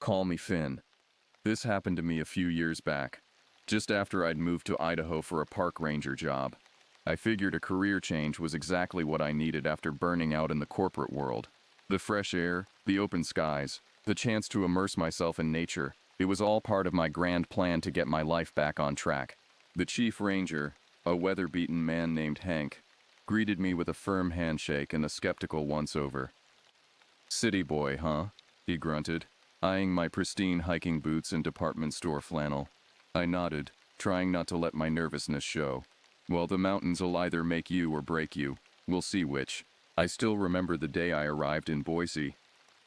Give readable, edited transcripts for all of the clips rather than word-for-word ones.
Call me Finn. This happened to me a few years back, just after I'd moved to Idaho for a park ranger job. I figured a career change was exactly what I needed after burning out in the corporate world. The fresh air, the open skies, the chance to immerse myself in nature, it was all part of my grand plan to get my life back on track. The chief ranger, a weather-beaten man named Hank, greeted me with a firm handshake and a skeptical once-over. "City boy, huh?" he grunted, eyeing my pristine hiking boots and department store flannel. I nodded, trying not to let my nervousness show. "Well, the mountains'll either make you or break you. We'll see which." I still remember the day I arrived in Boise.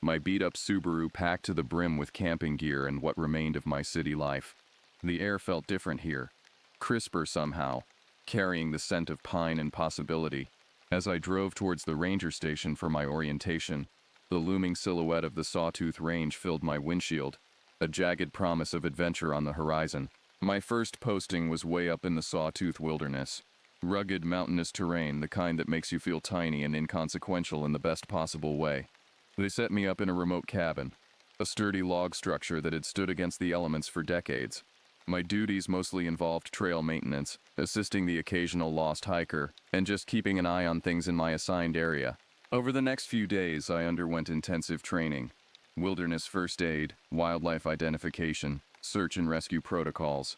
My beat-up Subaru packed to the brim with camping gear and what remained of my city life. The air felt different here, crisper somehow, carrying the scent of pine and possibility. As I drove towards the ranger station for my orientation, the looming silhouette of the Sawtooth Range filled my windshield, a jagged promise of adventure on the horizon. My first posting was way up in the Sawtooth Wilderness. Rugged, mountainous terrain, the kind that makes you feel tiny and inconsequential in the best possible way. They set me up in a remote cabin, a sturdy log structure that had stood against the elements for decades. My duties mostly involved trail maintenance, assisting the occasional lost hiker, and just keeping an eye on things in my assigned area. Over the next few days, I underwent intensive training: wilderness first aid, wildlife identification, search and rescue protocols.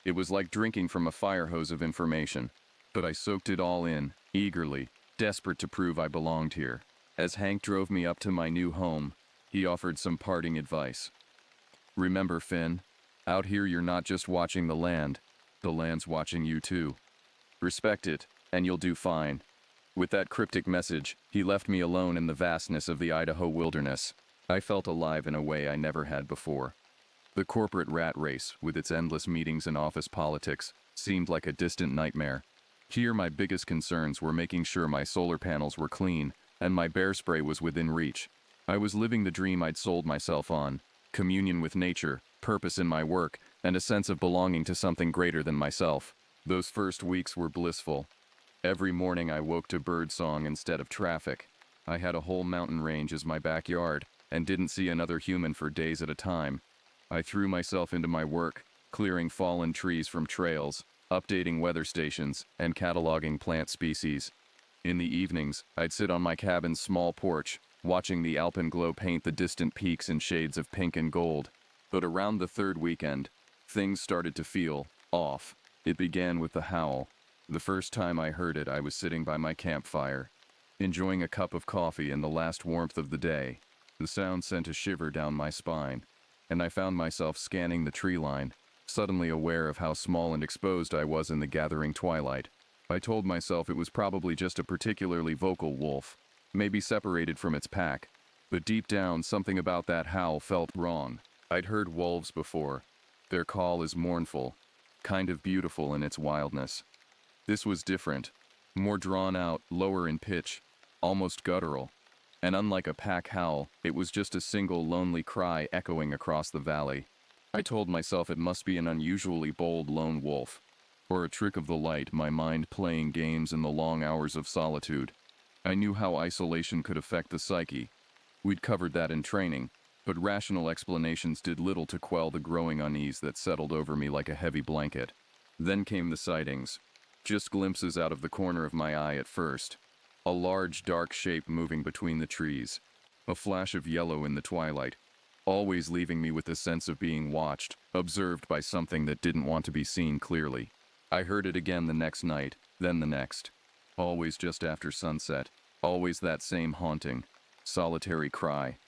It was like drinking from a fire hose of information, but I soaked it all in, eagerly, desperate to prove I belonged here. As Hank drove me up to my new home, he offered some parting advice. "Remember, Finn, out here you're not just watching the land's watching you too. Respect it, and you'll do fine." With that cryptic message, he left me alone in the vastness of the Idaho wilderness. I felt alive in a way I never had before. The corporate rat race, with its endless meetings and office politics, seemed like a distant nightmare. Here my biggest concerns were making sure my solar panels were clean, and my bear spray was within reach. I was living the dream I'd sold myself on: communion with nature, purpose in my work, and a sense of belonging to something greater than myself. Those first weeks were blissful. Every morning I woke to birdsong instead of traffic. I had a whole mountain range as my backyard, and didn't see another human for days at a time. I threw myself into my work, clearing fallen trees from trails, updating weather stations, and cataloging plant species. In the evenings, I'd sit on my cabin's small porch, watching the alpenglow paint the distant peaks in shades of pink and gold. But around the third weekend, things started to feel off. It began with the howl. The first time I heard it, I was sitting by my campfire, enjoying a cup of coffee in the last warmth of the day. The sound sent a shiver down my spine, and I found myself scanning the tree line, suddenly aware of how small and exposed I was in the gathering twilight. I told myself it was probably just a particularly vocal wolf, maybe separated from its pack, but deep down something about that howl felt wrong. I'd heard wolves before. Their call is mournful, kind of beautiful in its wildness. This was different, more drawn out, lower in pitch, almost guttural. And unlike a pack howl, it was just a single lonely cry echoing across the valley. I told myself it must be an unusually bold lone wolf, or a trick of the light, my mind playing games in the long hours of solitude. I knew how isolation could affect the psyche. We'd covered that in training, but rational explanations did little to quell the growing unease that settled over me like a heavy blanket. Then came the sightings, just glimpses out of the corner of my eye at first. A large, dark shape moving between the trees, a flash of yellow in the twilight, always leaving me with the sense of being watched, observed by something that didn't want to be seen clearly. I heard it again the next night, then the next. Always just after sunset, always that same haunting, solitary cry.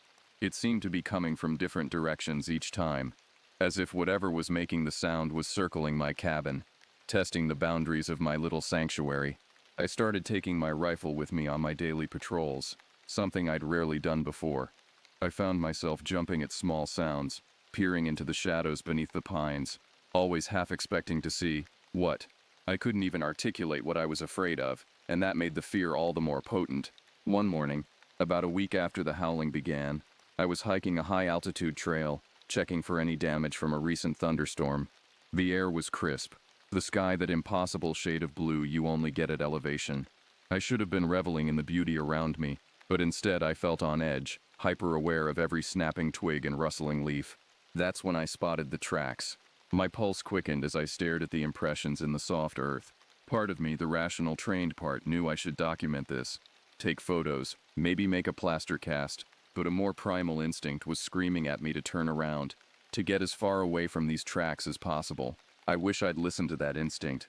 It seemed to be coming from different directions each time, as if whatever was making the sound was circling my cabin, testing the boundaries of my little sanctuary. I started taking my rifle with me on my daily patrols, something I'd rarely done before. I found myself jumping at small sounds, peering into the shadows beneath the pines, always half expecting to see what? I couldn't even articulate what I was afraid of, and that made the fear all the more potent. One morning, about a week after the howling began, I was hiking a high-altitude trail, checking for any damage from a recent thunderstorm. The air was crisp, the sky that impossible shade of blue you only get at elevation. I should have been reveling in the beauty around me, But instead I felt on edge, hyper-aware of every snapping twig and rustling leaf. That's when I spotted the tracks. My pulse quickened as I stared at the impressions in the soft earth. Part of me, the rational trained part, knew I should document this. Take photos, maybe make a plaster cast, but a more primal instinct was screaming at me to turn around, to get as far away from these tracks as possible. I wish I'd listened to that instinct.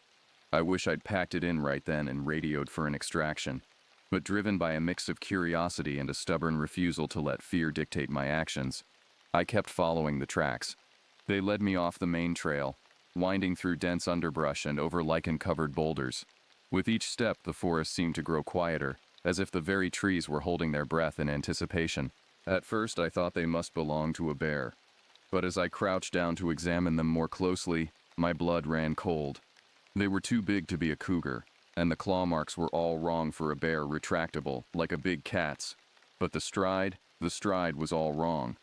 I wish I'd packed it in right then and radioed for an extraction. But driven by a mix of curiosity and a stubborn refusal to let fear dictate my actions, I kept following the tracks. They led me off the main trail, winding through dense underbrush and over lichen-covered boulders. With each step, the forest seemed to grow quieter, as if the very trees were holding their breath in anticipation. At first, I thought they must belong to a bear. But as I crouched down to examine them more closely, my blood ran cold. They were too big to be a cougar, and the claw marks were all wrong for a bear, retractable, like a big cat's. But the stride was all wrong.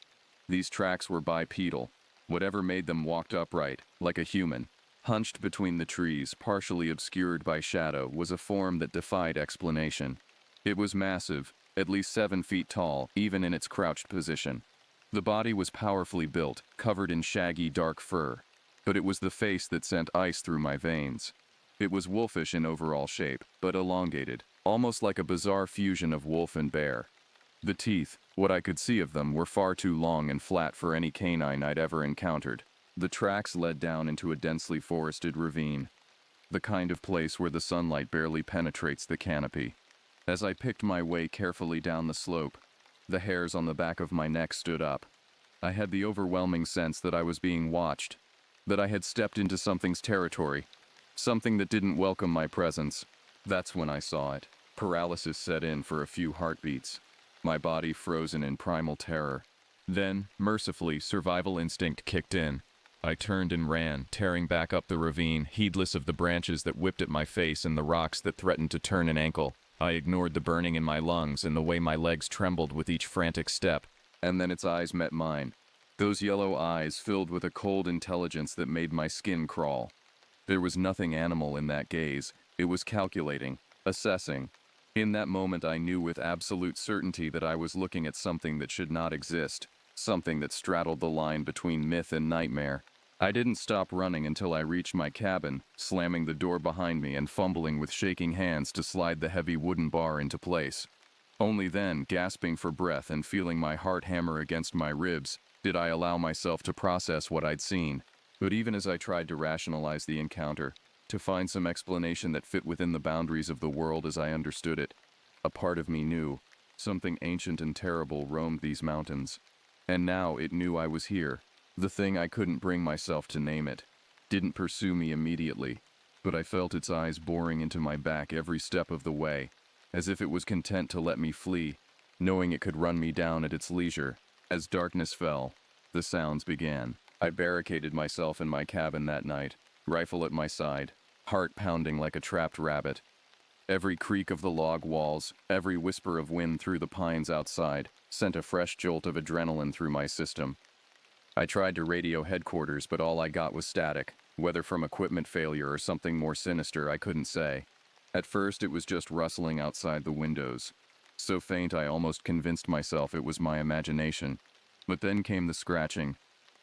These tracks were bipedal. Whatever made them walked upright, like a human. Hunched between the trees, partially obscured by shadow, was a form that defied explanation. It was massive, at least 7 feet tall, even in its crouched position. The body was powerfully built, covered in shaggy dark fur. But it was the face that sent ice through my veins. It was wolfish in overall shape, but elongated, almost like a bizarre fusion of wolf and bear. The teeth, what I could see of them, were far too long and flat for any canine I'd ever encountered. The tracks led down into a densely forested ravine, the kind of place where the sunlight barely penetrates the canopy. As I picked my way carefully down the slope, the hairs on the back of my neck stood up. I had the overwhelming sense that I was being watched, that I had stepped into something's territory, something that didn't welcome my presence. That's when I saw it. Paralysis set in for a few heartbeats, my body frozen in primal terror. Then, mercifully, survival instinct kicked in. I turned and ran, tearing back up the ravine, heedless of the branches that whipped at my face and the rocks that threatened to turn an ankle. I ignored the burning in my lungs and the way my legs trembled with each frantic step. And then its eyes met mine. Those yellow eyes filled with a cold intelligence that made my skin crawl. There was nothing animal in that gaze. It was calculating, assessing. In that moment I knew with absolute certainty that I was looking at something that should not exist, something that straddled the line between myth and nightmare. I didn't stop running until I reached my cabin, slamming the door behind me and fumbling with shaking hands to slide the heavy wooden bar into place. Only then, gasping for breath and feeling my heart hammer against my ribs, did I allow myself to process what I'd seen. But even as I tried to rationalize the encounter, to find some explanation that fit within the boundaries of the world as I understood it, a part of me knew something ancient and terrible roamed these mountains. And now it knew I was here. The thing I couldn't bring myself to name it didn't pursue me immediately, but I felt its eyes boring into my back every step of the way, as if it was content to let me flee, knowing it could run me down at its leisure. As darkness fell, the sounds began. I barricaded myself in my cabin that night, rifle at my side, heart pounding like a trapped rabbit. Every creak of the log walls, every whisper of wind through the pines outside, sent a fresh jolt of adrenaline through my system. I tried to radio headquarters, but all I got was static, whether from equipment failure or something more sinister I couldn't say. At first it was just rustling outside the windows, so faint I almost convinced myself it was my imagination. But then came the scratching,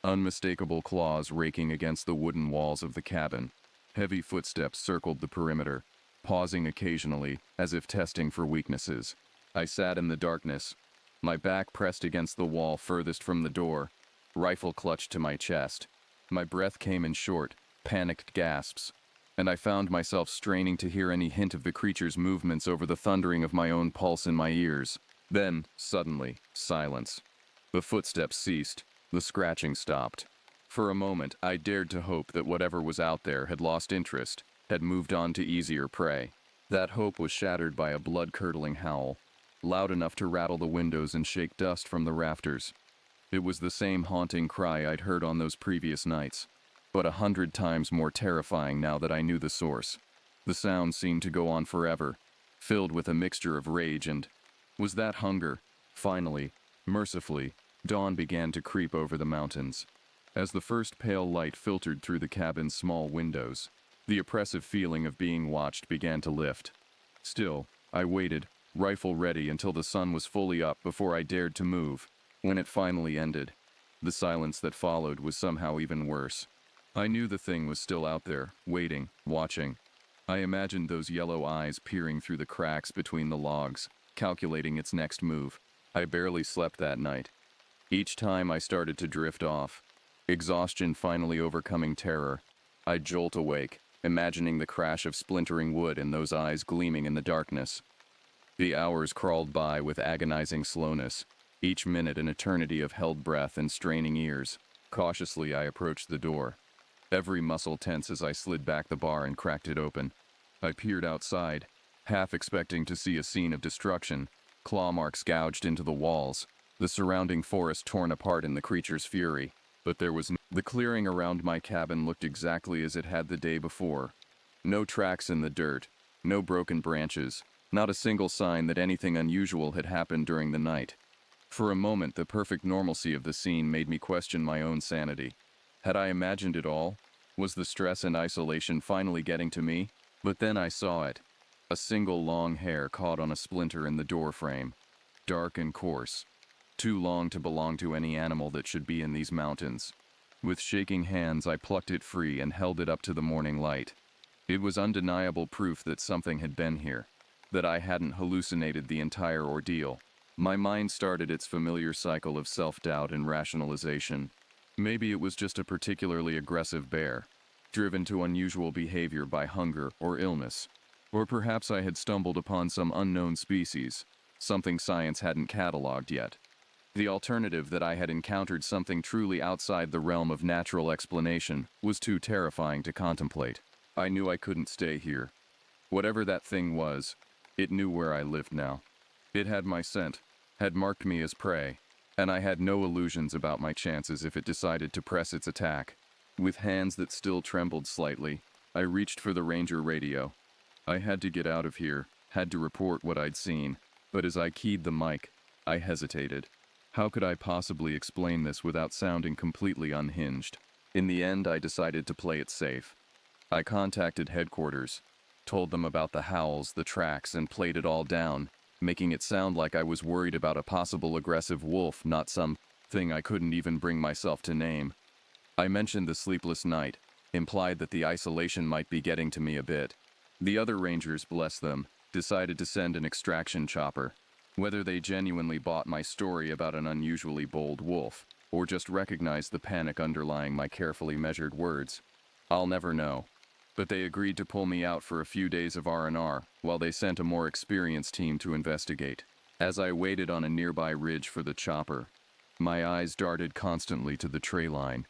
unmistakable claws raking against the wooden walls of the cabin. Heavy footsteps circled the perimeter, pausing occasionally, as if testing for weaknesses. I sat in the darkness, my back pressed against the wall furthest from the door, rifle clutched to my chest. My breath came in short, panicked gasps, and I found myself straining to hear any hint of the creature's movements over the thundering of my own pulse in my ears. Then, suddenly, silence. The footsteps ceased, the scratching stopped. For a moment, I dared to hope that whatever was out there had lost interest, had moved on to easier prey. That hope was shattered by a blood-curdling howl, loud enough to rattle the windows and shake dust from the rafters. It was the same haunting cry I'd heard on those previous nights, but 100 times more terrifying now that I knew the source. The sound seemed to go on forever, filled with a mixture of rage and... Was that hunger? Finally, mercifully, dawn began to creep over the mountains. As the first pale light filtered through the cabin's small windows, the oppressive feeling of being watched began to lift. Still, I waited, rifle ready until the sun was fully up before I dared to move. When it finally ended, the silence that followed was somehow even worse. I knew the thing was still out there, waiting, watching. I imagined those yellow eyes peering through the cracks between the logs, calculating its next move. I barely slept that night. Each time I started to drift off, exhaustion finally overcoming terror, I'd jolt awake, imagining the crash of splintering wood and those eyes gleaming in the darkness. The hours crawled by with agonizing slowness, each minute an eternity of held breath and straining ears. Cautiously, I approached the door, every muscle tense as I slid back the bar and cracked it open. I peered outside, half expecting to see a scene of destruction, claw marks gouged into the walls, the surrounding forest torn apart in the creature's fury. But there was the clearing around my cabin looked exactly as it had the day before. No tracks in the dirt, no broken branches, not a single sign that anything unusual had happened during the night. For a moment, the perfect normalcy of the scene made me question my own sanity. Had I imagined it all? Was the stress and isolation finally getting to me? But then I saw it. A single long hair caught on a splinter in the door frame. Dark and coarse. Too long to belong to any animal that should be in these mountains. With shaking hands, I plucked it free and held it up to the morning light. It was undeniable proof that something had been here, that I hadn't hallucinated the entire ordeal. My mind started its familiar cycle of self-doubt and rationalization. Maybe it was just a particularly aggressive bear, driven to unusual behavior by hunger or illness. Or perhaps I had stumbled upon some unknown species, something science hadn't cataloged yet. The alternative, that I had encountered something truly outside the realm of natural explanation, was too terrifying to contemplate. I knew I couldn't stay here. Whatever that thing was, it knew where I lived now. It had my scent, had marked me as prey, and I had no illusions about my chances if it decided to press its attack. With hands that still trembled slightly, I reached for the ranger radio. I had to get out of here, had to report what I'd seen, but as I keyed the mic, I hesitated. How could I possibly explain this without sounding completely unhinged? In the end, I decided to play it safe. I contacted headquarters, told them about the howls, the tracks, and played it all down, making it sound like I was worried about a possible aggressive wolf, not some thing I couldn't even bring myself to name. I mentioned the sleepless night, implied that the isolation might be getting to me a bit. The other rangers, bless them, decided to send an extraction chopper. Whether they genuinely bought my story about an unusually bold wolf, or just recognized the panic underlying my carefully measured words, I'll never know. But they agreed to pull me out for a few days of R&R, while they sent a more experienced team to investigate. As I waited on a nearby ridge for the chopper, my eyes darted constantly to the tree line,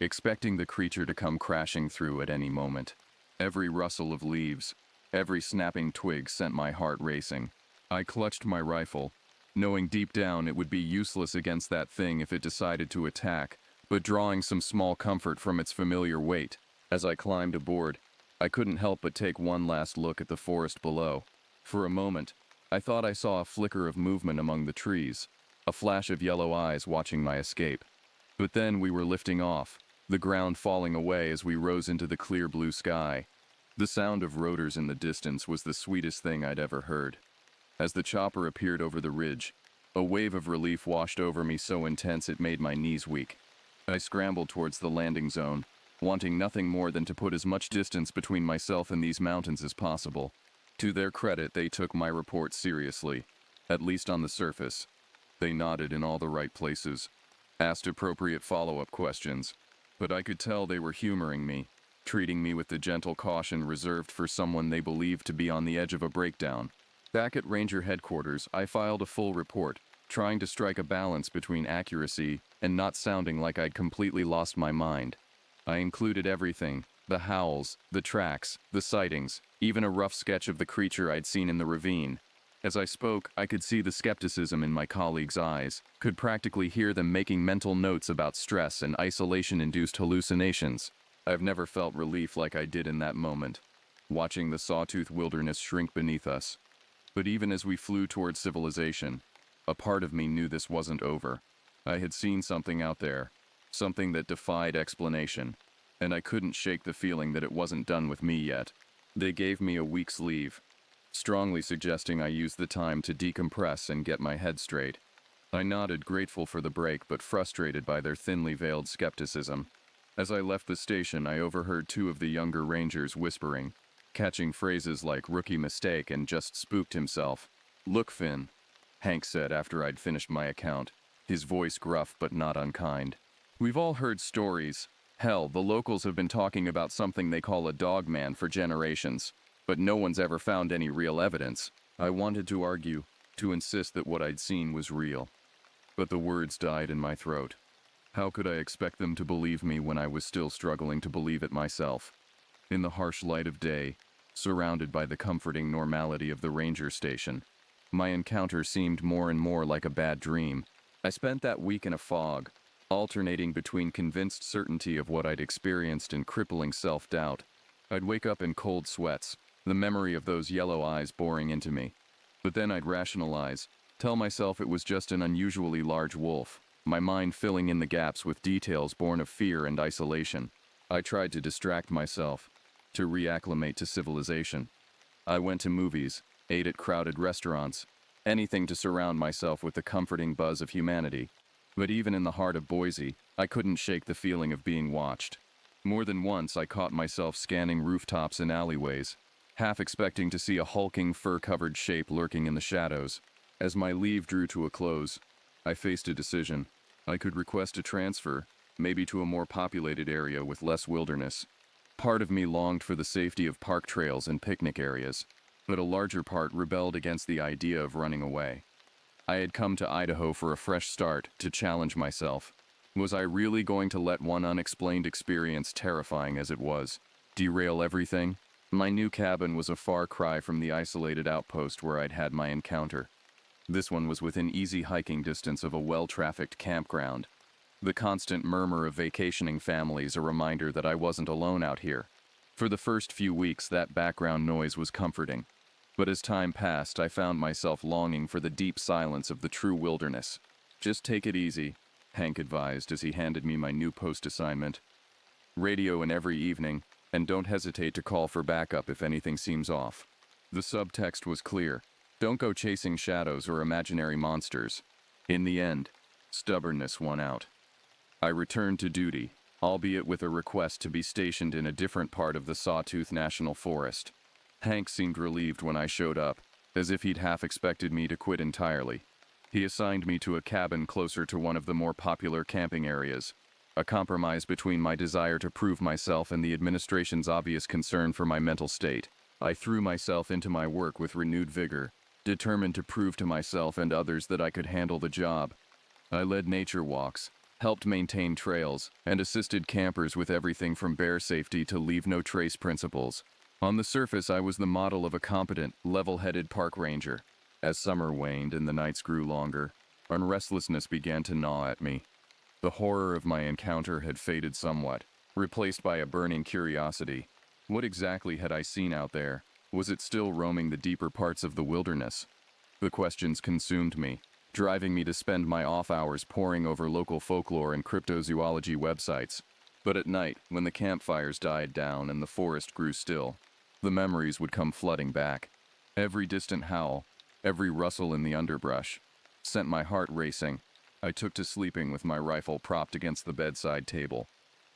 expecting the creature to come crashing through at any moment. Every rustle of leaves, every snapping twig sent my heart racing. I clutched my rifle, knowing deep down it would be useless against that thing if it decided to attack, but drawing some small comfort from its familiar weight. As I climbed aboard, I couldn't help but take one last look at the forest below. For a moment, I thought I saw a flicker of movement among the trees, a flash of yellow eyes watching my escape. But then we were lifting off, the ground falling away as we rose into the clear blue sky. The sound of rotors in the distance was the sweetest thing I'd ever heard. As the chopper appeared over the ridge, a wave of relief washed over me so intense it made my knees weak. I scrambled towards the landing zone, wanting nothing more than to put as much distance between myself and these mountains as possible. To their credit, they took my report seriously, at least on the surface. They nodded in all the right places, asked appropriate follow-up questions, but I could tell they were humoring me, treating me with the gentle caution reserved for someone they believed to be on the edge of a breakdown. Back at Ranger headquarters, I filed a full report, trying to strike a balance between accuracy and not sounding like I'd completely lost my mind. I included everything: the howls, the tracks, the sightings, even a rough sketch of the creature I'd seen in the ravine. As I spoke, I could see the skepticism in my colleagues' eyes, could practically hear them making mental notes about stress and isolation-induced hallucinations. I've never felt relief like I did in that moment, watching the sawtooth wilderness shrink beneath us. But even as we flew towards civilization, a part of me knew this wasn't over. I had seen something out there, something that defied explanation, and I couldn't shake the feeling that it wasn't done with me yet. They gave me a week's leave, strongly suggesting I use the time to decompress and get my head straight. I nodded, grateful for the break but frustrated by their thinly veiled skepticism. As I left the station, I overheard two of the younger rangers whispering, catching phrases like rookie mistake and just spooked himself. "Look, Finn," Hank said after I'd finished my account, his voice gruff but not unkind. "We've all heard stories. Hell, the locals have been talking about something they call a dog man for generations, but no one's ever found any real evidence." I wanted to argue, to insist that what I'd seen was real, but the words died in my throat. How could I expect them to believe me when I was still struggling to believe it myself? In the harsh light of day, surrounded by the comforting normality of the ranger station, my encounter seemed more and more like a bad dream. I spent that week in a fog, alternating between convinced certainty of what I'd experienced and crippling self-doubt. I'd wake up in cold sweats, the memory of those yellow eyes boring into me. But then I'd rationalize, tell myself it was just an unusually large wolf, my mind filling in the gaps with details born of fear and isolation. I tried to distract myself, to reacclimate to civilization. I went to movies, ate at crowded restaurants, anything to surround myself with the comforting buzz of humanity. But even in the heart of Boise, I couldn't shake the feeling of being watched. More than once, I caught myself scanning rooftops and alleyways, half expecting to see a hulking, fur-covered shape lurking in the shadows. As my leave drew to a close, I faced a decision. I could request a transfer, maybe to a more populated area with less wilderness. Part of me longed for the safety of park trails and picnic areas, but a larger part rebelled against the idea of running away. I had come to Idaho for a fresh start, to challenge myself. Was I really going to let one unexplained experience, terrifying as it was, derail everything? My new cabin was a far cry from the isolated outpost where I'd had my encounter. This one was within easy hiking distance of a well-trafficked campground. The constant murmur of vacationing families a reminder that I wasn't alone out here. For the first few weeks, that background noise was comforting. But as time passed, I found myself longing for the deep silence of the true wilderness. "Just take it easy," Hank advised as he handed me my new post assignment. "Radio in every evening, and don't hesitate to call for backup if anything seems off." The subtext was clear. Don't go chasing shadows or imaginary monsters. In the end, stubbornness won out. I returned to duty, albeit with a request to be stationed in a different part of the Sawtooth National Forest. Hank seemed relieved when I showed up, as if he'd half expected me to quit entirely. He assigned me to a cabin closer to one of the more popular camping areas, a compromise between my desire to prove myself and the administration's obvious concern for my mental state. I threw myself into my work with renewed vigor, determined to prove to myself and others that I could handle the job. I led nature walks, helped maintain trails, and assisted campers with everything from bear safety to leave-no-trace principles. On the surface, I was the model of a competent, level-headed park ranger. As summer waned and the nights grew longer, restlessness began to gnaw at me. The horror of my encounter had faded somewhat, replaced by a burning curiosity. What exactly had I seen out there? Was it still roaming the deeper parts of the wilderness? The questions consumed me, driving me to spend my off hours poring over local folklore and cryptozoology websites. But at night, when the campfires died down and the forest grew still, the memories would come flooding back. Every distant howl, every rustle in the underbrush, sent my heart racing. I took to sleeping with my rifle propped against the bedside table,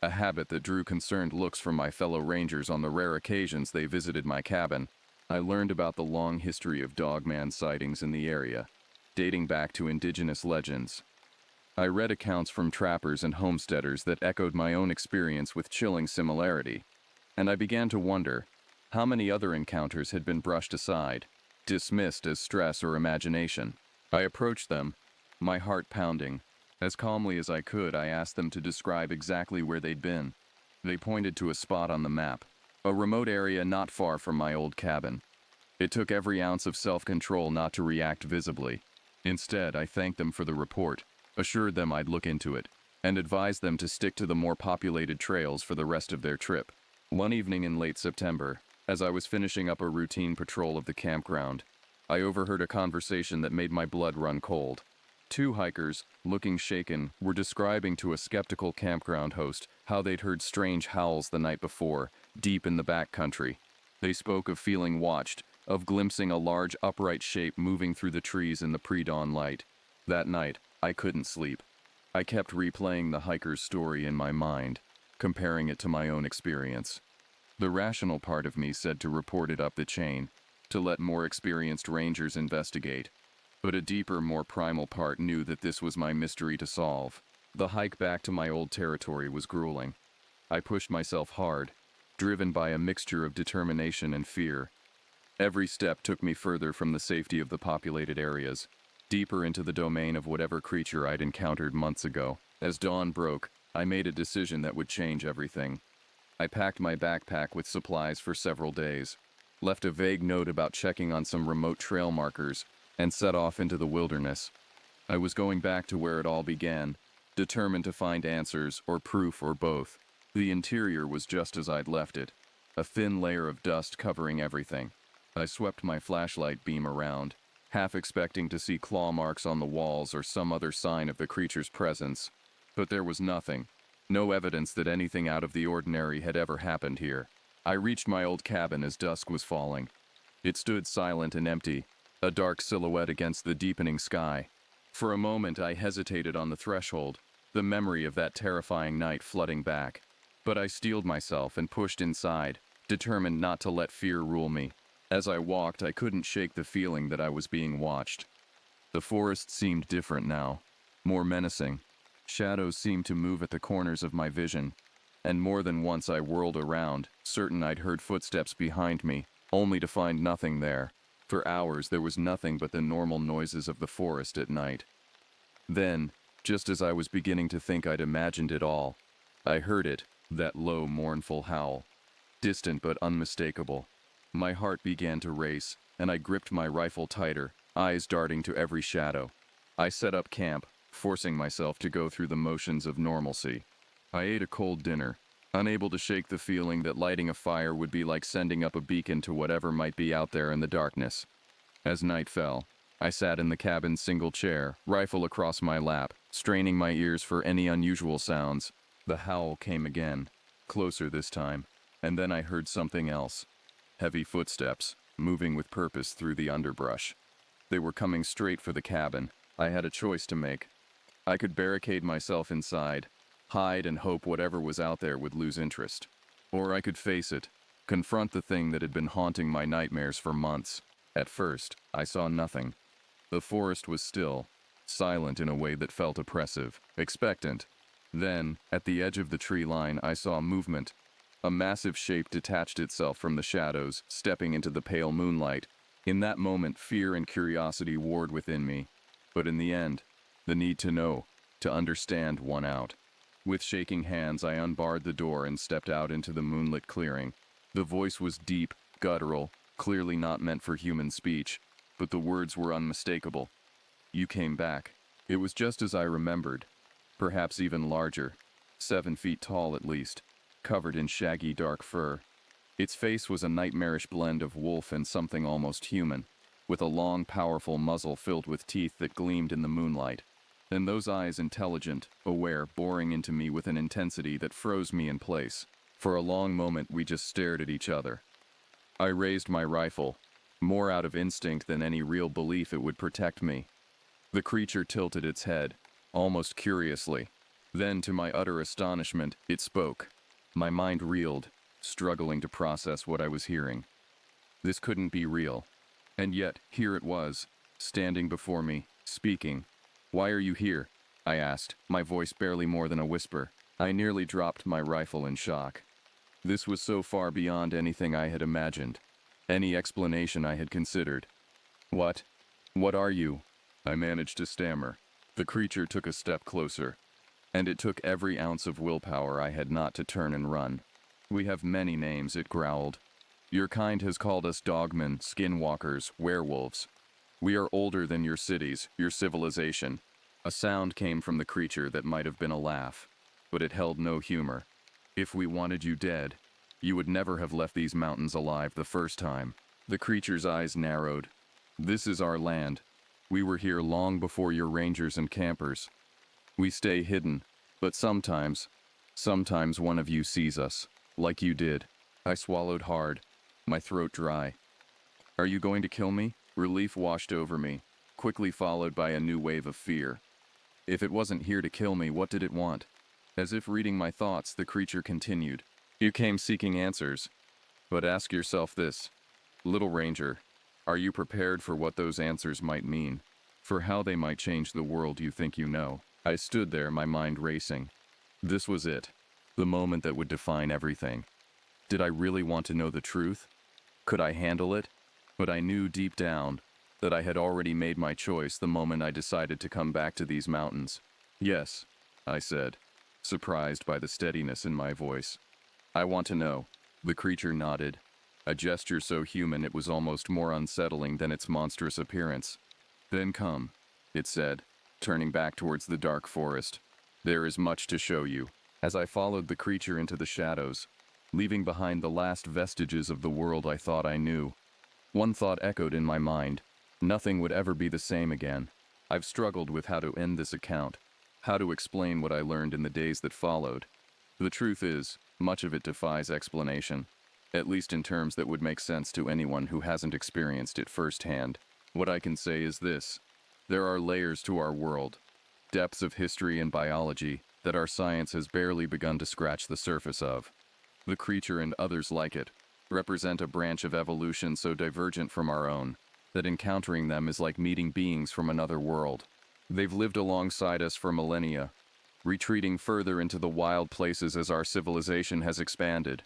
a habit that drew concerned looks from my fellow rangers on the rare occasions they visited my cabin. I learned about the long history of dogman sightings in the area, dating back to indigenous legends. I read accounts from trappers and homesteaders that echoed my own experience with chilling similarity, and I began to wonder how many other encounters had been brushed aside, dismissed as stress or imagination. I approached them, my heart pounding. As calmly as I could, I asked them to describe exactly where they'd been. They pointed to a spot on the map, a remote area not far from my old cabin. It took every ounce of self-control not to react visibly. Instead, I thanked them for the report, assured them I'd look into it, and advised them to stick to the more populated trails for the rest of their trip. One evening in late September, as I was finishing up a routine patrol of the campground, I overheard a conversation that made my blood run cold. Two hikers, looking shaken, were describing to a skeptical campground host how they'd heard strange howls the night before, deep in the backcountry. They spoke of feeling watched, of glimpsing a large upright shape moving through the trees in the pre-dawn light. That night, I couldn't sleep. I kept replaying the hiker's story in my mind, comparing it to my own experience. The rational part of me said to report it up the chain, to let more experienced rangers investigate. But a deeper, more primal part knew that this was my mystery to solve. The hike back to my old territory was grueling. I pushed myself hard, driven by a mixture of determination and fear. Every step took me further from the safety of the populated areas, deeper into the domain of whatever creature I'd encountered months ago. As dawn broke, I made a decision that would change everything. I packed my backpack with supplies for several days, left a vague note about checking on some remote trail markers, and set off into the wilderness. I was going back to where it all began, determined to find answers or proof or both. The interior was just as I'd left it, a thin layer of dust covering everything. I swept my flashlight beam around, half expecting to see claw marks on the walls or some other sign of the creature's presence. But there was nothing. No evidence that anything out of the ordinary had ever happened here. I reached my old cabin as dusk was falling. It stood silent and empty, a dark silhouette against the deepening sky. For a moment I hesitated on the threshold, the memory of that terrifying night flooding back. But I steeled myself and pushed inside, determined not to let fear rule me. As I walked, I couldn't shake the feeling that I was being watched. The forest seemed different now, more menacing. Shadows seemed to move at the corners of my vision, and more than once I whirled around, certain I'd heard footsteps behind me, only to find nothing there. For hours there was nothing but the normal noises of the forest at night. Then, just as I was beginning to think I'd imagined it all, I heard it, that low, mournful howl. Distant but unmistakable. My heart began to race, and I gripped my rifle tighter, eyes darting to every shadow. I set up camp, forcing myself to go through the motions of normalcy. I ate a cold dinner, unable to shake the feeling that lighting a fire would be like sending up a beacon to whatever might be out there in the darkness. As night fell, I sat in the cabin's single chair, rifle across my lap, straining my ears for any unusual sounds. The howl came again, closer this time, and then I heard something else. Heavy footsteps, moving with purpose through the underbrush. They were coming straight for the cabin. I had a choice to make. I could barricade myself inside, hide and hope whatever was out there would lose interest. Or I could face it, confront the thing that had been haunting my nightmares for months. At first, I saw nothing. The forest was still, silent in a way that felt oppressive, expectant. Then, at the edge of the tree line, I saw movement. A massive shape detached itself from the shadows, stepping into the pale moonlight. In that moment, fear and curiosity warred within me. But in the end, the need to know, to understand, won out. With shaking hands, I unbarred the door and stepped out into the moonlit clearing. The voice was deep, guttural, clearly not meant for human speech, but the words were unmistakable. You came back. It was just as I remembered, perhaps even larger, 7 feet tall at least, covered in shaggy dark fur. Its face was a nightmarish blend of wolf and something almost human, with a long, powerful muzzle filled with teeth that gleamed in the moonlight. And those eyes intelligent, aware, boring into me with an intensity that froze me in place. For a long moment we just stared at each other. I raised my rifle, more out of instinct than any real belief it would protect me. The creature tilted its head, almost curiously. Then, to my utter astonishment, it spoke. My mind reeled, struggling to process what I was hearing. This couldn't be real. And yet, here it was, standing before me, speaking. "Why are you here?" I asked, my voice barely more than a whisper. I nearly dropped my rifle in shock. This was so far beyond anything I had imagined, any explanation I had considered. What are you?" I managed to stammer. The creature took a step closer, and it took every ounce of willpower I had not to turn and run. "We have many names," it growled. "Your kind has called us dogmen, skinwalkers, werewolves. We are older than your cities, your civilization." A sound came from the creature that might have been a laugh, but it held no humor. "If we wanted you dead, you would never have left these mountains alive the first time." The creature's eyes narrowed. "This is our land. We were here long before your rangers and campers. We stay hidden, but sometimes one of you sees us, like you did." I swallowed hard, my throat dry. Are you going to kill me? Relief washed over me, quickly followed by a new wave of fear. If it wasn't here to kill me, what did it want? As if reading my thoughts, the creature continued. You came seeking answers. But ask yourself this, little ranger, are you prepared for what those answers might mean? For how they might change the world you think you know? I stood there, my mind racing. This was it. The moment that would define everything. Did I really want to know the truth? Could I handle it? But I knew deep down that I had already made my choice the moment I decided to come back to these mountains. Yes, I said, surprised by the steadiness in my voice. I want to know. The creature nodded, a gesture so human it was almost more unsettling than its monstrous appearance. Then come, it said, turning back towards the dark forest. There is much to show you. As I followed the creature into the shadows, leaving behind the last vestiges of the world I thought I knew, one thought echoed in my mind. Nothing would ever be the same again. I've struggled with how to end this account, how to explain what I learned in the days that followed. The truth is, much of it defies explanation, at least in terms that would make sense to anyone who hasn't experienced it firsthand. What I can say is this: there are layers to our world, depths of history and biology that our science has barely begun to scratch the surface of. The creature and others like it represent a branch of evolution so divergent from our own that encountering them is like meeting beings from another world. They've lived alongside us for millennia, retreating further into the wild places as our civilization has expanded.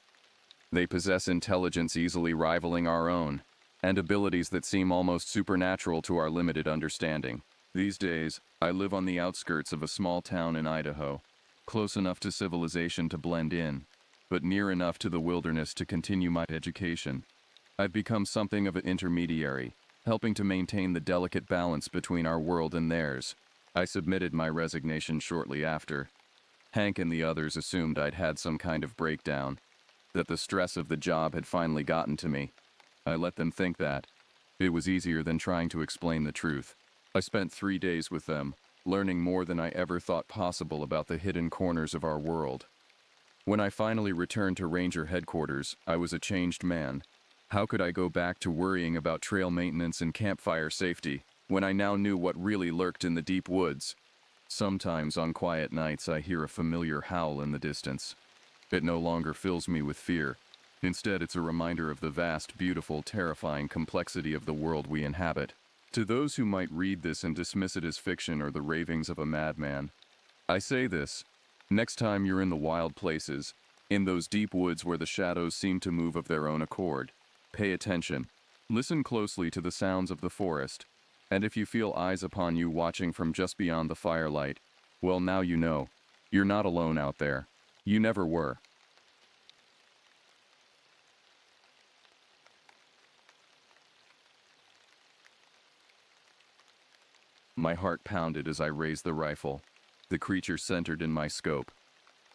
They possess intelligence easily rivaling our own, and abilities that seem almost supernatural to our limited understanding. These days, I live on the outskirts of a small town in Idaho, close enough to civilization to blend in, but near enough to the wilderness to continue my education. I've become something of an intermediary, helping to maintain the delicate balance between our world and theirs. I submitted my resignation shortly after. Hank and the others assumed I'd had some kind of breakdown, that the stress of the job had finally gotten to me. I let them think that. It was easier than trying to explain the truth. I spent 3 days with them, learning more than I ever thought possible about the hidden corners of our world. When I finally returned to Ranger headquarters, I was a changed man. How could I go back to worrying about trail maintenance and campfire safety when I now knew what really lurked in the deep woods? Sometimes on quiet nights I hear a familiar howl in the distance. It no longer fills me with fear. Instead, it's a reminder of the vast, beautiful, terrifying complexity of the world we inhabit. To those who might read this and dismiss it as fiction or the ravings of a madman, I say this: next time you're in the wild places, in those deep woods where the shadows seem to move of their own accord, pay attention. Listen closely to the sounds of the forest, and if you feel eyes upon you watching from just beyond the firelight, well, now you know. You're not alone out there. You never were. My heart pounded as I raised the rifle, the creature centered in my scope.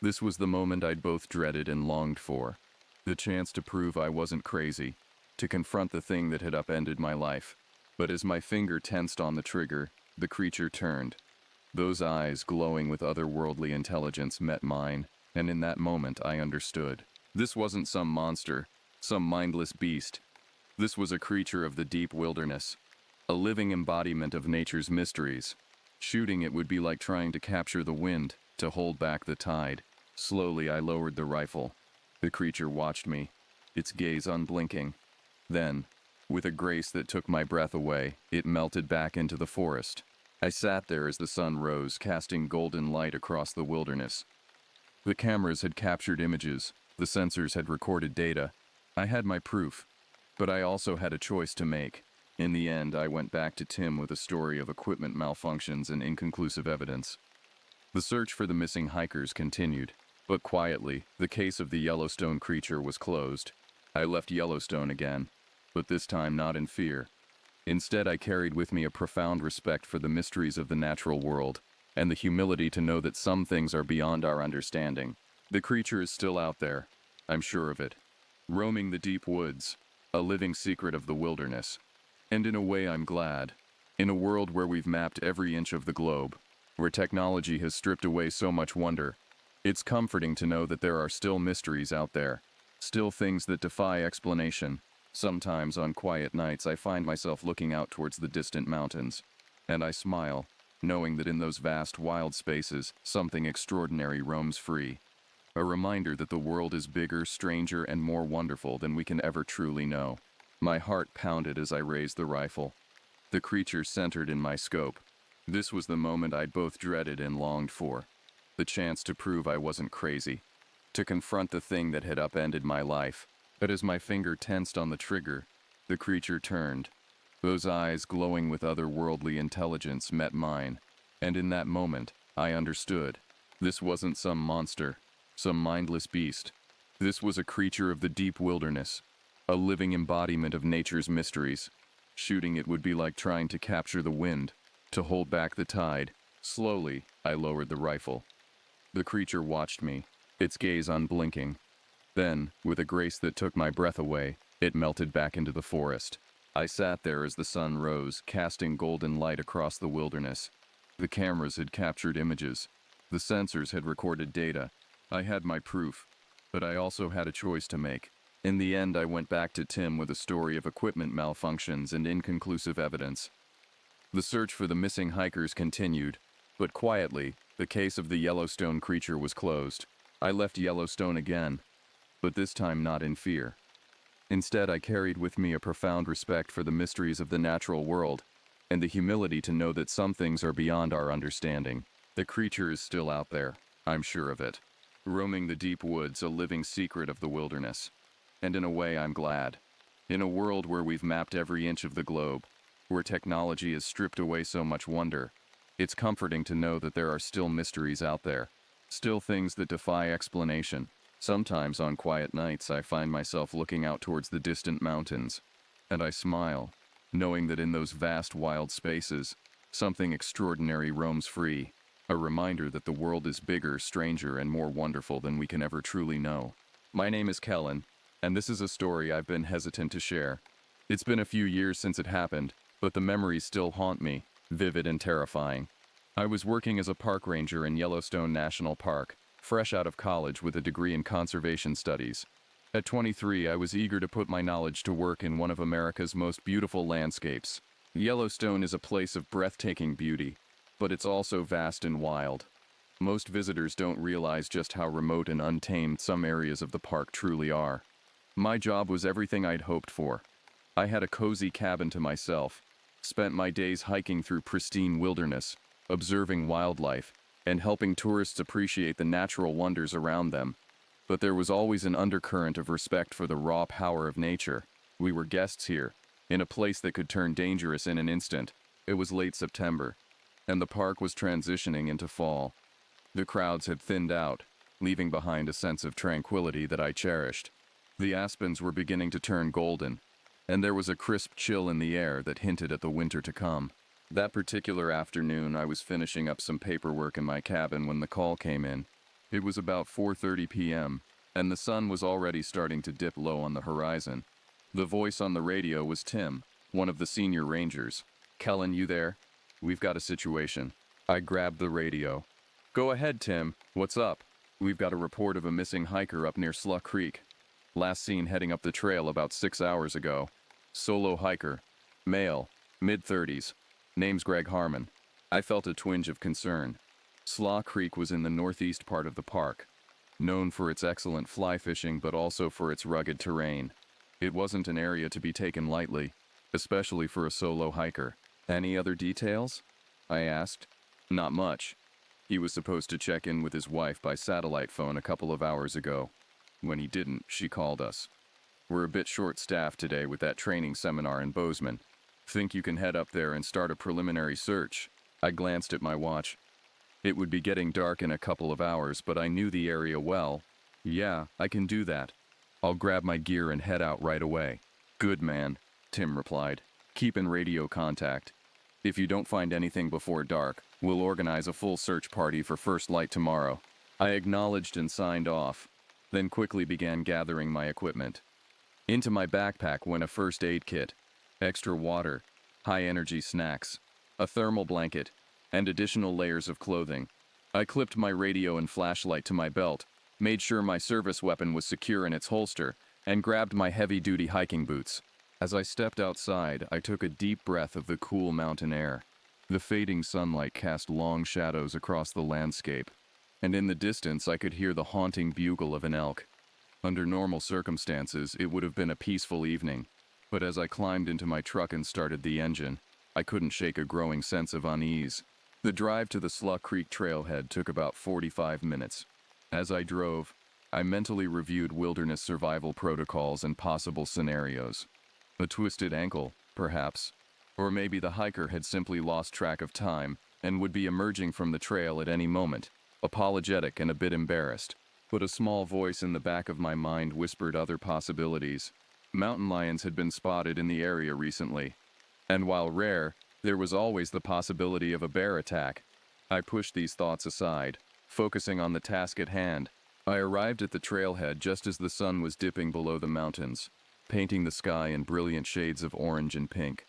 This was the moment I'd both dreaded and longed for. The chance to prove I wasn't crazy, to confront the thing that had upended my life. But as my finger tensed on the trigger, the creature turned. Those eyes, glowing with otherworldly intelligence, met mine, and in that moment I understood. This wasn't some monster, some mindless beast. This was a creature of the deep wilderness, a living embodiment of nature's mysteries. Shooting it would be like trying to capture the wind, to hold back the tide. Slowly I lowered the rifle. The creature watched me, its gaze unblinking. Then, with a grace that took my breath away, it melted back into the forest. I sat there as the sun rose, casting golden light across the wilderness. The cameras had captured images, the sensors had recorded data. I had my proof, but I also had a choice to make. In the end, I went back to Tim with a story of equipment malfunctions and inconclusive evidence. The search for the missing hikers continued, but quietly, the case of the Yellowstone creature was closed. I left Yellowstone again, but this time not in fear. Instead, I carried with me a profound respect for the mysteries of the natural world, and the humility to know that some things are beyond our understanding. The creature is still out there, I'm sure of it, roaming the deep woods, a living secret of the wilderness. And in a way, I'm glad. In a world where we've mapped every inch of the globe, where technology has stripped away so much wonder, it's comforting to know that there are still mysteries out there, still things that defy explanation. Sometimes on quiet nights I find myself looking out towards the distant mountains, and I smile, knowing that in those vast wild spaces something extraordinary roams free. A reminder that the world is bigger, stranger, and more wonderful than we can ever truly know. My heart pounded as I raised the rifle. The creature centered in my scope. This was the moment I'd both dreaded and longed for. The chance to prove I wasn't crazy. To confront the thing that had upended my life. But as my finger tensed on the trigger, the creature turned. Those eyes, glowing with otherworldly intelligence, met mine. And in that moment, I understood. This wasn't some monster, some mindless beast. This was a creature of the deep wilderness, a living embodiment of nature's mysteries. Shooting it would be like trying to capture the wind, to hold back the tide. Slowly, I lowered the rifle. The creature watched me, its gaze unblinking. Then, with a grace that took my breath away, it melted back into the forest. I sat there as the sun rose, casting golden light across the wilderness. The cameras had captured images. The sensors had recorded data. I had my proof, but I also had a choice to make. In the end, I went back to Tim with a story of equipment malfunctions and inconclusive evidence. The search for the missing hikers continued, but quietly, the case of the Yellowstone creature was closed. I left Yellowstone again, but this time not in fear. Instead, I carried with me a profound respect for the mysteries of the natural world, and the humility to know that some things are beyond our understanding. The creature is still out there, I'm sure of it, roaming the deep woods, a living secret of the wilderness. And in a way, I'm glad. In a world where we've mapped every inch of the globe, where technology has stripped away so much wonder, it's comforting to know that there are still mysteries out there, still things that defy explanation. Sometimes on quiet nights I find myself looking out towards the distant mountains, and I smile, knowing that in those vast wild spaces, something extraordinary roams free, a reminder that the world is bigger, stranger, and more wonderful than we can ever truly know. My name is Kellen, and this is a story I've been hesitant to share. It's been a few years since it happened, but the memories still haunt me, vivid and terrifying. I was working as a park ranger in Yellowstone National Park, fresh out of college with a degree in conservation studies. At 23, I was eager to put my knowledge to work in one of America's most beautiful landscapes. Yellowstone is a place of breathtaking beauty, but it's also vast and wild. Most visitors don't realize just how remote and untamed some areas of the park truly are. My job was everything I'd hoped for. I had a cozy cabin to myself, spent my days hiking through pristine wilderness, observing wildlife, and helping tourists appreciate the natural wonders around them. But there was always an undercurrent of respect for the raw power of nature. We were guests here, in a place that could turn dangerous in an instant. It was late September, and the park was transitioning into fall. The crowds had thinned out, leaving behind a sense of tranquility that I cherished. The aspens were beginning to turn golden, and there was a crisp chill in the air that hinted at the winter to come. That particular afternoon, I was finishing up some paperwork in my cabin when the call came in. It was about 4:30 p.m., and the sun was already starting to dip low on the horizon. The voice on the radio was Tim, one of the senior rangers. "Kellen, you there? We've got a situation." I grabbed the radio. "Go ahead, Tim. What's up?" "We've got a report of a missing hiker up near Sluck Creek. Last seen heading up the trail about 6 hours ago. Solo hiker. Male. Mid-30s. Name's Greg Harmon." I felt a twinge of concern. Slaw Creek was in the northeast part of the park, known for its excellent fly fishing but also for its rugged terrain. It wasn't an area to be taken lightly, especially for a solo hiker. "Any other details?" I asked. "Not much. He was supposed to check in with his wife by satellite phone a couple of hours ago. When he didn't, she called us. We're a bit short-staffed today with that training seminar in Bozeman. Think you can head up there and start a preliminary search?" I glanced at my watch. It would be getting dark in a couple of hours, but I knew the area well. "Yeah, I can do that. I'll grab my gear and head out right away." "Good man," Tim replied. "Keep in radio contact. If you don't find anything before dark, we'll organize a full search party for first light tomorrow." I acknowledged and signed off, then quickly began gathering my equipment. Into my backpack went a first aid kit, extra water, high-energy snacks, a thermal blanket, and additional layers of clothing. I clipped my radio and flashlight to my belt, made sure my service weapon was secure in its holster, and grabbed my heavy-duty hiking boots. As I stepped outside, I took a deep breath of the cool mountain air. The fading sunlight cast long shadows across the landscape, and in the distance I could hear the haunting bugle of an elk. Under normal circumstances, it would have been a peaceful evening, but as I climbed into my truck and started the engine, I couldn't shake a growing sense of unease. The drive to the Slug Creek trailhead took about 45 minutes. As I drove, I mentally reviewed wilderness survival protocols and possible scenarios. A twisted ankle, perhaps. Or maybe the hiker had simply lost track of time and would be emerging from the trail at any moment, apologetic and a bit embarrassed. But a small voice in the back of my mind whispered other possibilities. Mountain lions had been spotted in the area recently, and while rare, there was always the possibility of a bear attack. I pushed these thoughts aside, focusing on the task at hand. I arrived at the trailhead just as the sun was dipping below the mountains, painting the sky in brilliant shades of orange and pink.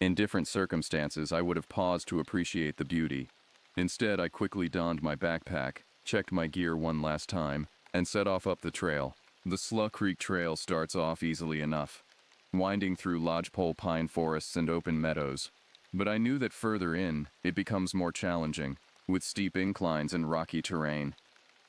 In different circumstances, I would have paused to appreciate the beauty. Instead, I quickly donned my backpack, checked my gear one last time, and set off up the trail. The Slug Creek Trail starts off easily enough, winding through lodgepole pine forests and open meadows. But I knew that further in, it becomes more challenging, with steep inclines and rocky terrain.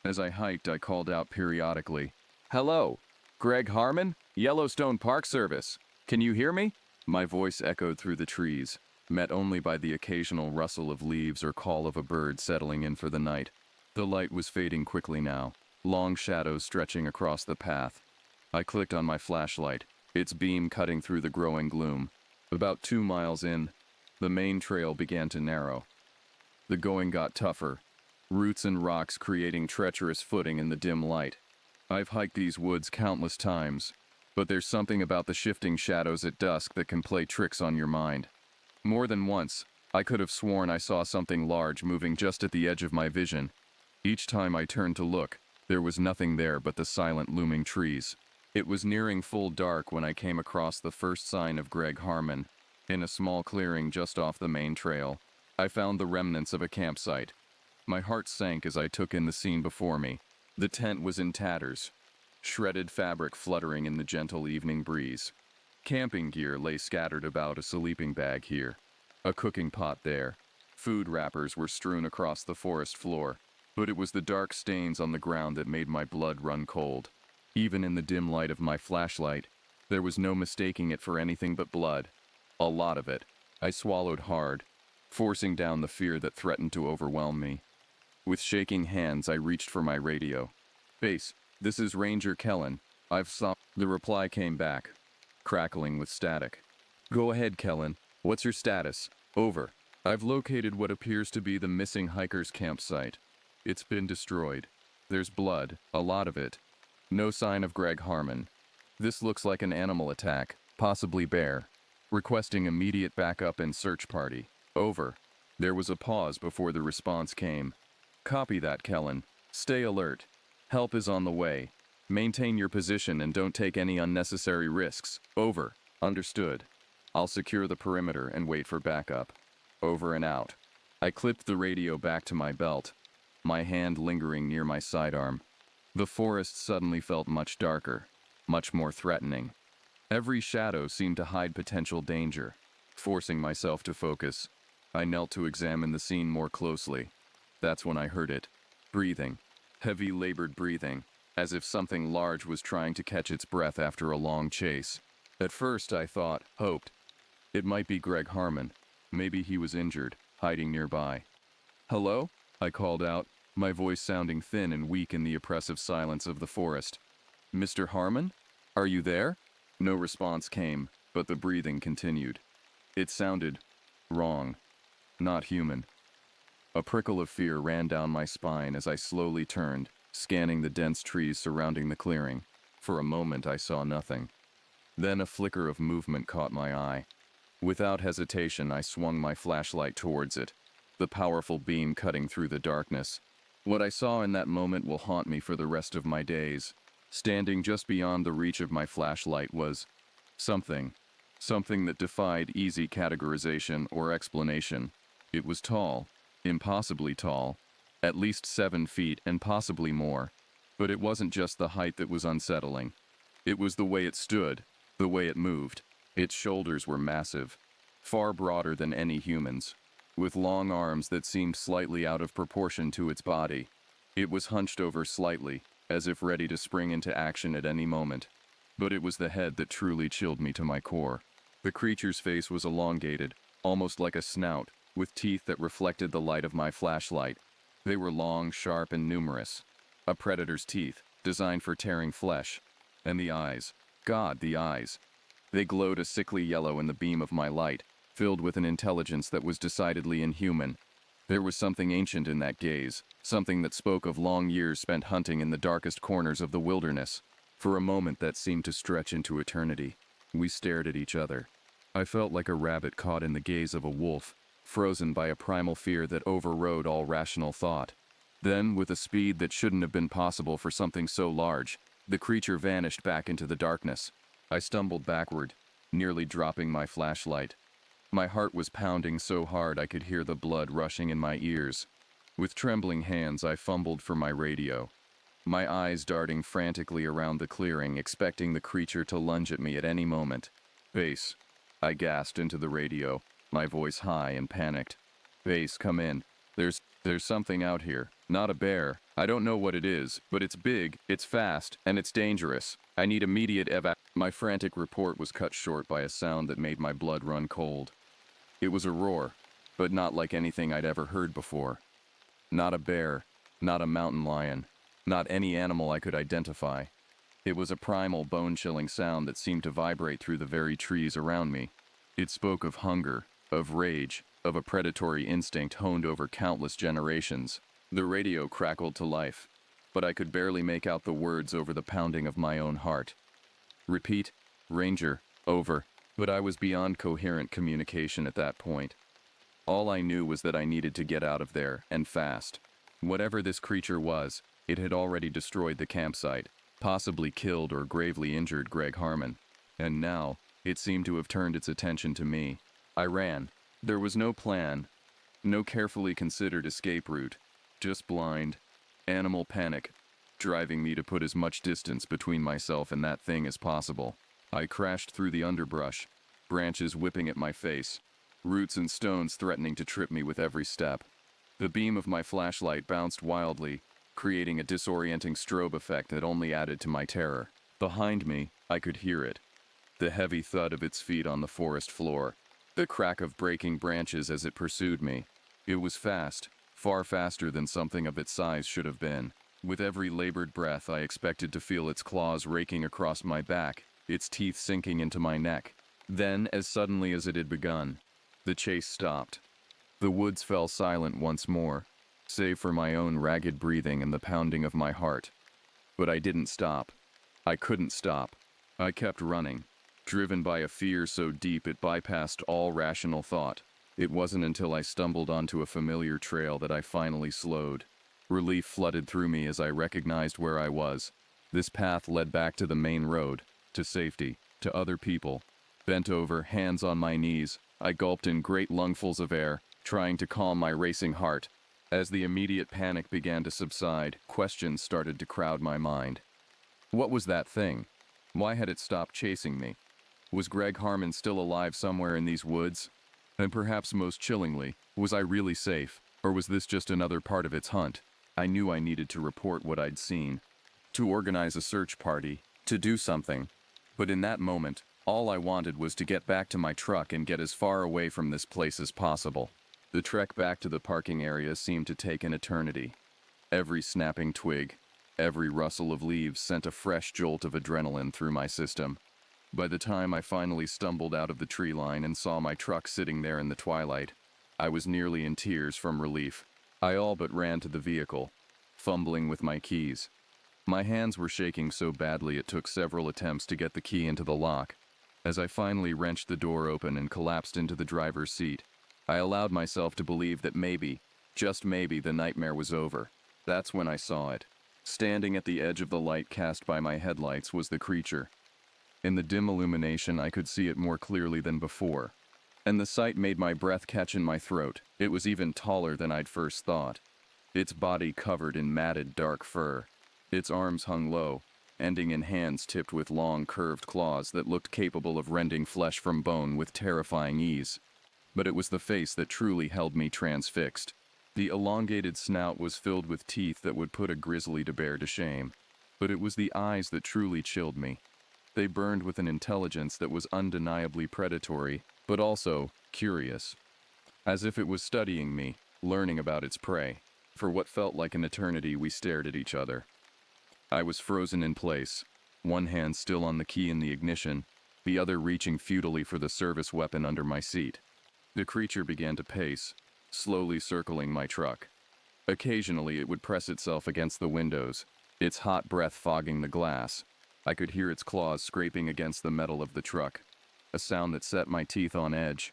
As I hiked, I called out periodically, "Hello, Greg Harmon, Yellowstone Park Service. Can you hear me?" My voice echoed through the trees, met only by the occasional rustle of leaves or call of a bird settling in for the night. The light was fading quickly now, long shadows stretching across the path. I clicked on my flashlight, its beam cutting through the growing gloom. About 2 miles in, the main trail began to narrow. The going got tougher, roots and rocks creating treacherous footing in the dim light. I've hiked these woods countless times, but there's something about the shifting shadows at dusk that can play tricks on your mind. More than once, I could have sworn I saw something large moving just at the edge of my vision. Each time I turned to look, there was nothing there but the silent looming trees. It was nearing full dark when I came across the first sign of Greg Harmon. In a small clearing just off the main trail, I found the remnants of a campsite. My heart sank as I took in the scene before me. The tent was in tatters, shredded fabric fluttering in the gentle evening breeze. Camping gear lay scattered about, a sleeping bag here, a cooking pot there. Food wrappers were strewn across the forest floor, but it was the dark stains on the ground that made my blood run cold. Even in the dim light of my flashlight, there was no mistaking it for anything but blood. A lot of it. I swallowed hard, forcing down the fear that threatened to overwhelm me. With shaking hands, I reached for my radio. "Base, this is Ranger Kellen. I've stopped." The reply came back, crackling with static. "Go ahead, Kellen. What's your status? Over. I've located what appears to be the missing hiker's campsite. It's been destroyed. There's blood, a lot of it. No sign of Greg Harmon. This looks like an animal attack, possibly bear. Requesting immediate backup and search party. Over." There was a pause before the response came. "Copy that, Kellen. Stay alert. Help is on the way. Maintain your position and don't take any unnecessary risks. Over." "Understood. I'll secure the perimeter and wait for backup. Over and out." I clipped the radio back to my belt, my hand lingering near my sidearm. The forest suddenly felt much darker, much more threatening. Every shadow seemed to hide potential danger. Forcing myself to focus, I knelt to examine the scene more closely. That's when I heard it. Breathing. Heavy, labored breathing, as if something large was trying to catch its breath after a long chase. At first I hoped, it might be Greg Harmon. Maybe he was injured, hiding nearby. "Hello?" I called out, my voice sounding thin and weak in the oppressive silence of the forest. "Mr. Harmon? Are you there?" No response came, but the breathing continued. It sounded wrong, not human. A prickle of fear ran down my spine as I slowly turned, scanning the dense trees surrounding the clearing. For a moment I saw nothing. Then a flicker of movement caught my eye. Without hesitation, I swung my flashlight towards it, the powerful beam cutting through the darkness. What I saw in that moment will haunt me for the rest of my days. Standing just beyond the reach of my flashlight was something that defied easy categorization or explanation. It was tall, impossibly tall, at least 7 feet and possibly more. But it wasn't just the height that was unsettling. It was the way it stood, the way it moved. Its shoulders were massive, far broader than any human's, with long arms that seemed slightly out of proportion to its body. It was hunched over slightly, as if ready to spring into action at any moment. But it was the head that truly chilled me to my core. The creature's face was elongated, almost like a snout, with teeth that reflected the light of my flashlight. They were long, sharp, and numerous. A predator's teeth, designed for tearing flesh. And the eyes. God, the eyes. They glowed a sickly yellow in the beam of my light, filled with an intelligence that was decidedly inhuman. There was something ancient in that gaze, something that spoke of long years spent hunting in the darkest corners of the wilderness. For a moment that seemed to stretch into eternity. We stared at each other. I felt like a rabbit caught in the gaze of a wolf, frozen by a primal fear that overrode all rational thought. Then, with a speed that shouldn't have been possible for something so large, the creature vanished back into the darkness. I stumbled backward, nearly dropping my flashlight. My heart was pounding so hard I could hear the blood rushing in my ears. With trembling hands, I fumbled for my radio. My eyes darting frantically around the clearing, expecting the creature to lunge at me at any moment. "Base," I gasped into the radio, my voice high and panicked. "Base, come in. There's something out here. Not a bear. I don't know what it is, but it's big, it's fast, and it's dangerous. I need immediate My frantic report was cut short by a sound that made my blood run cold. It was a roar, but not like anything I'd ever heard before. Not a bear, not a mountain lion, not any animal I could identify. It was a primal, bone-chilling sound that seemed to vibrate through the very trees around me. It spoke of hunger, of rage, of a predatory instinct honed over countless generations. The radio crackled to life, but I could barely make out the words over the pounding of my own heart. Repeat, Ranger, over. But I was beyond coherent communication at that point. All I knew was that I needed to get out of there, and fast. Whatever this creature was, it had already destroyed the campsite, possibly killed or gravely injured Greg Harmon. And now, it seemed to have turned its attention to me. I ran. There was no plan, no carefully considered escape route, just blind, animal panic, driving me to put as much distance between myself and that thing as possible. I crashed through the underbrush, branches whipping at my face, roots and stones threatening to trip me with every step. The beam of my flashlight bounced wildly, creating a disorienting strobe effect that only added to my terror. Behind me, I could hear it. The heavy thud of its feet on the forest floor. The crack of breaking branches as it pursued me. It was fast, far faster than something of its size should have been. With every labored breath, I expected to feel its claws raking across my back, its teeth sinking into my neck. Then, as suddenly as it had begun, the chase stopped. The woods fell silent once more, save for my own ragged breathing and the pounding of my heart. But I didn't stop. I couldn't stop. I kept running, driven by a fear so deep it bypassed all rational thought. It wasn't until I stumbled onto a familiar trail that I finally slowed. Relief flooded through me as I recognized where I was. This path led back to the main road, to safety, to other people. Bent over, hands on my knees, I gulped in great lungfuls of air, trying to calm my racing heart. As the immediate panic began to subside, questions started to crowd my mind. What was that thing? Why had it stopped chasing me? Was Greg Harmon still alive somewhere in these woods? And perhaps most chillingly, was I really safe, or was this just another part of its hunt? I knew I needed to report what I'd seen, to organize a search party, to do something. But in that moment, all I wanted was to get back to my truck and get as far away from this place as possible. The trek back to the parking area seemed to take an eternity. Every snapping twig, every rustle of leaves sent a fresh jolt of adrenaline through my system. By the time I finally stumbled out of the tree line and saw my truck sitting there in the twilight, I was nearly in tears from relief. I all but ran to the vehicle, fumbling with my keys. My hands were shaking so badly it took several attempts to get the key into the lock. As I finally wrenched the door open and collapsed into the driver's seat, I allowed myself to believe that maybe, just maybe, the nightmare was over. That's when I saw it. Standing at the edge of the light cast by my headlights was the creature. In the dim illumination, I could see it more clearly than before, and the sight made my breath catch in my throat. It was even taller than I'd first thought. Its body covered in matted dark fur. Its arms hung low, ending in hands tipped with long, curved claws that looked capable of rending flesh from bone with terrifying ease. But it was the face that truly held me transfixed. The elongated snout was filled with teeth that would put a grizzly bear to shame. But it was the eyes that truly chilled me. They burned with an intelligence that was undeniably predatory, but also curious. As if it was studying me, learning about its prey. For what felt like an eternity, we stared at each other. I was frozen in place, one hand still on the key in the ignition, the other reaching futilely for the service weapon under my seat. The creature began to pace, slowly circling my truck. Occasionally it would press itself against the windows, its hot breath fogging the glass. I could hear its claws scraping against the metal of the truck, a sound that set my teeth on edge.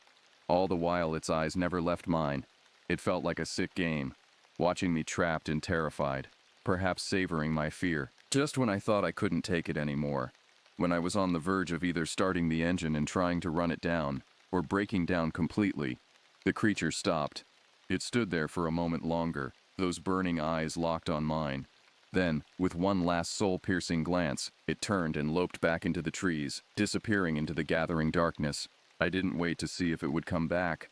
All the while its eyes never left mine. It felt like a sick game, watching me trapped and terrified, perhaps savoring my fear. Just when I thought I couldn't take it anymore, when I was on the verge of either starting the engine and trying to run it down, or breaking down completely, the creature stopped. It stood there for a moment longer, those burning eyes locked on mine. Then, with one last soul-piercing glance, it turned and loped back into the trees, disappearing into the gathering darkness. I didn't wait to see if it would come back.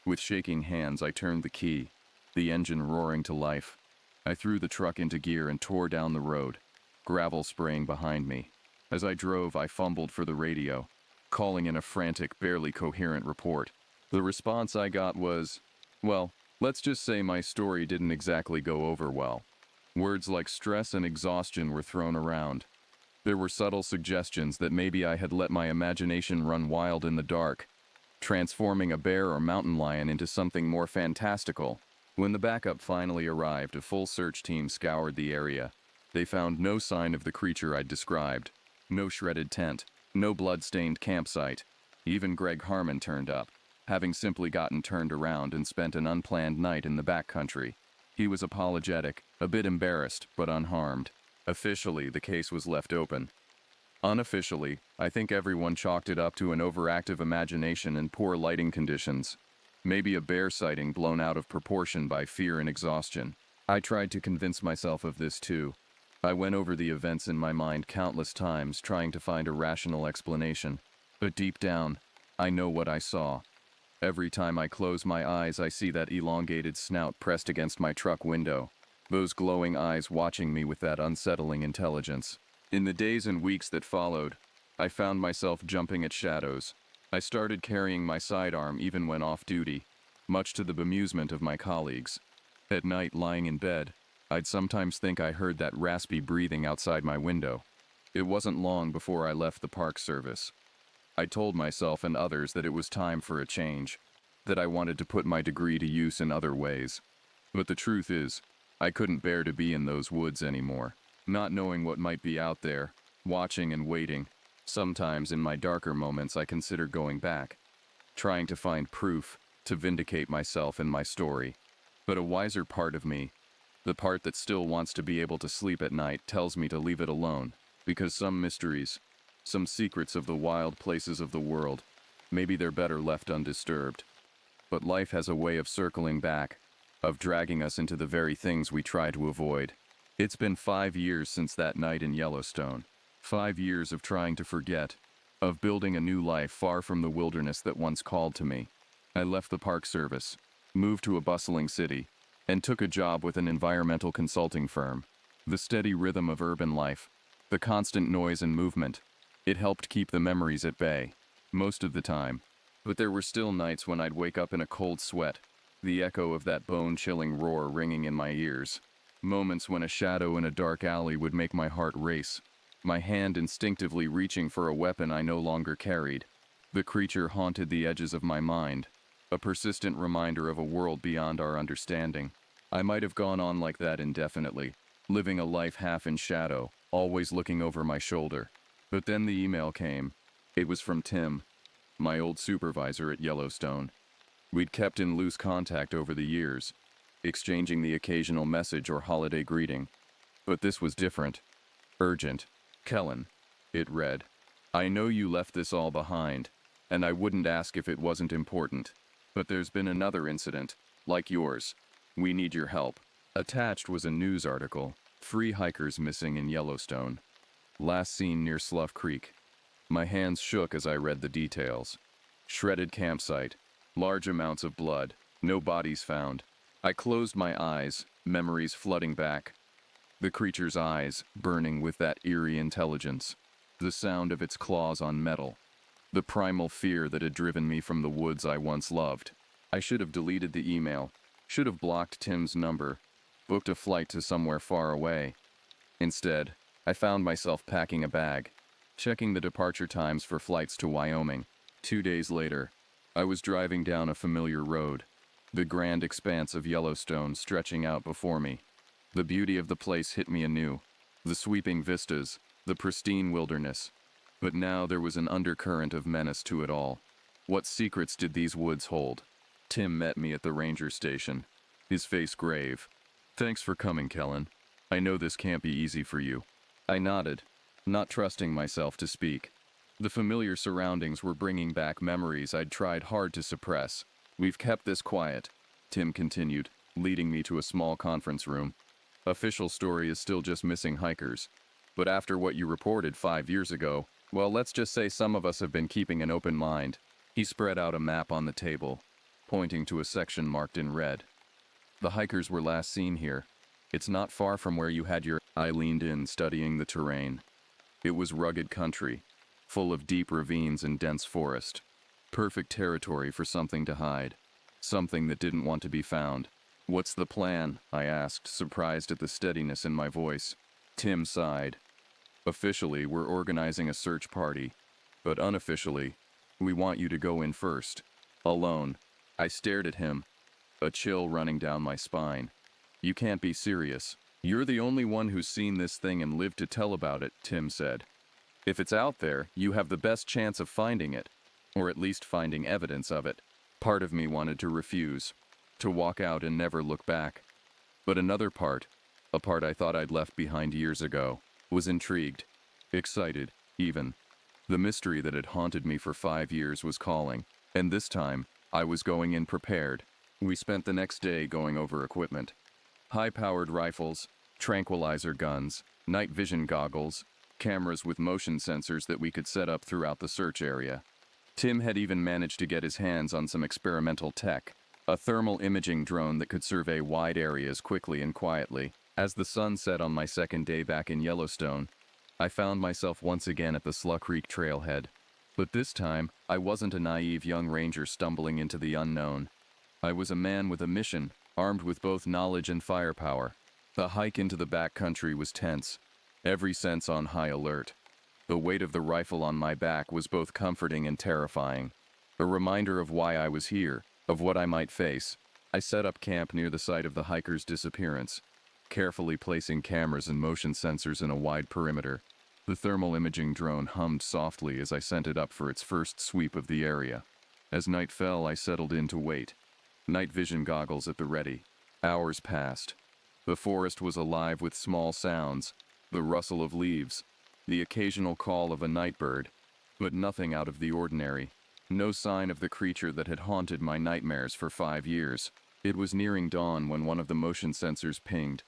With shaking hands, I turned the key, the engine roaring to life. I threw the truck into gear and tore down the road, gravel spraying behind me. As I drove, I fumbled for the radio, calling in a frantic, barely coherent report. The response I got was, well, let's just say my story didn't exactly go over well. Words like stress and exhaustion were thrown around. There were subtle suggestions that maybe I had let my imagination run wild in the dark, transforming a bear or mountain lion into something more fantastical. When the backup finally arrived, a full search team scoured the area. They found no sign of the creature I'd described. No shredded tent, no blood-stained campsite. Even Greg Harmon turned up, having simply gotten turned around and spent an unplanned night in the backcountry. He was apologetic, a bit embarrassed, but unharmed. Officially, the case was left open. Unofficially, I think everyone chalked it up to an overactive imagination and poor lighting conditions. Maybe a bear sighting blown out of proportion by fear and exhaustion. I tried to convince myself of this too. I went over the events in my mind countless times, trying to find a rational explanation. But deep down, I know what I saw. Every time I close my eyes, I see that elongated snout pressed against my truck window. Those glowing eyes watching me with that unsettling intelligence. In the days and weeks that followed, I found myself jumping at shadows. I started carrying my sidearm even when off duty, much to the bemusement of my colleagues. At night, lying in bed, I'd sometimes think I heard that raspy breathing outside my window. It wasn't long before I left the Park Service. I told myself and others that it was time for a change, that I wanted to put my degree to use in other ways. But the truth is, I couldn't bear to be in those woods anymore, not knowing what might be out there, watching and waiting. Sometimes in my darker moments I consider going back, trying to find proof, to vindicate myself and my story. But a wiser part of me, the part that still wants to be able to sleep at night, tells me to leave it alone, because some mysteries, some secrets of the wild places of the world, maybe they're better left undisturbed. But life has a way of circling back, of dragging us into the very things we try to avoid. It's been 5 years since that night in Yellowstone. 5 years of trying to forget, of building a new life far from the wilderness that once called to me. I left the Park Service, moved to a bustling city, and took a job with an environmental consulting firm. The steady rhythm of urban life, the constant noise and movement, it helped keep the memories at bay, most of the time. But there were still nights when I'd wake up in a cold sweat, the echo of that bone-chilling roar ringing in my ears. Moments when a shadow in a dark alley would make my heart race, my hand instinctively reaching for a weapon I no longer carried. The creature haunted the edges of my mind, a persistent reminder of a world beyond our understanding. I might have gone on like that indefinitely, living a life half in shadow, always looking over my shoulder. But then the email came. It was from Tim, my old supervisor at Yellowstone. We'd kept in loose contact over the years, exchanging the occasional message or holiday greeting. But this was different. Urgent. Kellen, it read. I know you left this all behind, and I wouldn't ask if it wasn't important. But there's been another incident, like yours. We need your help. Attached was a news article, 3 hikers missing in Yellowstone. Last seen near Slough Creek. My hands shook as I read the details. Shredded campsite, large amounts of blood, no bodies found. I closed my eyes, memories flooding back. The creature's eyes, burning with that eerie intelligence. The sound of its claws on metal. The primal fear that had driven me from the woods I once loved. I should have deleted the email. Should have blocked Tim's number. Booked a flight to somewhere far away. Instead, I found myself packing a bag, checking the departure times for flights to Wyoming. 2 days later, I was driving down a familiar road, the grand expanse of Yellowstone stretching out before me. The beauty of the place hit me anew, the sweeping vistas, the pristine wilderness. But now there was an undercurrent of menace to it all. What secrets did these woods hold? Tim met me at the ranger station, his face grave. "Thanks for coming, Kellen. I know this can't be easy for you." I nodded, not trusting myself to speak. The familiar surroundings were bringing back memories I'd tried hard to suppress. "We've kept this quiet," Tim continued, leading me to a small conference room. "Official story is still just missing hikers. But after what you reported 5 years ago, well, let's just say some of us have been keeping an open mind." He spread out a map on the table, pointing to a section marked in red. "The hikers were last seen here. It's not far from where you had your—" I leaned in, studying the terrain. It was rugged country, full of deep ravines and dense forest. Perfect territory for something to hide. Something that didn't want to be found. "What's the plan?" I asked, surprised at the steadiness in my voice. Tim sighed. "Officially, we're organizing a search party. But unofficially, we want you to go in first. Alone." I stared at him, a chill running down my spine. "You can't be serious. You're the only one who's seen this thing and lived to tell about it," Tim said. "If it's out there, you have the best chance of finding it, or at least finding evidence of it." Part of me wanted to refuse, to walk out and never look back. But another part, a part I thought I'd left behind years ago, was intrigued, excited, even. The mystery that had haunted me for 5 years was calling, and this time, I was going in prepared. We spent the next day going over equipment. High-powered rifles, tranquilizer guns, night vision goggles, cameras with motion sensors that we could set up throughout the search area. Tim had even managed to get his hands on some experimental tech, a thermal imaging drone that could survey wide areas quickly and quietly. As the sun set on my second day back in Yellowstone, I found myself once again at the Slough Creek trailhead. But this time, I wasn't a naive young ranger stumbling into the unknown. I was a man with a mission, armed with both knowledge and firepower. The hike into the backcountry was tense, every sense on high alert. The weight of the rifle on my back was both comforting and terrifying, a reminder of why I was here, of what I might face. I set up camp near the site of the hiker's disappearance, carefully placing cameras and motion sensors in a wide perimeter. The thermal imaging drone hummed softly as I sent it up for its first sweep of the area. As night fell, I settled in to wait, night vision goggles at the ready. Hours passed. The forest was alive with small sounds, the rustle of leaves, the occasional call of a night bird, but nothing out of the ordinary. No sign of the creature that had haunted my nightmares for 5 years. It was nearing dawn when one of the motion sensors pinged.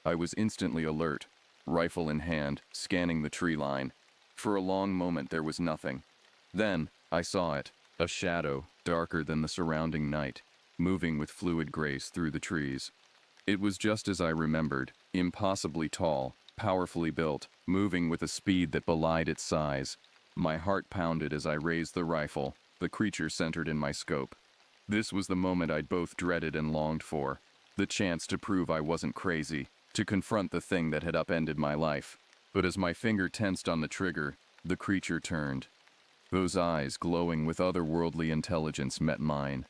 I was instantly alert, rifle in hand, scanning the tree line. For a long moment there was nothing. Then, I saw it, a shadow, darker than the surrounding night, moving with fluid grace through the trees. It was just as I remembered, impossibly tall, powerfully built, moving with a speed that belied its size. My heart pounded as I raised the rifle, the creature centered in my scope. This was the moment I'd both dreaded and longed for, the chance to prove I wasn't crazy, to confront the thing that had upended my life. But as my finger tensed on the trigger, the creature turned. Those eyes, glowing with otherworldly intelligence, met mine.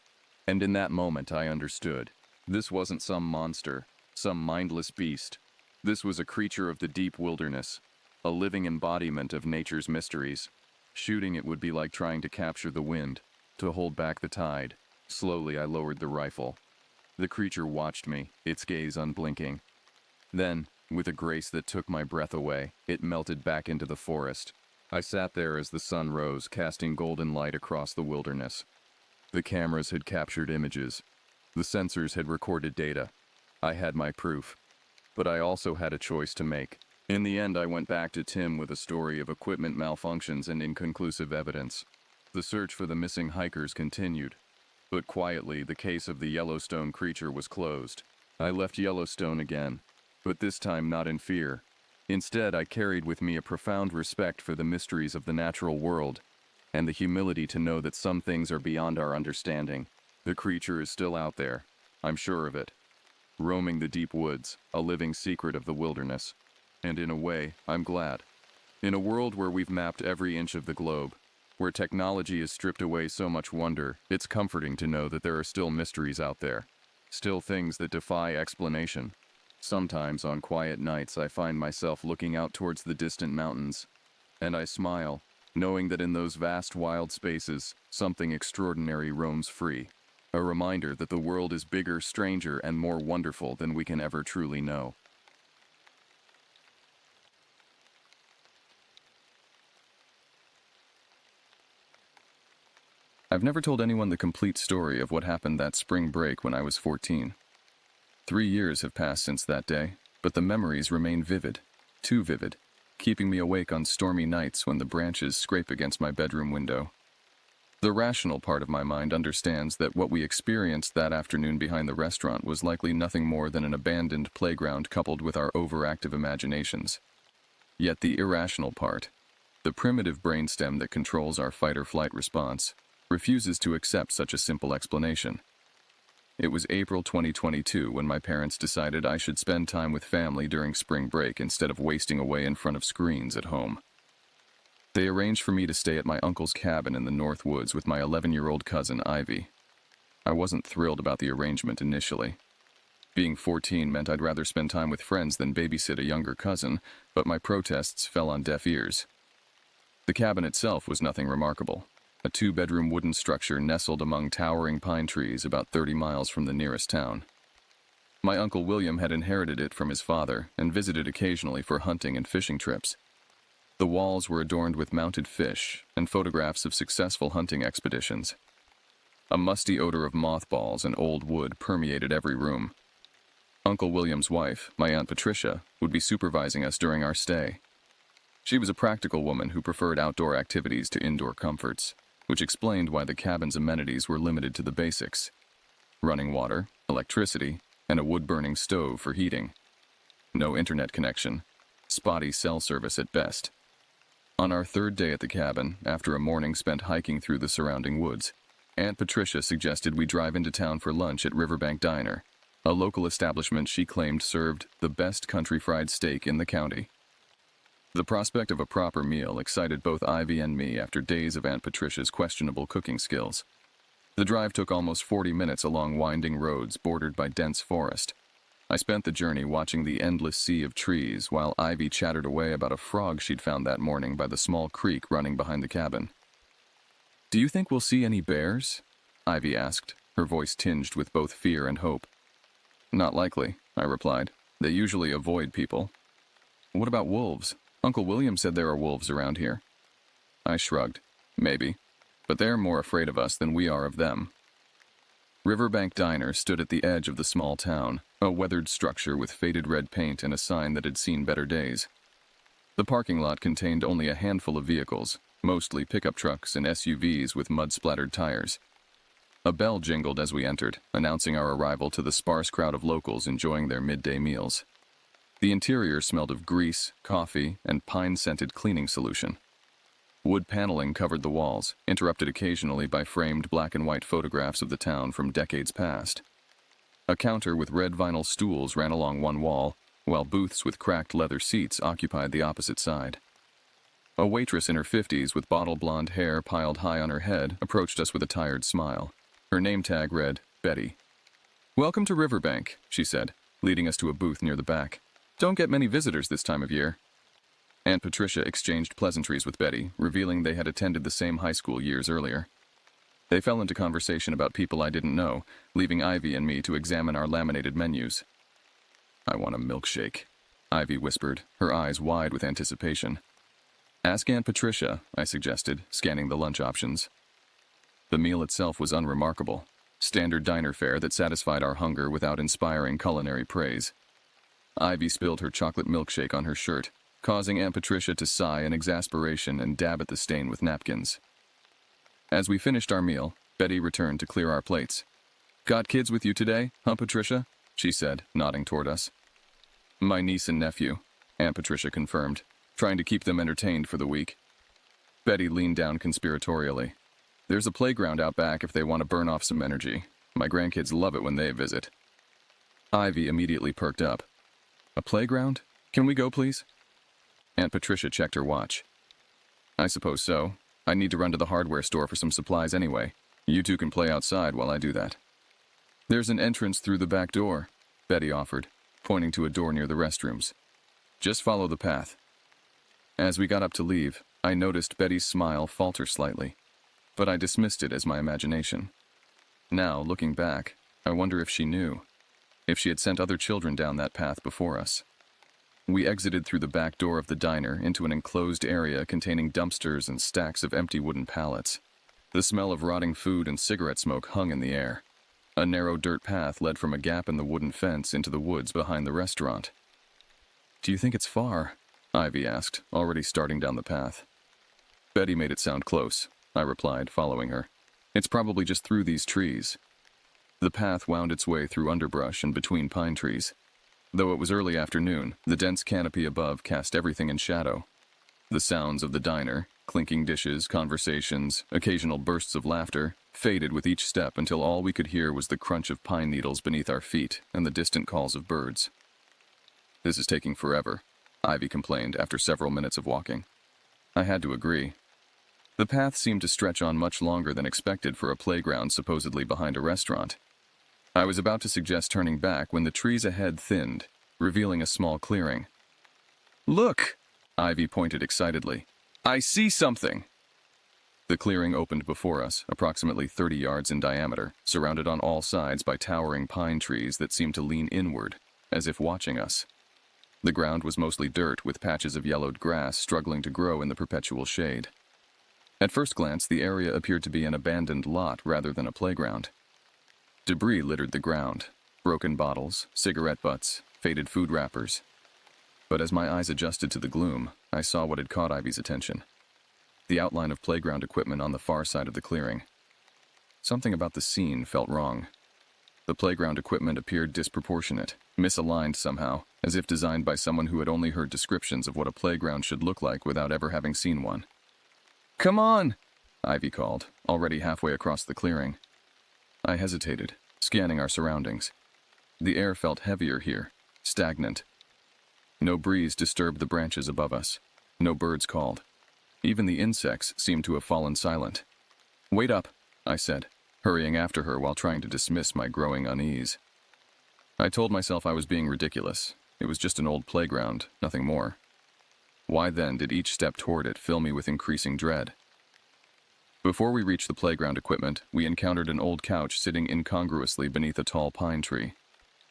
And in that moment I understood. This wasn't some monster, some mindless beast. This was a creature of the deep wilderness, a living embodiment of nature's mysteries. Shooting it would be like trying to capture the wind, to hold back the tide. Slowly I lowered the rifle. The creature watched me, its gaze unblinking. Then, with a grace that took my breath away, it melted back into the forest. I sat there as the sun rose, casting golden light across the wilderness. The cameras had captured images. The sensors had recorded data. I had my proof. But I also had a choice to make. In the end, I went back to Tim with a story of equipment malfunctions and inconclusive evidence. The search for the missing hikers continued, but quietly, the case of the Yellowstone creature was closed. I left Yellowstone again, but this time not in fear. Instead, I carried with me a profound respect for the mysteries of the natural world, and the humility to know that some things are beyond our understanding. The creature is still out there, I'm sure of it, roaming the deep woods, a living secret of the wilderness. And in a way, I'm glad. In a world where we've mapped every inch of the globe, where technology has stripped away so much wonder, it's comforting to know that there are still mysteries out there, still things that defy explanation. Sometimes on quiet nights I find myself looking out towards the distant mountains, and I smile, knowing that in those vast wild spaces, something extraordinary roams free. A reminder that the world is bigger, stranger, and more wonderful than we can ever truly know. I've never told anyone the complete story of what happened that spring break when I was 14. 3 years have passed since that day, but the memories remain vivid, too vivid, keeping me awake on stormy nights when the branches scrape against my bedroom window. The rational part of my mind understands that what we experienced that afternoon behind the restaurant was likely nothing more than an abandoned playground coupled with our overactive imaginations. Yet the irrational part, the primitive brainstem that controls our fight-or-flight response, refuses to accept such a simple explanation. It was April 2022 when my parents decided I should spend time with family during spring break instead of wasting away in front of screens at home. They arranged for me to stay at my uncle's cabin in the North Woods with my 11-year-old cousin, Ivy. I wasn't thrilled about the arrangement initially. Being 14 meant I'd rather spend time with friends than babysit a younger cousin, but my protests fell on deaf ears. The cabin itself was nothing remarkable. A 2-bedroom wooden structure nestled among towering pine trees about 30 miles from the nearest town. My Uncle William had inherited it from his father and visited occasionally for hunting and fishing trips. The walls were adorned with mounted fish and photographs of successful hunting expeditions. A musty odor of mothballs and old wood permeated every room. Uncle William's wife, my Aunt Patricia, would be supervising us during our stay. She was a practical woman who preferred outdoor activities to indoor comforts, which explained why the cabin's amenities were limited to the basics: running water, electricity, and a wood-burning stove for heating. No internet connection, spotty cell service at best. On our 3rd day at the cabin, after a morning spent hiking through the surrounding woods, Aunt Patricia suggested we drive into town for lunch at Riverbank Diner, a local establishment she claimed served the best country fried steak in the county. The prospect of a proper meal excited both Ivy and me after days of Aunt Patricia's questionable cooking skills. The drive took almost 40 minutes along winding roads bordered by dense forest. I spent the journey watching the endless sea of trees while Ivy chattered away about a frog she'd found that morning by the small creek running behind the cabin. "Do you think we'll see any bears?" Ivy asked, her voice tinged with both fear and hope. "Not likely," I replied. "They usually avoid people." "What about wolves? Uncle William said there are wolves around here." I shrugged. "Maybe. But they're more afraid of us than we are of them." Riverbank Diner stood at the edge of the small town, a weathered structure with faded red paint and a sign that had seen better days. The parking lot contained only a handful of vehicles, mostly pickup trucks and SUVs with mud-splattered tires. A bell jingled as we entered, announcing our arrival to the sparse crowd of locals enjoying their midday meals. The interior smelled of grease, coffee, and pine-scented cleaning solution. Wood paneling covered the walls, interrupted occasionally by framed black and white photographs of the town from decades past. A counter with red vinyl stools ran along one wall, while booths with cracked leather seats occupied the opposite side. A waitress in her 50s with bottle blonde hair piled high on her head approached us with a tired smile. Her name tag read, Betty. "Welcome to Riverbank," she said, leading us to a booth near the back. "Don't get many visitors this time of year." Aunt Patricia exchanged pleasantries with Betty, revealing they had attended the same high school years earlier. They fell into conversation about people I didn't know, leaving Ivy and me to examine our laminated menus. "I want a milkshake," Ivy whispered, her eyes wide with anticipation. "Ask Aunt Patricia," I suggested, scanning the lunch options. The meal itself was unremarkable, standard diner fare that satisfied our hunger without inspiring culinary praise. Ivy spilled her chocolate milkshake on her shirt, causing Aunt Patricia to sigh in exasperation and dab at the stain with napkins. As we finished our meal, Betty returned to clear our plates. "Got kids with you today, huh, Patricia?" she said, nodding toward us. "My niece and nephew," Aunt Patricia confirmed, trying to keep them entertained for the week. Betty leaned down conspiratorially. "There's a playground out back if they want to burn off some energy. My grandkids love it when they visit." Ivy immediately perked up. "A playground? Can we go, please?" Aunt Patricia checked her watch. "I suppose so. I need to run to the hardware store for some supplies anyway. You two can play outside while I do that." "There's an entrance through the back door," Betty offered, pointing to a door near the restrooms. "Just follow the path." As we got up to leave, I noticed Betty's smile falter slightly, but I dismissed it as my imagination. Now, looking back, I wonder if she knew, if she had sent other children down that path before us. We exited through the back door of the diner into an enclosed area containing dumpsters and stacks of empty wooden pallets. The smell of rotting food and cigarette smoke hung in the air. A narrow dirt path led from a gap in the wooden fence into the woods behind the restaurant. "Do you think it's far?" Ivy asked, already starting down the path. Betty made it sound close, I replied, following her. "It's probably just through these trees." The path wound its way through underbrush and between pine trees. Though it was early afternoon, the dense canopy above cast everything in shadow. The sounds of the diner, clinking dishes, conversations, occasional bursts of laughter, faded with each step until all we could hear was the crunch of pine needles beneath our feet and the distant calls of birds. "This is taking forever," Ivy complained after several minutes of walking. I had to agree. The path seemed to stretch on much longer than expected for a playground supposedly behind a restaurant. I was about to suggest turning back when the trees ahead thinned, revealing a small clearing. "Look!" Ivy pointed excitedly. "I see something!" The clearing opened before us, approximately 30 yards in diameter, surrounded on all sides by towering pine trees that seemed to lean inward, as if watching us. The ground was mostly dirt, with patches of yellowed grass struggling to grow in the perpetual shade. At first glance, the area appeared to be an abandoned lot rather than a playground. Debris littered the ground, broken bottles, cigarette butts, faded food wrappers. But as my eyes adjusted to the gloom, I saw what had caught Ivy's attention. The outline of playground equipment on the far side of the clearing. Something about the scene felt wrong. The playground equipment appeared disproportionate, misaligned somehow, as if designed by someone who had only heard descriptions of what a playground should look like without ever having seen one. "Come on!" Ivy called, already halfway across the clearing. I hesitated, scanning our surroundings. The air felt heavier here, stagnant. No breeze disturbed the branches above us. No birds called. Even the insects seemed to have fallen silent. "Wait up," I said, hurrying after her while trying to dismiss my growing unease. I told myself I was being ridiculous. It was just an old playground, nothing more. Why then did each step toward it fill me with increasing dread? Before we reached the playground equipment, we encountered an old couch sitting incongruously beneath a tall pine tree.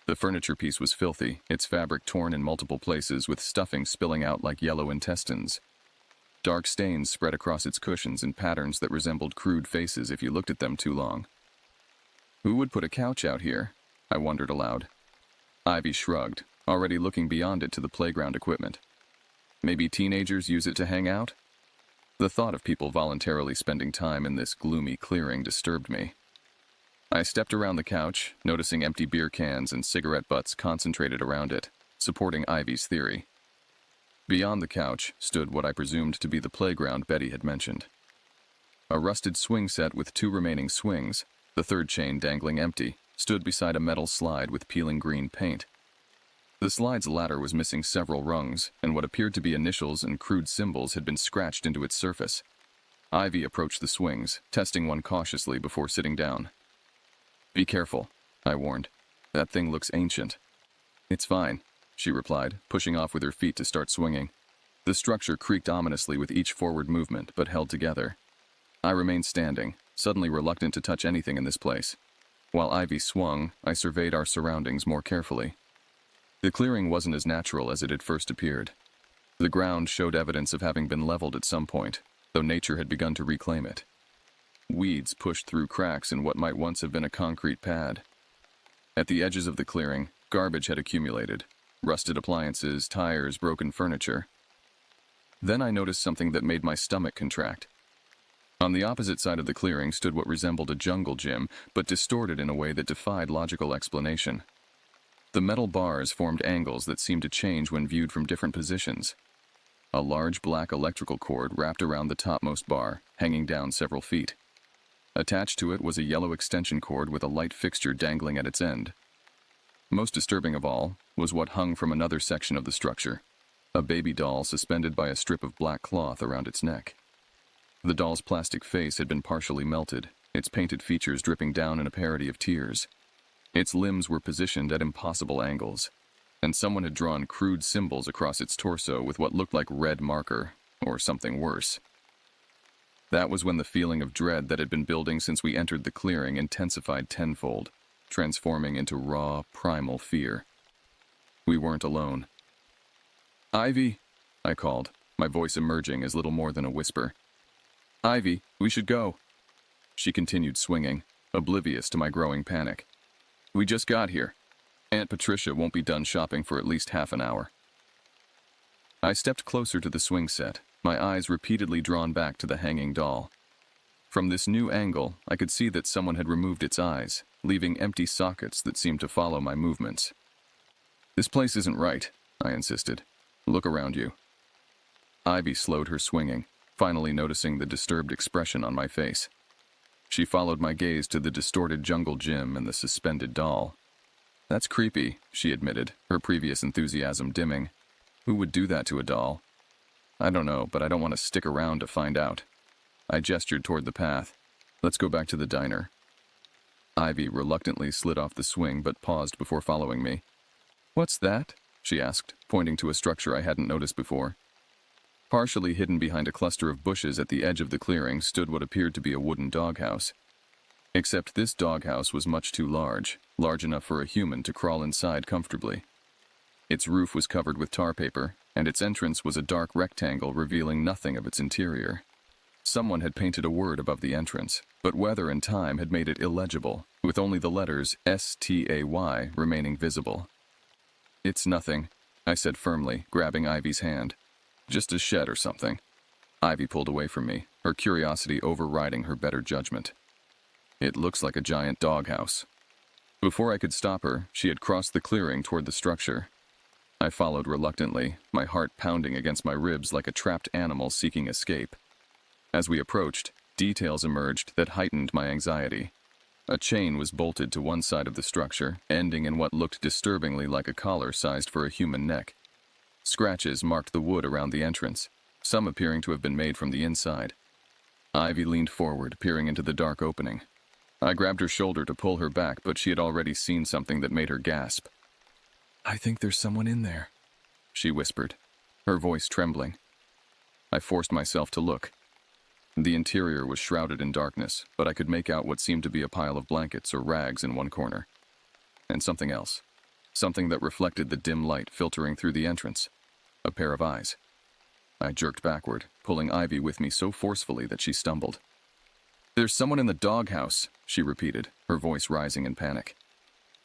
The furniture piece was filthy, its fabric torn in multiple places with stuffing spilling out like yellow intestines. Dark stains spread across its cushions in patterns that resembled crude faces if you looked at them too long. Who would put a couch out here? I wondered aloud. Ivy shrugged, already looking beyond it to the playground equipment. Maybe teenagers use it to hang out? The thought of people voluntarily spending time in this gloomy clearing disturbed me. I stepped around the couch, noticing empty beer cans and cigarette butts concentrated around it, supporting Ivy's theory. Beyond the couch stood what I presumed to be the playground Betty had mentioned. A rusted swing set with 2 remaining swings, the third chain dangling empty, stood beside a metal slide with peeling green paint. The slide's ladder was missing several rungs, and what appeared to be initials and crude symbols had been scratched into its surface. Ivy approached the swings, testing one cautiously before sitting down. "Be careful," I warned. "That thing looks ancient." "It's fine," she replied, pushing off with her feet to start swinging. The structure creaked ominously with each forward movement, but held together. I remained standing, suddenly reluctant to touch anything in this place. While Ivy swung, I surveyed our surroundings more carefully. The clearing wasn't as natural as it had first appeared. The ground showed evidence of having been leveled at some point, though nature had begun to reclaim it. Weeds pushed through cracks in what might once have been a concrete pad. At the edges of the clearing, garbage had accumulated. rusted appliances, tires, broken furniture. Then I noticed something that made my stomach contract. On the opposite side of the clearing stood what resembled a jungle gym, but distorted in a way that defied logical explanation. The metal bars formed angles that seemed to change when viewed from different positions. A large black electrical cord wrapped around the topmost bar, hanging down several feet. Attached to it was a yellow extension cord with a light fixture dangling at its end. Most disturbing of all was what hung from another section of the structure, a baby doll suspended by a strip of black cloth around its neck. The doll's plastic face had been partially melted, its painted features dripping down in a parody of tears. Its limbs were positioned at impossible angles, and someone had drawn crude symbols across its torso with what looked like red marker, or something worse. That was when the feeling of dread that had been building since we entered the clearing intensified tenfold, transforming into raw, primal fear. We weren't alone. "Ivy," I called, my voice emerging as little more than a whisper. "Ivy, we should go." She continued swinging, oblivious to my growing panic. "We just got here. Aunt Patricia won't be done shopping for at least half an hour." I stepped closer to the swing set, my eyes repeatedly drawn back to the hanging doll. From this new angle, I could see that someone had removed its eyes, leaving empty sockets that seemed to follow my movements. "This place isn't right," I insisted. "Look around you." Ivy slowed her swinging, finally noticing the disturbed expression on my face. She followed my gaze to the distorted jungle gym and the suspended doll. "That's creepy," she admitted, her previous enthusiasm dimming. "Who would do that to a doll?" "I don't know, but I don't want to stick around to find out." I gestured toward the path. "Let's go back to the diner." Ivy reluctantly slid off the swing but paused before following me. "What's that?" she asked, pointing to a structure I hadn't noticed before. Partially hidden behind a cluster of bushes at the edge of the clearing stood what appeared to be a wooden doghouse. Except this doghouse was much too large enough for a human to crawl inside comfortably. Its roof was covered with tar paper, and its entrance was a dark rectangle revealing nothing of its interior. Someone had painted a word above the entrance, but weather and time had made it illegible, with only the letters STAY remaining visible. "It's nothing," I said firmly, grabbing Ivy's hand. "Just a shed or something." Ivy pulled away from me, her curiosity overriding her better judgment. "It looks like a giant doghouse." Before I could stop her, she had crossed the clearing toward the structure. I followed reluctantly, my heart pounding against my ribs like a trapped animal seeking escape. As we approached, details emerged that heightened my anxiety. A chain was bolted to one side of the structure, ending in what looked disturbingly like a collar sized for a human neck. Scratches marked the wood around the entrance, some appearing to have been made from the inside. Ivy leaned forward, peering into the dark opening. I grabbed her shoulder to pull her back, but she had already seen something that made her gasp. "I think there's someone in there," she whispered, her voice trembling. I forced myself to look. The interior was shrouded in darkness, but I could make out what seemed to be a pile of blankets or rags in one corner. And something else. Something that reflected the dim light filtering through the entrance. A pair of eyes. I jerked backward, pulling Ivy with me so forcefully that she stumbled. "There's someone in the doghouse," she repeated, her voice rising in panic.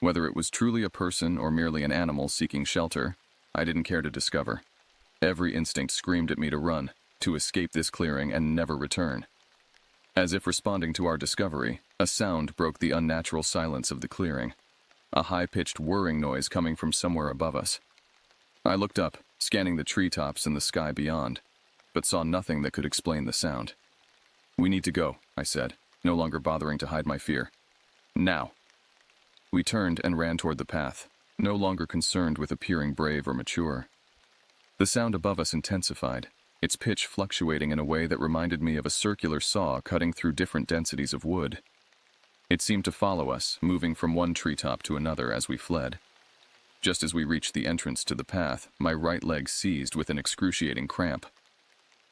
Whether it was truly a person or merely an animal seeking shelter, I didn't care to discover. Every instinct screamed at me to run, to escape this clearing and never return. As if responding to our discovery, a sound broke the unnatural silence of the clearing. A high-pitched whirring noise coming from somewhere above us. I looked up, scanning the treetops and the sky beyond, but saw nothing that could explain the sound. "We need to go," I said, no longer bothering to hide my fear. "Now." We turned and ran toward the path, no longer concerned with appearing brave or mature. The sound above us intensified, its pitch fluctuating in a way that reminded me of a circular saw cutting through different densities of wood. It seemed to follow us, moving from one treetop to another as we fled. Just as we reached the entrance to the path, my right leg seized with an excruciating cramp.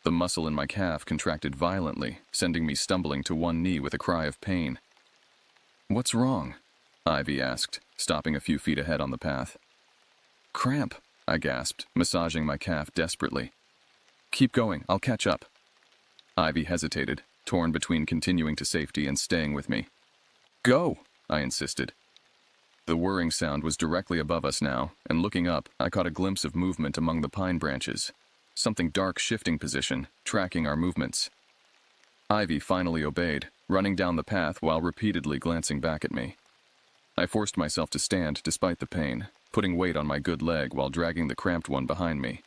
The muscle in my calf contracted violently, sending me stumbling to one knee with a cry of pain. "What's wrong?" Ivy asked, stopping a few feet ahead on the path. "Cramp," I gasped, massaging my calf desperately. "Keep going, I'll catch up." Ivy hesitated, torn between continuing to safety and staying with me. "Go," I insisted. The whirring sound was directly above us now, and looking up, I caught a glimpse of movement among the pine branches. Something dark shifting position, tracking our movements. Ivy finally obeyed, running down the path while repeatedly glancing back at me. I forced myself to stand despite the pain, putting weight on my good leg while dragging the cramped one behind me.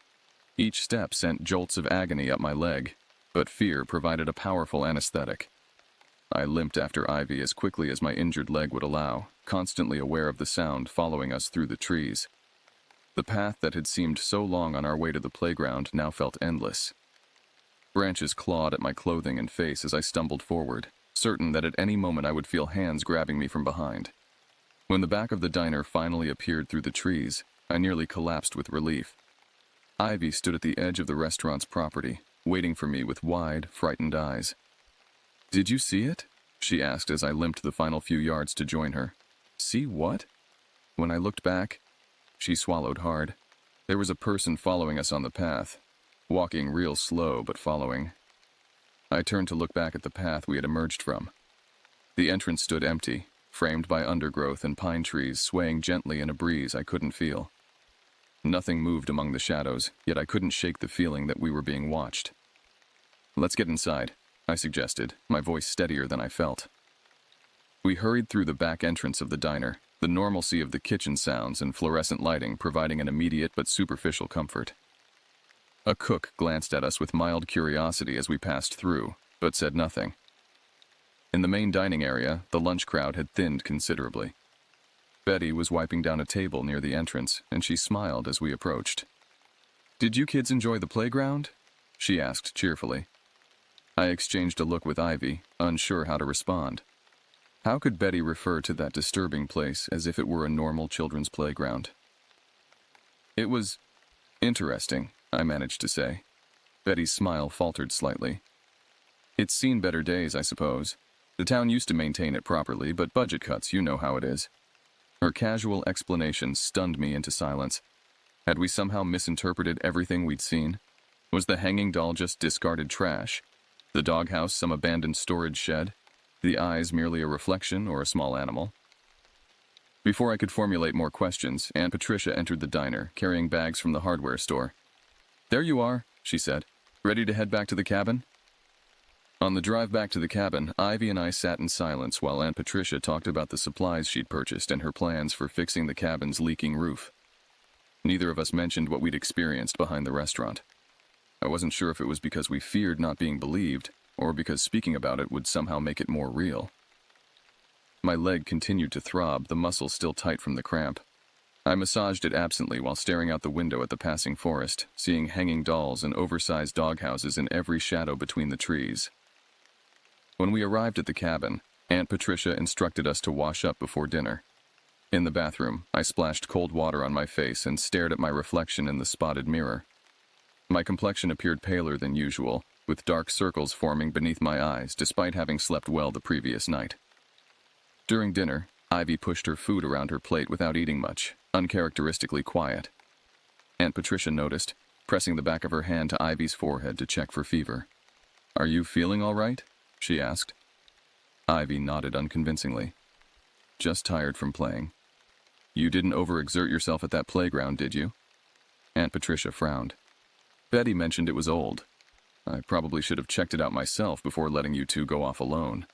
Each step sent jolts of agony up my leg, but fear provided a powerful anesthetic. I limped after Ivy as quickly as my injured leg would allow, constantly aware of the sound following us through the trees. The path that had seemed so long on our way to the playground now felt endless. Branches clawed at my clothing and face as I stumbled forward, certain that at any moment I would feel hands grabbing me from behind. When the back of the diner finally appeared through the trees, I nearly collapsed with relief. Ivy stood at the edge of the restaurant's property, waiting for me with wide, frightened eyes. "Did you see it?" she asked as I limped the final few yards to join her. "See what?" When I looked back, she swallowed hard. There was a person following us on the path, walking real slow but following. I turned to look back at the path we had emerged from. The entrance stood empty, framed by undergrowth and pine trees swaying gently in a breeze I couldn't feel. Nothing moved among the shadows, yet I couldn't shake the feeling that we were being watched. "Let's get inside," I suggested, my voice steadier than I felt. We hurried through the back entrance of the diner, the normalcy of the kitchen sounds and fluorescent lighting providing an immediate but superficial comfort. A cook glanced at us with mild curiosity as we passed through, but said nothing. In the main dining area, the lunch crowd had thinned considerably. Betty was wiping down a table near the entrance, and she smiled as we approached. "Did you kids enjoy the playground?" she asked cheerfully. I exchanged a look with Ivy, unsure how to respond. How could Betty refer to that disturbing place as if it were a normal children's playground? "It was interesting," I managed to say. Betty's smile faltered slightly. "It's seen better days, I suppose. The town used to maintain it properly, but budget cuts, you know how it is." Her casual explanation stunned me into silence. Had we somehow misinterpreted everything we'd seen? Was the hanging doll just discarded trash? The doghouse some abandoned storage shed? The eyes merely a reflection or a small animal? Before I could formulate more questions, Aunt Patricia entered the diner, carrying bags from the hardware store. "There you are," she said. "Ready to head back to the cabin?" On the drive back to the cabin, Ivy and I sat in silence while Aunt Patricia talked about the supplies she'd purchased and her plans for fixing the cabin's leaking roof. Neither of us mentioned what we'd experienced behind the restaurant. I wasn't sure if it was because we feared not being believed, or because speaking about it would somehow make it more real. My leg continued to throb, the muscle still tight from the cramp. I massaged it absently while staring out the window at the passing forest, seeing hanging dolls and oversized doghouses in every shadow between the trees. When we arrived at the cabin, Aunt Patricia instructed us to wash up before dinner. In the bathroom, I splashed cold water on my face and stared at my reflection in the spotted mirror. My complexion appeared paler than usual, with dark circles forming beneath my eyes despite having slept well the previous night. During dinner, Ivy pushed her food around her plate without eating much, uncharacteristically quiet. Aunt Patricia noticed, pressing the back of her hand to Ivy's forehead to check for fever. "Are you feeling all right?" she asked. Ivy nodded unconvincingly. "Just tired from playing." "You didn't overexert yourself at that playground, did you?" Aunt Patricia frowned. "Betty mentioned it was old. I probably should have checked it out myself before letting you two go off alone."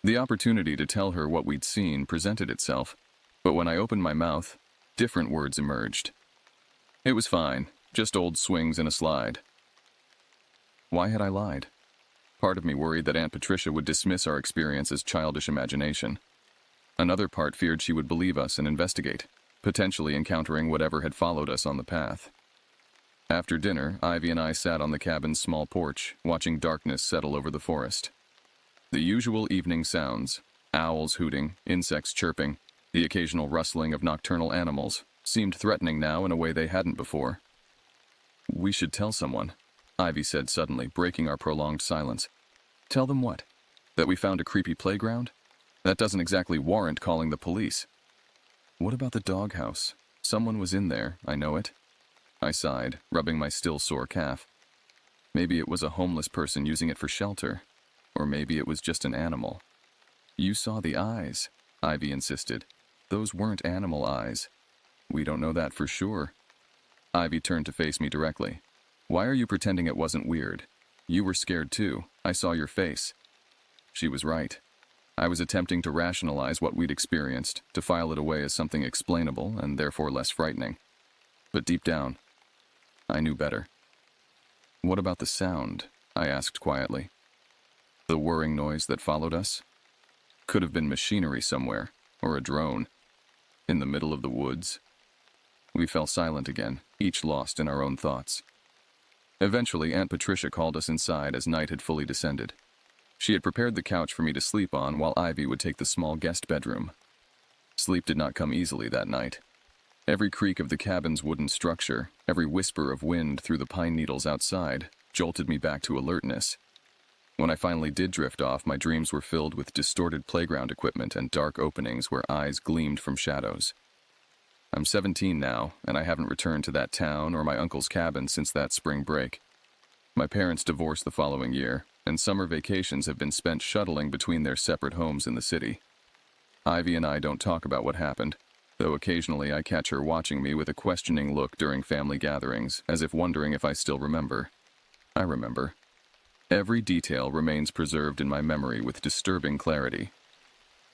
The opportunity to tell her what we'd seen presented itself, but when I opened my mouth, different words emerged. "It was fine, just old swings and a slide." Why had I lied? Part of me worried that Aunt Patricia would dismiss our experience as childish imagination. Another part feared she would believe us and investigate, potentially encountering whatever had followed us on the path. After dinner, Ivy and I sat on the cabin's small porch, watching darkness settle over the forest. The usual evening sounds, owls hooting, insects chirping, the occasional rustling of nocturnal animals, seemed threatening now in a way they hadn't before. "We should tell someone," Ivy said suddenly, breaking our prolonged silence. "Tell them what? That we found a creepy playground? That doesn't exactly warrant calling the police." "What about the doghouse? Someone was in there, I know it." I sighed, rubbing my still sore calf. Maybe it was a homeless person using it for shelter. Or maybe it was just an animal. "You saw the eyes," Ivy insisted. Those weren't animal eyes. We don't know that for sure. Ivy turned to face me directly. Why are you pretending it wasn't weird? You were scared too. I saw your face. She was right. I was attempting to rationalize what we'd experienced, to file it away as something explainable and therefore less frightening. But deep down, I knew better. What about the sound? I asked quietly. The whirring noise that followed us? Could have been machinery somewhere, or a drone. In the middle of the woods. We fell silent again, each lost in our own thoughts. Eventually, Aunt Patricia called us inside as night had fully descended. She had prepared the couch for me to sleep on while Ivy would take the small guest bedroom. Sleep did not come easily that night. Every creak of the cabin's wooden structure, every whisper of wind through the pine needles outside, jolted me back to alertness. When I finally did drift off, my dreams were filled with distorted playground equipment and dark openings where eyes gleamed from shadows. I'm 17 now, and I haven't returned to that town or my uncle's cabin since that spring break. My parents divorced the following year, and summer vacations have been spent shuttling between their separate homes in the city. Ivy and I don't talk about what happened, though occasionally I catch her watching me with a questioning look during family gatherings, as if wondering if I still remember. I remember. Every detail remains preserved in my memory with disturbing clarity.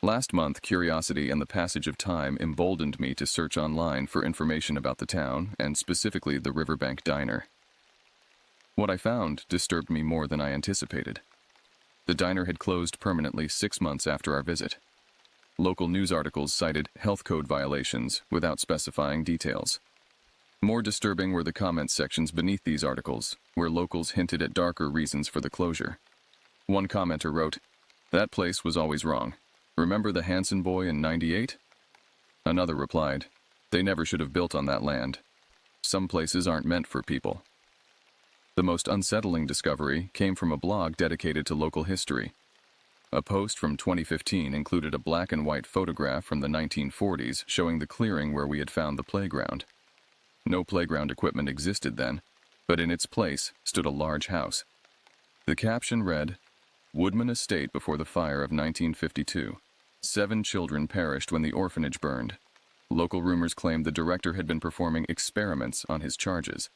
Last month, curiosity and the passage of time emboldened me to search online for information about the town, and specifically the Riverbank Diner. What I found disturbed me more than I anticipated. The diner had closed permanently 6 months after our visit. Local news articles cited health code violations without specifying details. More disturbing were the comment sections beneath these articles, where locals hinted at darker reasons for the closure. One commenter wrote, "That place was always wrong. Remember the Hanson boy in '98? Another replied, "They never should have built on that land. Some places aren't meant for people." The most unsettling discovery came from a blog dedicated to local history. A post from 2015 included a black and white photograph from the 1940s showing the clearing where we had found the playground. No playground equipment existed then, but in its place stood a large house. The caption read, "Woodman Estate before the fire of 1952. 7 children perished when the orphanage burned. Local rumors claimed the director had been performing experiments on his charges."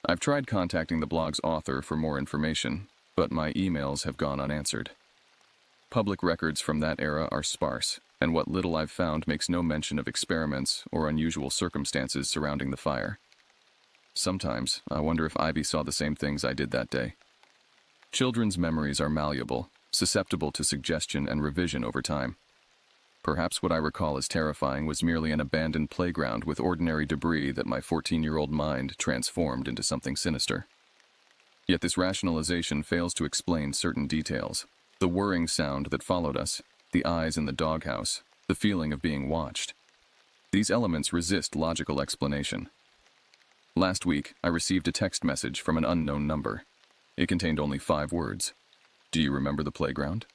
I've tried contacting the blog's author for more information, but my emails have gone unanswered. Public records from that era are sparse, and what little I've found makes no mention of experiments or unusual circumstances surrounding the fire. Sometimes, I wonder if Ivy saw the same things I did that day. Children's memories are malleable, susceptible to suggestion and revision over time. Perhaps what I recall as terrifying was merely an abandoned playground with ordinary debris that my 14-year-old mind transformed into something sinister. Yet this rationalization fails to explain certain details. The whirring sound that followed us, the eyes in the doghouse, the feeling of being watched. These elements resist logical explanation. Last week, I received a text message from an unknown number. It contained only 5 words. "Do you remember the playground?"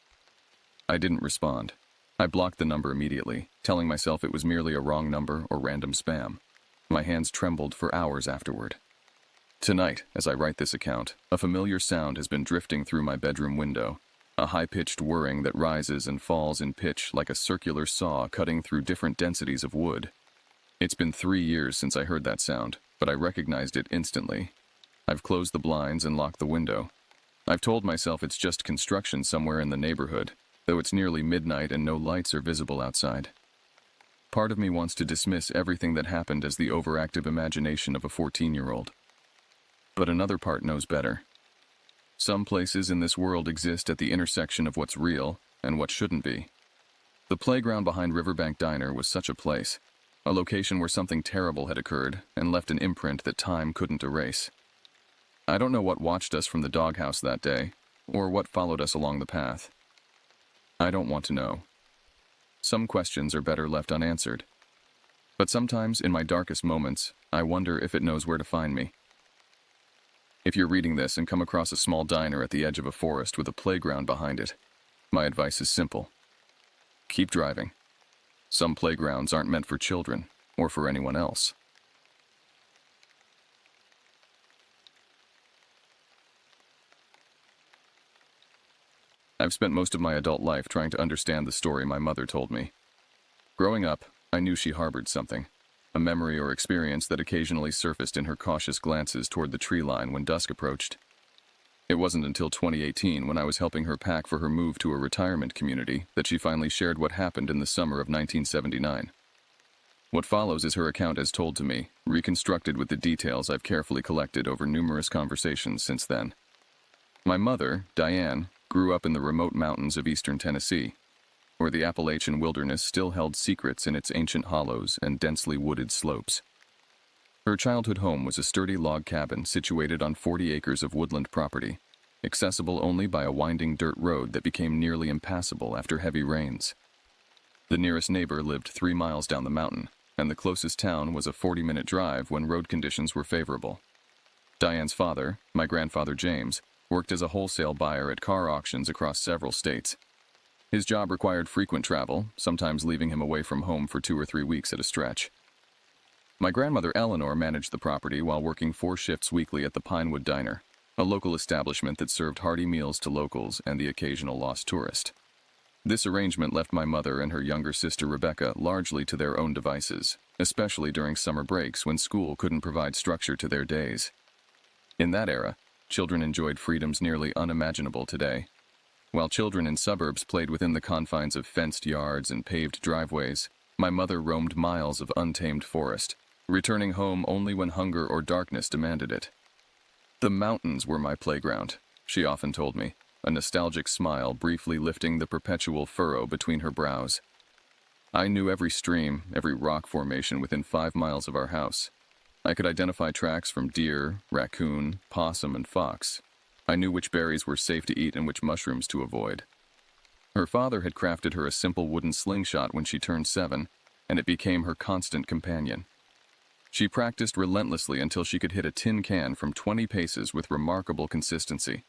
I didn't respond. I blocked the number immediately, telling myself it was merely a wrong number or random spam. My hands trembled for hours afterward. Tonight, as I write this account, a familiar sound has been drifting through my bedroom window, a high-pitched whirring that rises and falls in pitch like a circular saw cutting through different densities of wood. It's been 3 years since I heard that sound, but I recognized it instantly. I've closed the blinds and locked the window. I've told myself it's just construction somewhere in the neighborhood, though it's nearly midnight and no lights are visible outside. Part of me wants to dismiss everything that happened as the overactive imagination of a 14-year-old. But another part knows better. Some places in this world exist at the intersection of what's real and what shouldn't be. The playground behind Riverbank Diner was such a place, a location where something terrible had occurred and left an imprint that time couldn't erase. I don't know what watched us from the doghouse that day, or what followed us along the path. I don't want to know. Some questions are better left unanswered. But sometimes, in my darkest moments, I wonder if it knows where to find me. If you're reading this and come across a small diner at the edge of a forest with a playground behind it, my advice is simple. Keep driving. Some playgrounds aren't meant for children, or for anyone else. I've spent most of my adult life trying to understand the story my mother told me. Growing up, I knew she harbored something, a memory or experience that occasionally surfaced in her cautious glances toward the tree line when dusk approached. It wasn't until 2018, when I was helping her pack for her move to a retirement community, that she finally shared what happened in the summer of 1979. What follows is her account as told to me, reconstructed with the details I've carefully collected over numerous conversations since then. My mother, Diane, grew up in the remote mountains of eastern Tennessee, where the Appalachian wilderness still held secrets in its ancient hollows and densely wooded slopes. Her childhood home was a sturdy log cabin situated on 40 acres of woodland property, accessible only by a winding dirt road that became nearly impassable after heavy rains. The nearest neighbor lived 3 miles down the mountain, and the closest town was a 40-minute drive when road conditions were favorable. Diane's father, my grandfather James, worked as a wholesale buyer at car auctions across several states. His job required frequent travel, sometimes leaving him away from home for 2 or 3 weeks at a stretch. My grandmother Eleanor managed the property while working 4 shifts weekly at the Pinewood Diner, a local establishment that served hearty meals to locals and the occasional lost tourist. This arrangement left my mother and her younger sister Rebecca largely to their own devices, especially during summer breaks when school couldn't provide structure to their days. In that era, children enjoyed freedoms nearly unimaginable today. While children in suburbs played within the confines of fenced yards and paved driveways, my mother roamed miles of untamed forest, returning home only when hunger or darkness demanded it. "The mountains were my playground," she often told me, a nostalgic smile briefly lifting the perpetual furrow between her brows. I knew every stream, every rock formation within 5 miles of our house. I could identify tracks from deer, raccoon, possum, and fox. I knew which berries were safe to eat and which mushrooms to avoid. Her father had crafted her a simple wooden slingshot when she turned 7, and it became her constant companion. She practiced relentlessly until she could hit a tin can from 20 paces with remarkable consistency.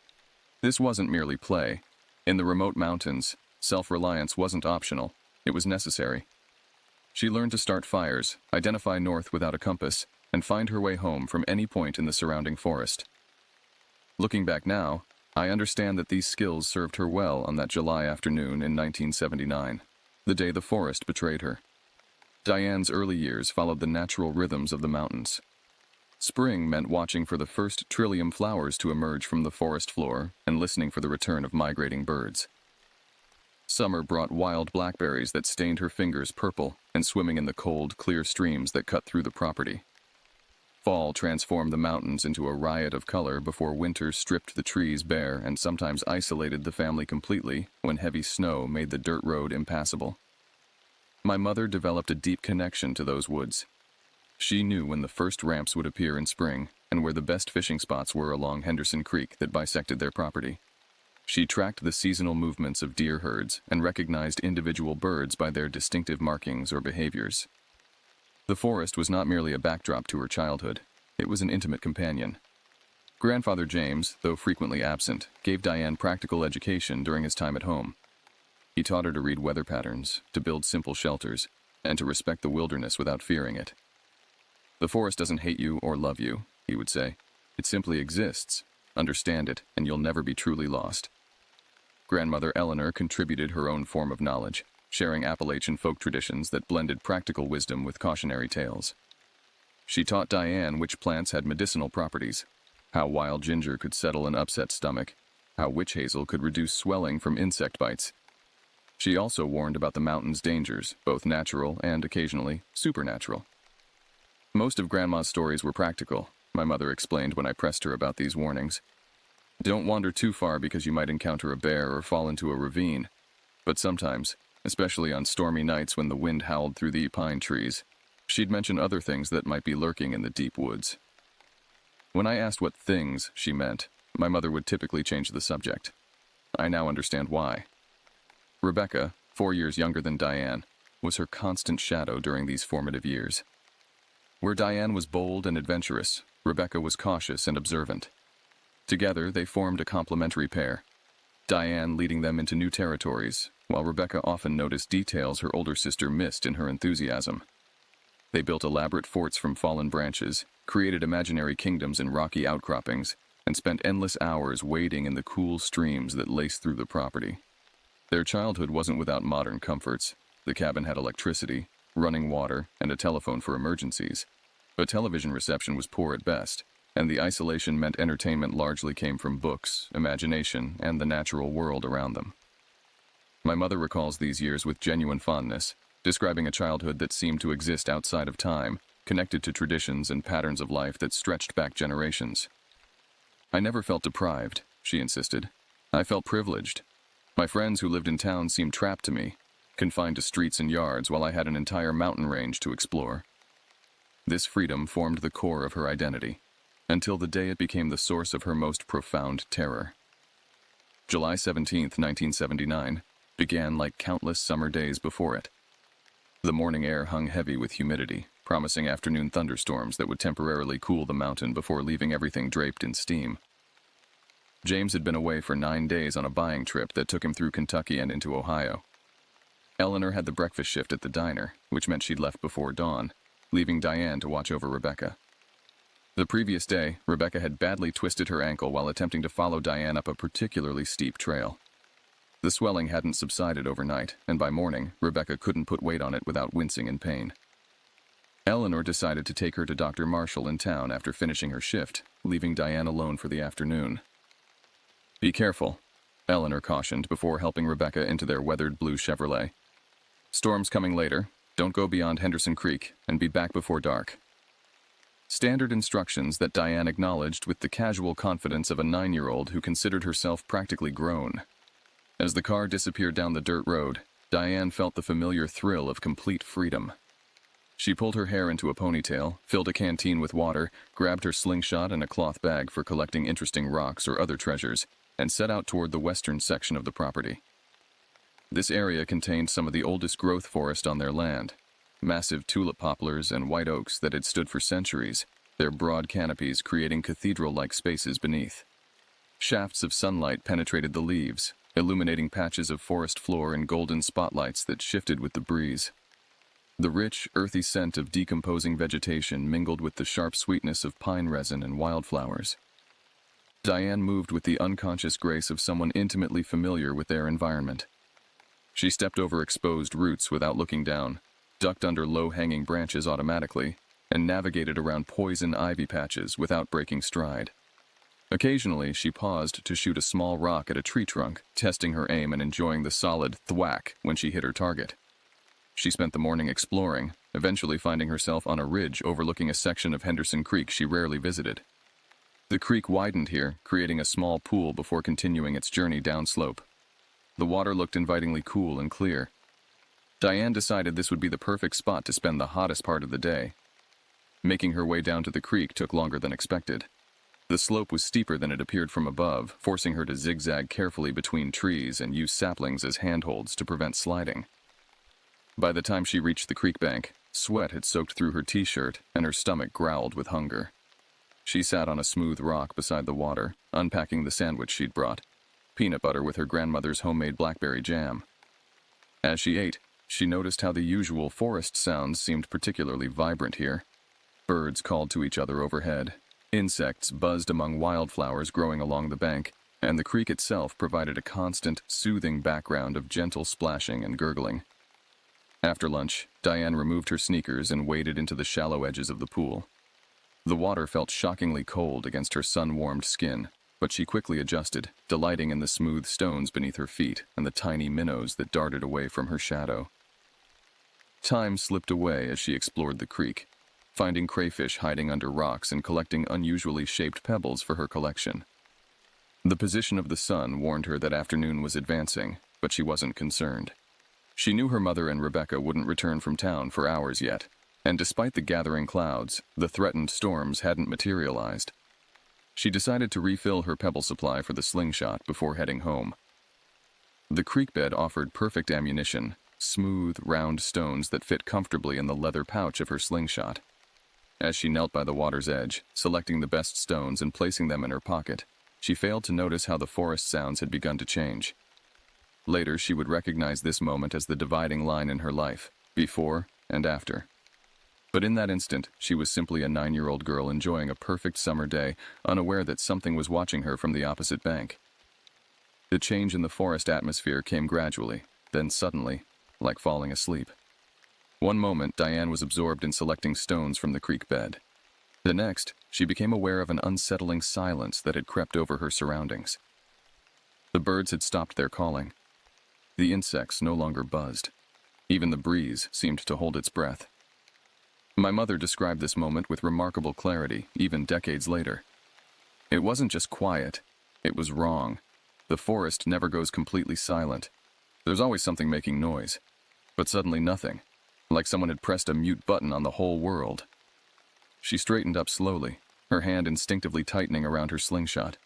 This wasn't merely play. In the remote mountains, self-reliance wasn't optional, it was necessary. She learned to start fires, identify north without a compass, and find her way home from any point in the surrounding forest. Looking back now, I understand that these skills served her well on that July afternoon in 1979, the day the forest betrayed her. Diane's early years followed the natural rhythms of the mountains. Spring meant watching for the first trillium flowers to emerge from the forest floor and listening for the return of migrating birds. Summer brought wild blackberries that stained her fingers purple and swimming in the cold, clear streams that cut through the property. Fall transformed the mountains into a riot of color before winter stripped the trees bare and sometimes isolated the family completely when heavy snow made the dirt road impassable. My mother developed a deep connection to those woods. She knew when the first ramps would appear in spring and where the best fishing spots were along Henderson Creek that bisected their property. She tracked the seasonal movements of deer herds and recognized individual birds by their distinctive markings or behaviors. The forest was not merely a backdrop to her childhood, it was an intimate companion. Grandfather James, though frequently absent, gave Diane practical education during his time at home. He taught her to read weather patterns, to build simple shelters, and to respect the wilderness without fearing it. "The forest doesn't hate you or love you," he would say. "It simply exists. Understand it, and you'll never be truly lost." Grandmother Eleanor contributed her own form of knowledge, sharing Appalachian folk traditions that blended practical wisdom with cautionary tales. She taught Diane which plants had medicinal properties, how wild ginger could settle an upset stomach, how witch hazel could reduce swelling from insect bites. She also warned about the mountain's dangers, both natural and, occasionally, supernatural. Most of Grandma's stories were practical, my mother explained when I pressed her about these warnings. Don't wander too far because you might encounter a bear or fall into a ravine. But sometimes, especially on stormy nights when the wind howled through the pine trees, she'd mention other things that might be lurking in the deep woods. When I asked what things she meant, my mother would typically change the subject. I now understand why. Rebecca, 4 years younger than Diane, was her constant shadow during these formative years. Where Diane was bold and adventurous, Rebecca was cautious and observant. Together, they formed a complementary pair, Diane leading them into new territories, while Rebecca often noticed details her older sister missed in her enthusiasm. They built elaborate forts from fallen branches, created imaginary kingdoms in rocky outcroppings, and spent endless hours wading in the cool streams that laced through the property. Their childhood wasn't without modern comforts. The cabin had electricity, running water, and a telephone for emergencies. But television reception was poor at best, and the isolation meant entertainment largely came from books, imagination, and the natural world around them. My mother recalls these years with genuine fondness, describing a childhood that seemed to exist outside of time, connected to traditions and patterns of life that stretched back generations. "I never felt deprived," she insisted. "I felt privileged. My friends who lived in town seemed trapped to me, confined to streets and yards while I had an entire mountain range to explore." This freedom formed the core of her identity, until the day it became the source of her most profound terror. July 17, 1979, began like countless summer days before it. The morning air hung heavy with humidity, promising afternoon thunderstorms that would temporarily cool the mountain before leaving everything draped in steam. James had been away for 9 days on a buying trip that took him through Kentucky and into Ohio. Eleanor had the breakfast shift at the diner, which meant she'd left before dawn, leaving Diane to watch over Rebecca. The previous day, Rebecca had badly twisted her ankle while attempting to follow Diane up a particularly steep trail. The swelling hadn't subsided overnight, and by morning, Rebecca couldn't put weight on it without wincing in pain. Eleanor decided to take her to Dr. Marshall in town after finishing her shift, leaving Diane alone for the afternoon. "Be careful," Eleanor cautioned before helping Rebecca into their weathered blue Chevrolet. "Storm's coming later. Don't go beyond Henderson Creek, and be back before dark." Standard instructions that Diane acknowledged with the casual confidence of a 9-year-old who considered herself practically grown. As the car disappeared down the dirt road, Diane felt the familiar thrill of complete freedom. She pulled her hair into a ponytail, filled a canteen with water, grabbed her slingshot and a cloth bag for collecting interesting rocks or other treasures, and set out toward the western section of the property. This area contained some of the oldest growth forest on their land, massive tulip poplars and white oaks that had stood for centuries, their broad canopies creating cathedral-like spaces beneath. Shafts of sunlight penetrated the leaves, illuminating patches of forest floor in golden spotlights that shifted with the breeze. The rich, earthy scent of decomposing vegetation mingled with the sharp sweetness of pine resin and wildflowers. Diane moved with the unconscious grace of someone intimately familiar with their environment. She stepped over exposed roots without looking down, ducked under low-hanging branches automatically, and navigated around poison ivy patches without breaking stride. Occasionally, she paused to shoot a small rock at a tree trunk, testing her aim and enjoying the solid thwack when she hit her target. She spent the morning exploring, eventually finding herself on a ridge overlooking a section of Henderson Creek she rarely visited. The creek widened here, creating a small pool before continuing its journey downslope. The water looked invitingly cool and clear. Diane decided this would be the perfect spot to spend the hottest part of the day. Making her way down to the creek took longer than expected. The slope was steeper than it appeared from above, forcing her to zigzag carefully between trees and use saplings as handholds to prevent sliding. By the time she reached the creek bank, sweat had soaked through her t-shirt and her stomach growled with hunger. She sat on a smooth rock beside the water, unpacking the sandwich she'd brought, peanut butter with her grandmother's homemade blackberry jam. As she ate, she noticed how the usual forest sounds seemed particularly vibrant here. Birds called to each other overhead, insects buzzed among wildflowers growing along the bank, and the creek itself provided a constant, soothing background of gentle splashing and gurgling. After lunch, Diane removed her sneakers and waded into the shallow edges of the pool. The water felt shockingly cold against her sun-warmed skin, but she quickly adjusted, delighting in the smooth stones beneath her feet and the tiny minnows that darted away from her shadow. Time slipped away as she explored the creek, finding crayfish hiding under rocks and collecting unusually shaped pebbles for her collection. The position of the sun warned her that afternoon was advancing, but she wasn't concerned. She knew her mother and Rebecca wouldn't return from town for hours yet, and despite the gathering clouds, the threatened storms hadn't materialized. She decided to refill her pebble supply for the slingshot before heading home. The creek bed offered perfect ammunition, smooth, round stones that fit comfortably in the leather pouch of her slingshot. As she knelt by the water's edge, selecting the best stones and placing them in her pocket, she failed to notice how the forest sounds had begun to change. Later, she would recognize this moment as the dividing line in her life, before and after. But in that instant, she was simply a 9-year-old girl enjoying a perfect summer day, unaware that something was watching her from the opposite bank. The change in the forest atmosphere came gradually, then suddenly, like falling asleep. One moment, Diane was absorbed in selecting stones from the creek bed. The next, she became aware of an unsettling silence that had crept over her surroundings. The birds had stopped their calling. The insects no longer buzzed. Even the breeze seemed to hold its breath. My mother described this moment with remarkable clarity, even decades later. It wasn't just quiet, it was wrong. The forest never goes completely silent. There's always something making noise. But suddenly nothing, like someone had pressed a mute button on the whole world. She straightened up slowly, her hand instinctively tightening around her slingshot.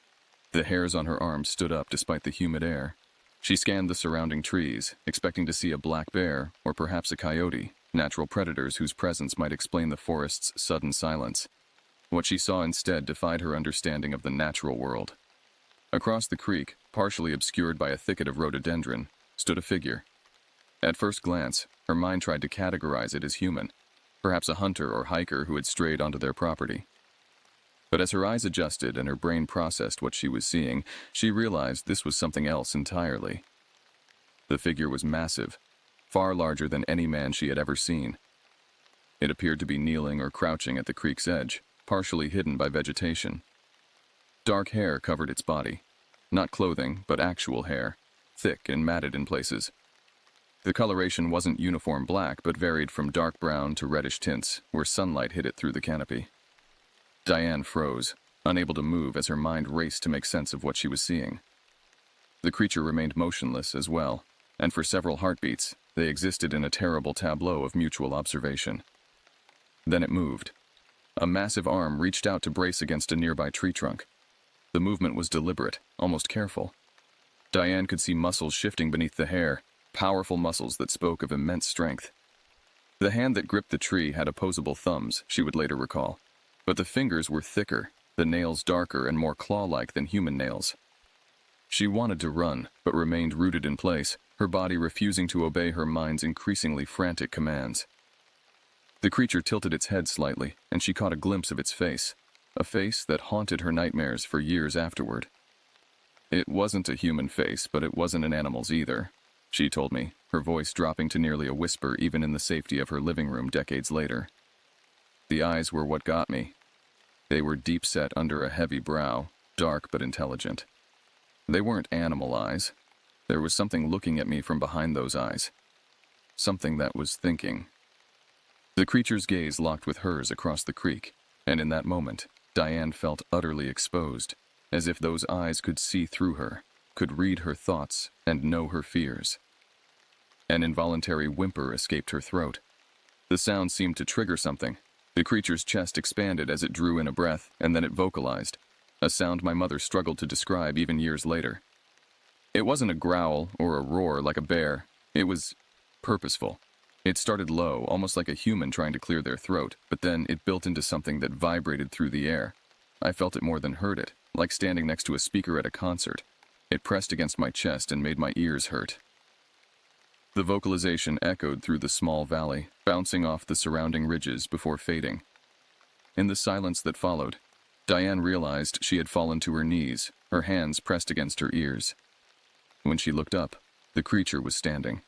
The hairs on her arms stood up despite the humid air. She scanned the surrounding trees, expecting to see a black bear or perhaps a coyote, natural predators whose presence might explain the forest's sudden silence. What she saw instead defied her understanding of the natural world. Across the creek, partially obscured by a thicket of rhododendron, stood a figure. At first glance, her mind tried to categorize it as human, perhaps a hunter or hiker who had strayed onto their property. But as her eyes adjusted and her brain processed what she was seeing, she realized this was something else entirely. The figure was massive, far larger than any man she had ever seen. It appeared to be kneeling or crouching at the creek's edge, partially hidden by vegetation. Dark hair covered its body, not clothing, but actual hair, thick and matted in places. The coloration wasn't uniform black, but varied from dark brown to reddish tints, where sunlight hit it through the canopy. Diane froze, unable to move as her mind raced to make sense of what she was seeing. The creature remained motionless as well, and for several heartbeats, they existed in a terrible tableau of mutual observation. Then it moved. A massive arm reached out to brace against a nearby tree trunk. The movement was deliberate, almost careful. Diane could see muscles shifting beneath the hair, powerful muscles that spoke of immense strength. The hand that gripped the tree had opposable thumbs, she would later recall, but the fingers were thicker, the nails darker and more claw-like than human nails. She wanted to run, but remained rooted in place, her body refusing to obey her mind's increasingly frantic commands. The creature tilted its head slightly, and she caught a glimpse of its face, a face that haunted her nightmares for years afterward. It wasn't a human face, but it wasn't an animal's either, she told me, her voice dropping to nearly a whisper even in the safety of her living room decades later. The eyes were what got me. They were deep-set under a heavy brow, dark but intelligent. They weren't animal eyes. There was something looking at me from behind those eyes. Something that was thinking. The creature's gaze locked with hers across the creek, and in that moment, Diane felt utterly exposed, as if those eyes could see through her, could read her thoughts and know her fears. An involuntary whimper escaped her throat. The sound seemed to trigger something. The creature's chest expanded as it drew in a breath, and then it vocalized, a sound my mother struggled to describe even years later. It wasn't a growl or a roar like a bear. It was purposeful. It started low, almost like a human trying to clear their throat, but then it built into something that vibrated through the air. I felt it more than heard it, like standing next to a speaker at a concert. It pressed against my chest and made my ears hurt. The vocalization echoed through the small valley, bouncing off the surrounding ridges before fading. In the silence that followed, Diane realized she had fallen to her knees, her hands pressed against her ears. When she looked up, the creature was standing.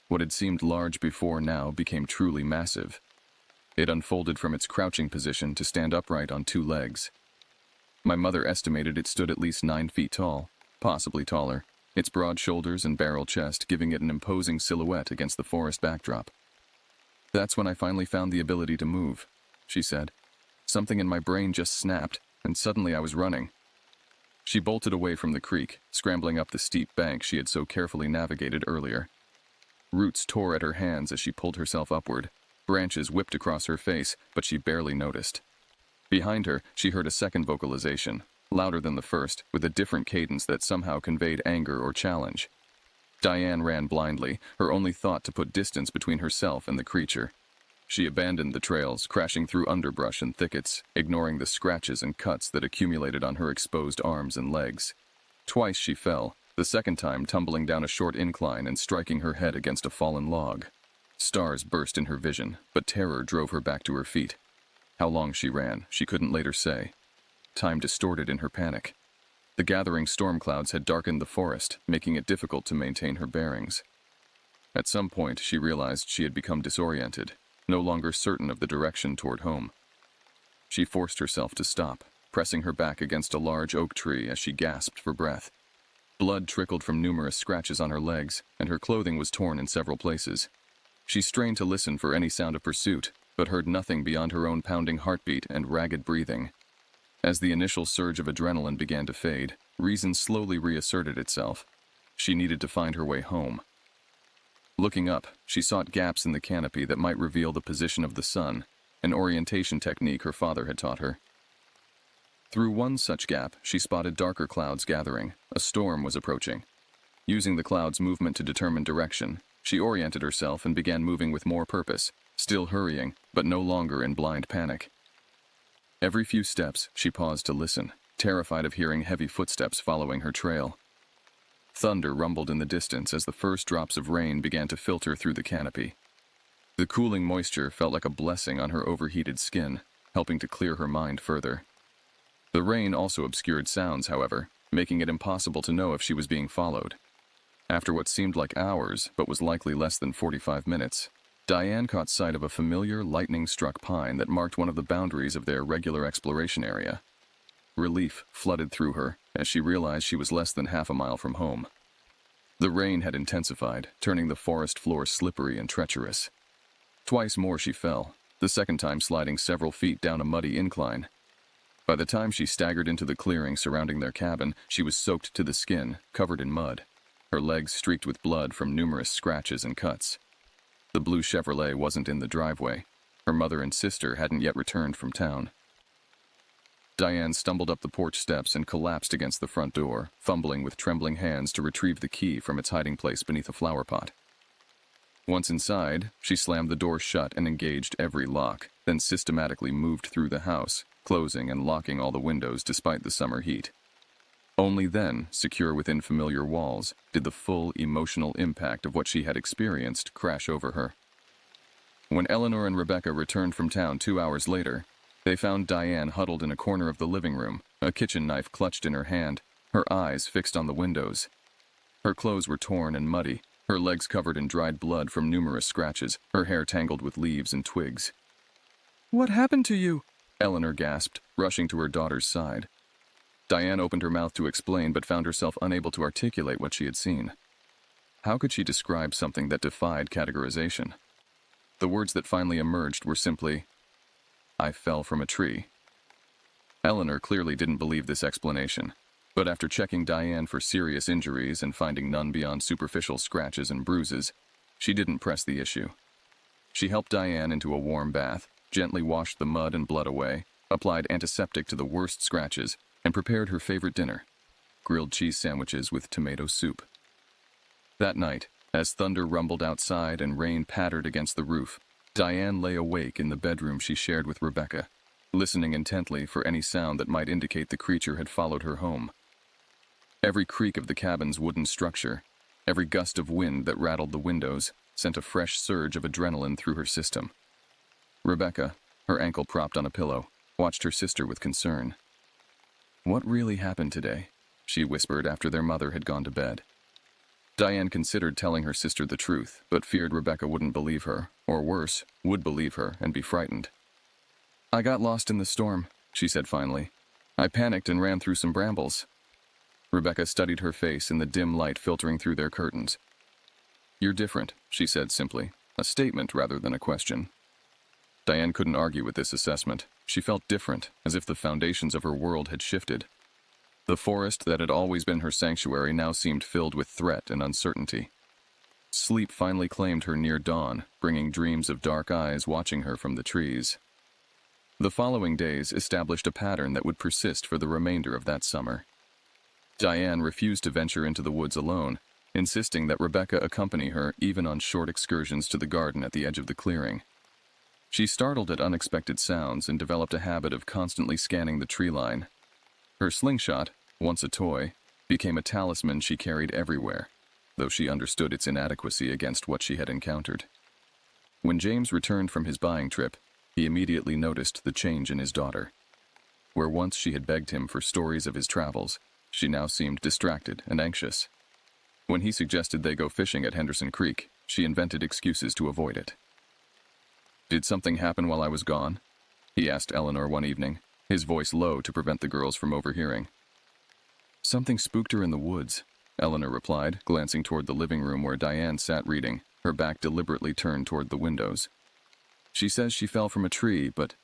What had seemed large before now became truly massive. It unfolded from its crouching position to stand upright on two legs. My mother estimated it stood at least 9 feet tall, possibly taller, its broad shoulders and barrel chest giving it an imposing silhouette against the forest backdrop. "That's when I finally found the ability to move," she said. "Something in my brain just snapped, and suddenly I was running." She bolted away from the creek, scrambling up the steep bank she had so carefully navigated earlier. Roots tore at her hands as she pulled herself upward. Branches whipped across her face, but she barely noticed. Behind her, she heard a second vocalization, louder than the first, with a different cadence that somehow conveyed anger or challenge. Diane ran blindly, her only thought to put distance between herself and the creature. She abandoned the trails, crashing through underbrush and thickets, ignoring the scratches and cuts that accumulated on her exposed arms and legs. Twice she fell, the second time tumbling down a short incline and striking her head against a fallen log. Stars burst in her vision, but terror drove her back to her feet. How long she ran, she couldn't later say. Time distorted in her panic. The gathering storm clouds had darkened the forest, making it difficult to maintain her bearings. At some point, she realized she had become disoriented, no longer certain of the direction toward home. She forced herself to stop, pressing her back against a large oak tree as she gasped for breath. Blood trickled from numerous scratches on her legs, and her clothing was torn in several places. She strained to listen for any sound of pursuit, but heard nothing beyond her own pounding heartbeat and ragged breathing. As the initial surge of adrenaline began to fade, reason slowly reasserted itself. She needed to find her way home. Looking up, she sought gaps in the canopy that might reveal the position of the sun, an orientation technique her father had taught her. Through one such gap, she spotted darker clouds gathering. A storm was approaching. Using the cloud's movement to determine direction, she oriented herself and began moving with more purpose, still hurrying, but no longer in blind panic. Every few steps, she paused to listen, terrified of hearing heavy footsteps following her trail. Thunder rumbled in the distance as the first drops of rain began to filter through the canopy. The cooling moisture felt like a blessing on her overheated skin, helping to clear her mind further. The rain also obscured sounds, however, making it impossible to know if she was being followed. After what seemed like hours, but was likely less than 45 minutes, Diane caught sight of a familiar lightning-struck pine that marked one of the boundaries of their regular exploration area. Relief flooded through her as she realized she was less than half a mile from home. The rain had intensified, turning the forest floor slippery and treacherous. Twice more she fell, the second time sliding several feet down a muddy incline. By the time she staggered into the clearing surrounding their cabin, she was soaked to the skin, covered in mud, her legs streaked with blood from numerous scratches and cuts. The blue Chevrolet wasn't in the driveway. Her mother and sister hadn't yet returned from town. Diane stumbled up the porch steps and collapsed against the front door, fumbling with trembling hands to retrieve the key from its hiding place beneath a flower pot. Once inside, she slammed the door shut and engaged every lock, then systematically moved through the house, closing and locking all the windows despite the summer heat. Only then, secure within familiar walls, did the full emotional impact of what she had experienced crash over her. When Eleanor and Rebecca returned from town 2 hours later, they found Diane huddled in a corner of the living room, a kitchen knife clutched in her hand, her eyes fixed on the windows. Her clothes were torn and muddy, her legs covered in dried blood from numerous scratches, her hair tangled with leaves and twigs. "What happened to you?" Eleanor gasped, rushing to her daughter's side. Diane opened her mouth to explain but found herself unable to articulate what she had seen. How could she describe something that defied categorization? The words that finally emerged were simply, "I fell from a tree." Eleanor clearly didn't believe this explanation, but after checking Diane for serious injuries and finding none beyond superficial scratches and bruises, she didn't press the issue. She helped Diane into a warm bath, gently washed the mud and blood away, applied antiseptic to the worst scratches, and prepared her favorite dinner, grilled cheese sandwiches with tomato soup. That night, as thunder rumbled outside and rain pattered against the roof, Diane lay awake in the bedroom she shared with Rebecca, listening intently for any sound that might indicate the creature had followed her home. Every creak of the cabin's wooden structure, every gust of wind that rattled the windows, sent a fresh surge of adrenaline through her system. Rebecca, her ankle propped on a pillow, watched her sister with concern. "What really happened today?" she whispered after their mother had gone to bed. Diane considered telling her sister the truth, but feared Rebecca wouldn't believe her, or worse, would believe her and be frightened. "I got lost in the storm," she said finally. "I panicked and ran through some brambles." Rebecca studied her face in the dim light filtering through their curtains. "You're different," she said simply, a statement rather than a question. Diane couldn't argue with this assessment. She felt different, as if the foundations of her world had shifted. The forest that had always been her sanctuary now seemed filled with threat and uncertainty. Sleep finally claimed her near dawn, bringing dreams of dark eyes watching her from the trees. The following days established a pattern that would persist for the remainder of that summer. Diane refused to venture into the woods alone, insisting that Rebecca accompany her even on short excursions to the garden at the edge of the clearing. She startled at unexpected sounds and developed a habit of constantly scanning the tree line. Her slingshot, once a toy, became a talisman she carried everywhere, though she understood its inadequacy against what she had encountered. When James returned from his buying trip, he immediately noticed the change in his daughter. Where once she had begged him for stories of his travels, she now seemed distracted and anxious. When he suggested they go fishing at Henderson Creek, she invented excuses to avoid it. "Did something happen while I was gone?" he asked Eleanor one evening, his voice low to prevent the girls from overhearing. "Something spooked her in the woods," Eleanor replied, glancing toward the living room where Diane sat reading, her back deliberately turned toward the windows. "She says she fell from a tree, but—"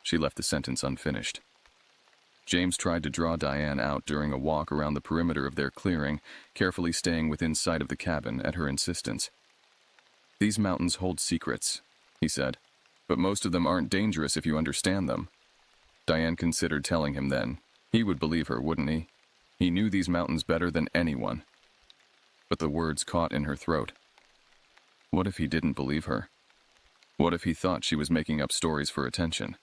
She left the sentence unfinished. James tried to draw Diane out during a walk around the perimeter of their clearing, carefully staying within sight of the cabin at her insistence. "These mountains hold secrets," he said, "but most of them aren't dangerous if you understand them." Diane considered telling him then. He would believe her, wouldn't he? He knew these mountains better than anyone. But the words caught in her throat. What if he didn't believe her? What if he thought she was making up stories for attention?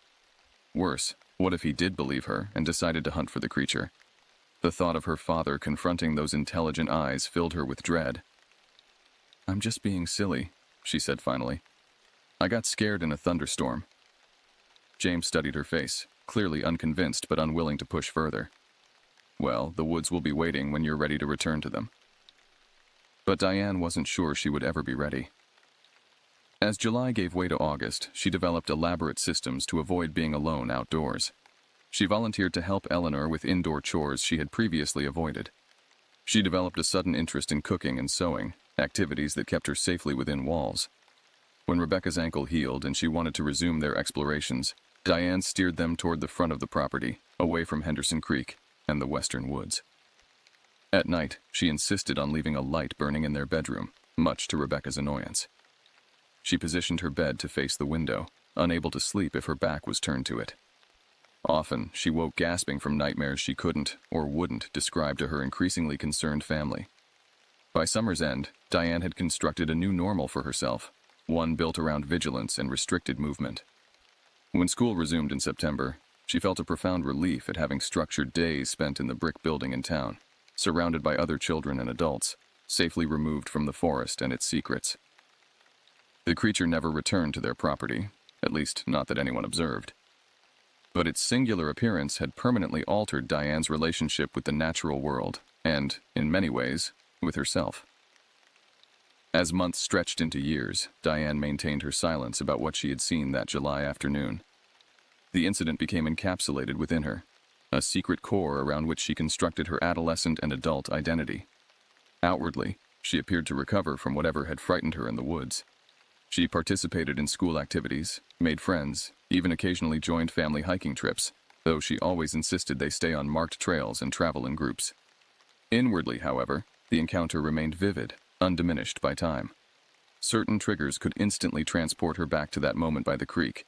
Worse, what if he did believe her and decided to hunt for the creature? The thought of her father confronting those intelligent eyes filled her with dread. "I'm just being silly," she said finally. "I got scared in a thunderstorm." James studied her face, clearly unconvinced but unwilling to push further. "Well, the woods will be waiting when you're ready to return to them." But Diane wasn't sure she would ever be ready. As July gave way to August, she developed elaborate systems to avoid being alone outdoors. She volunteered to help Eleanor with indoor chores she had previously avoided. She developed a sudden interest in cooking and sewing, activities that kept her safely within walls. When Rebecca's ankle healed and she wanted to resume their explorations, Diane steered them toward the front of the property, away from Henderson Creek and the western woods. At night, she insisted on leaving a light burning in their bedroom, much to Rebecca's annoyance. She positioned her bed to face the window, unable to sleep if her back was turned to it. Often, she woke gasping from nightmares she couldn't or wouldn't describe to her increasingly concerned family. By summer's end, Diane had constructed a new normal for herself, one built around vigilance and restricted movement. When school resumed in September, she felt a profound relief at having structured days spent in the brick building in town, surrounded by other children and adults, safely removed from the forest and its secrets. The creature never returned to their property, at least not that anyone observed. But its singular appearance had permanently altered Diane's relationship with the natural world and, in many ways, with herself. As months stretched into years, Diane maintained her silence about what she had seen that July afternoon. The incident became encapsulated within her, a secret core around which she constructed her adolescent and adult identity. Outwardly, she appeared to recover from whatever had frightened her in the woods. She participated in school activities, made friends, even occasionally joined family hiking trips, though she always insisted they stay on marked trails and travel in groups. Inwardly, however, the encounter remained vivid, undiminished by time. Certain triggers could instantly transport her back to that moment by the creek.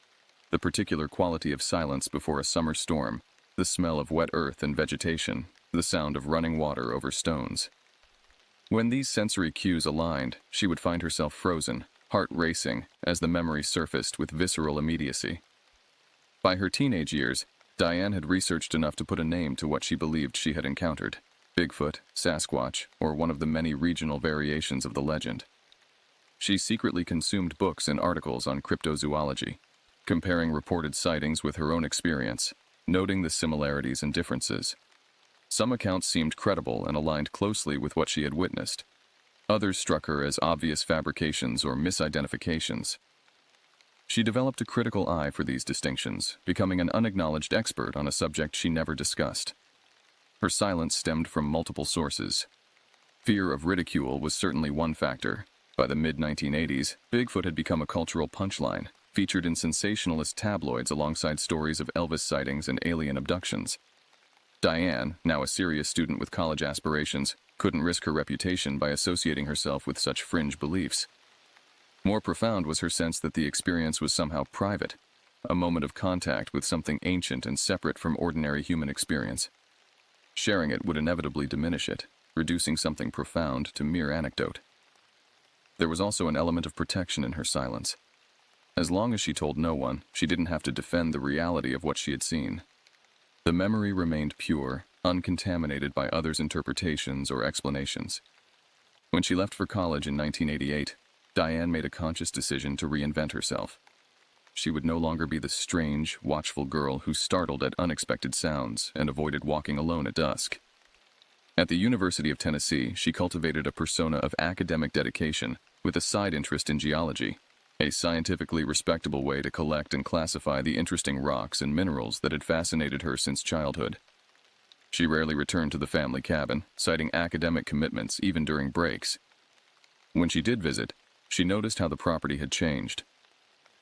The particular quality of silence before a summer storm, the smell of wet earth and vegetation, the sound of running water over stones. When these sensory cues aligned, she would find herself frozen, heart racing, as the memory surfaced with visceral immediacy. By her teenage years, Diane had researched enough to put a name to what she believed she had encountered: Bigfoot, Sasquatch, or one of the many regional variations of the legend. She secretly consumed books and articles on cryptozoology, comparing reported sightings with her own experience, noting the similarities and differences. Some accounts seemed credible and aligned closely with what she had witnessed. Others struck her as obvious fabrications or misidentifications. She developed a critical eye for these distinctions, becoming an unacknowledged expert on a subject she never discussed. Her silence stemmed from multiple sources. Fear of ridicule was certainly one factor. By the mid-1980s, Bigfoot had become a cultural punchline, featured in sensationalist tabloids alongside stories of Elvis sightings and alien abductions. Diane, now a serious student with college aspirations, couldn't risk her reputation by associating herself with such fringe beliefs. More profound was her sense that the experience was somehow private, a moment of contact with something ancient and separate from ordinary human experience. Sharing it would inevitably diminish it, reducing something profound to mere anecdote. There was also an element of protection in her silence. As long as she told no one, she didn't have to defend the reality of what she had seen. The memory remained pure, uncontaminated by others' interpretations or explanations. When she left for college in 1988, Diane made a conscious decision to reinvent herself. She would no longer be the strange, watchful girl who startled at unexpected sounds and avoided walking alone at dusk. At the University of Tennessee, she cultivated a persona of academic dedication with a side interest in geology, a scientifically respectable way to collect and classify the interesting rocks and minerals that had fascinated her since childhood. She rarely returned to the family cabin, citing academic commitments even during breaks. When she did visit, she noticed how the property had changed.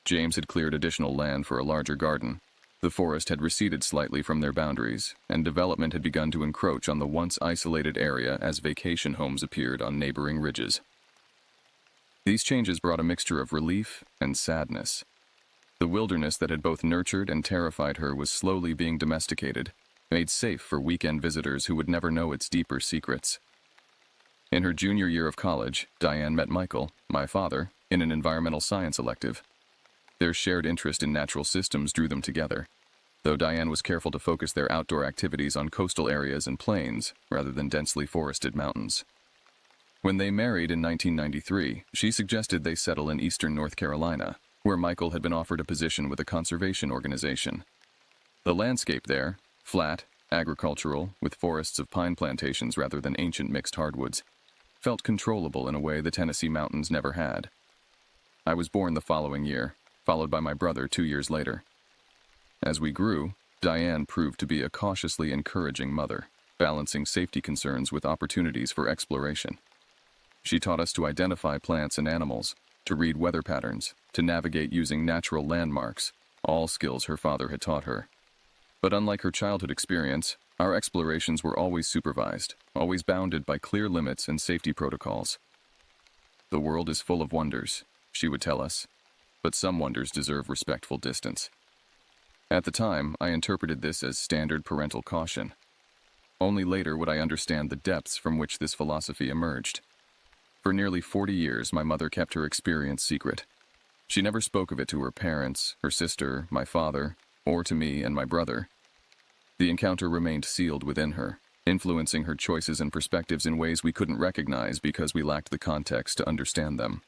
James had cleared additional land for a larger garden. The forest had receded slightly from their boundaries, and development had begun to encroach on the once isolated area as vacation homes appeared on neighboring ridges. These changes brought a mixture of relief and sadness. The wilderness that had both nurtured and terrified her was slowly being domesticated, made safe for weekend visitors who would never know its deeper secrets. In her junior year of college, Diane met Michael, my father, in an environmental science elective. Their shared interest in natural systems drew them together, though Diane was careful to focus their outdoor activities on coastal areas and plains rather than densely forested mountains. When they married in 1993, she suggested they settle in eastern North Carolina, where Michael had been offered a position with a conservation organization. The landscape there, flat, agricultural, with forests of pine plantations rather than ancient mixed hardwoods, felt controllable in a way the Tennessee mountains never had. I was born the following year, followed by my brother 2 years later. As we grew, Diane proved to be a cautiously encouraging mother, balancing safety concerns with opportunities for exploration. She taught us to identify plants and animals, to read weather patterns, to navigate using natural landmarks, all skills her father had taught her. But unlike her childhood experience, our explorations were always supervised, always bounded by clear limits and safety protocols. The world is full of wonders, she would tell us, but some wonders deserve respectful distance. At the time, I interpreted this as standard parental caution. Only later would I understand the depths from which this philosophy emerged. For nearly 40 years, my mother kept her experience secret. She never spoke of it to her parents, her sister, my father, or to me and my brother. The encounter remained sealed within her, influencing her choices and perspectives in ways we couldn't recognize because we lacked the context to understand them.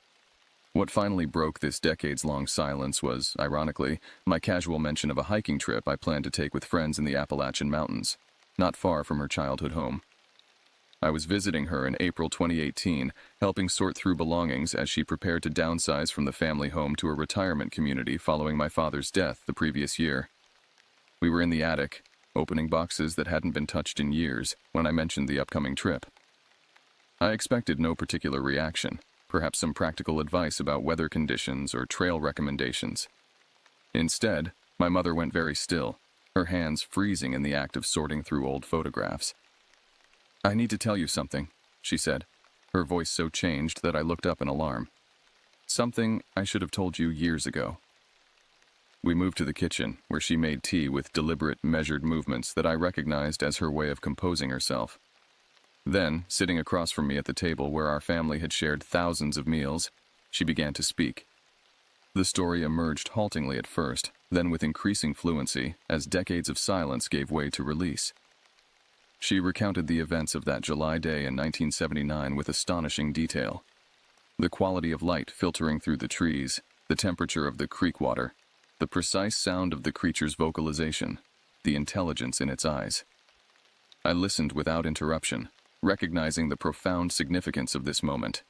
What finally broke this decades-long silence was, ironically, my casual mention of a hiking trip I planned to take with friends in the Appalachian Mountains, not far from her childhood home. I was visiting her in April 2018, helping sort through belongings as she prepared to downsize from the family home to a retirement community following my father's death the previous year. We were in the attic, opening boxes that hadn't been touched in years, when I mentioned the upcoming trip. I expected no particular reaction, perhaps some practical advice about weather conditions or trail recommendations. Instead, my mother went very still, her hands freezing in the act of sorting through old photographs. "I need to tell you something," she said, her voice so changed that I looked up in alarm. "Something I should have told you years ago." We moved to the kitchen, where she made tea with deliberate, measured movements that I recognized as her way of composing herself. Then, sitting across from me at the table where our family had shared thousands of meals, she began to speak. The story emerged haltingly at first, then with increasing fluency, as decades of silence gave way to release. She recounted the events of that July day in 1979 with astonishing detail. The quality of light filtering through the trees, the temperature of the creek water, the precise sound of the creature's vocalization, the intelligence in its eyes. I listened without interruption, recognizing the profound significance of this moment.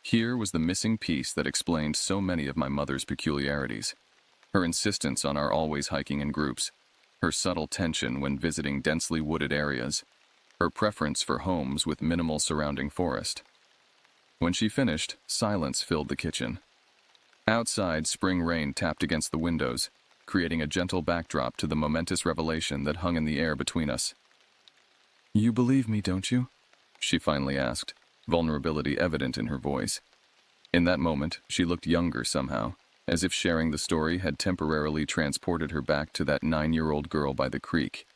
Here was the missing piece that explained so many of my mother's peculiarities. Her insistence on our always hiking in groups, her subtle tension when visiting densely wooded areas, her preference for homes with minimal surrounding forest. When she finished, silence filled the kitchen. Outside, spring rain tapped against the windows, creating a gentle backdrop to the momentous revelation that hung in the air between us. "You believe me, don't you?" she finally asked, vulnerability evident in her voice. In that moment, she looked younger somehow, as if sharing the story had temporarily transported her back to that 9-year-old girl by the creek.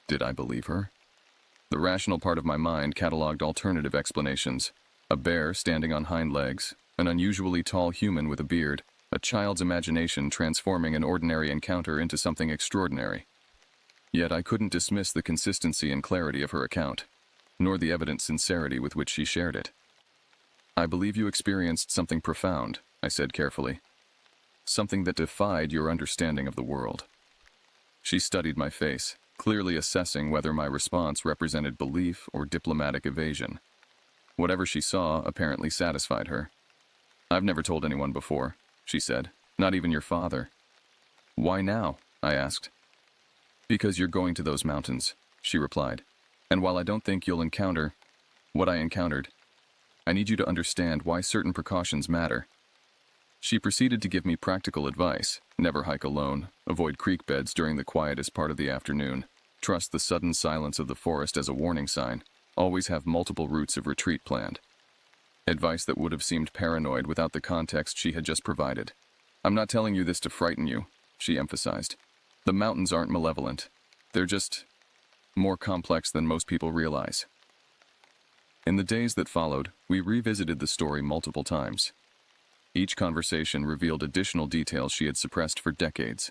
Did I believe her? The rational part of my mind cataloged alternative explanations. A bear standing on hind legs, an unusually tall human with a beard, a child's imagination transforming an ordinary encounter into something extraordinary. Yet I couldn't dismiss the consistency and clarity of her account, nor the evident sincerity with which she shared it. "I believe you experienced something profound," I said carefully. "Something that defied your understanding of the world." She studied my face, clearly assessing whether my response represented belief or diplomatic evasion. Whatever she saw apparently satisfied her. "I've never told anyone before," she said. "Not even your father." "Why now?" I asked. "Because you're going to those mountains," she replied. "And while I don't think you'll encounter what I encountered, I need you to understand why certain precautions matter." She proceeded to give me practical advice. Never hike alone, avoid creek beds during the quietest part of the afternoon, trust the sudden silence of the forest as a warning sign, always have multiple routes of retreat planned. Advice that would have seemed paranoid without the context she had just provided. "I'm not telling you this to frighten you," she emphasized. "The mountains aren't malevolent. They're just more complex than most people realize." In the days that followed, we revisited the story multiple times. Each conversation revealed additional details she had suppressed for decades.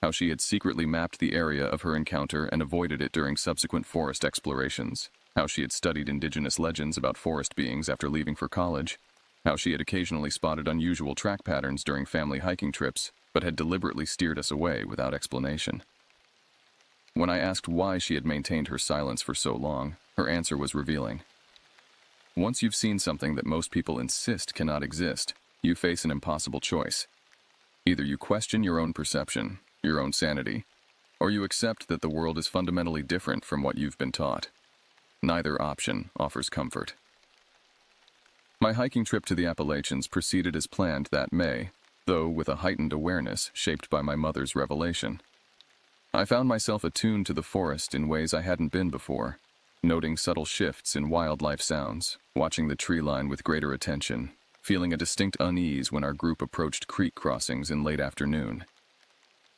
How she had secretly mapped the area of her encounter and avoided it during subsequent forest explorations. How she had studied indigenous legends about forest beings after leaving for college. How she had occasionally spotted unusual track patterns during family hiking trips, but had deliberately steered us away without explanation. When I asked why she had maintained her silence for so long, her answer was revealing. Once you've seen something that most people insist cannot exist, you face an impossible choice. Either you question your own perception, your own sanity, or you accept that the world is fundamentally different from what you've been taught. Neither option offers comfort. My hiking trip to the Appalachians proceeded as planned that May, though with a heightened awareness shaped by my mother's revelation. I found myself attuned to the forest in ways I hadn't been before, noting subtle shifts in wildlife sounds, watching the tree line with greater attention, feeling a distinct unease when our group approached creek crossings in late afternoon.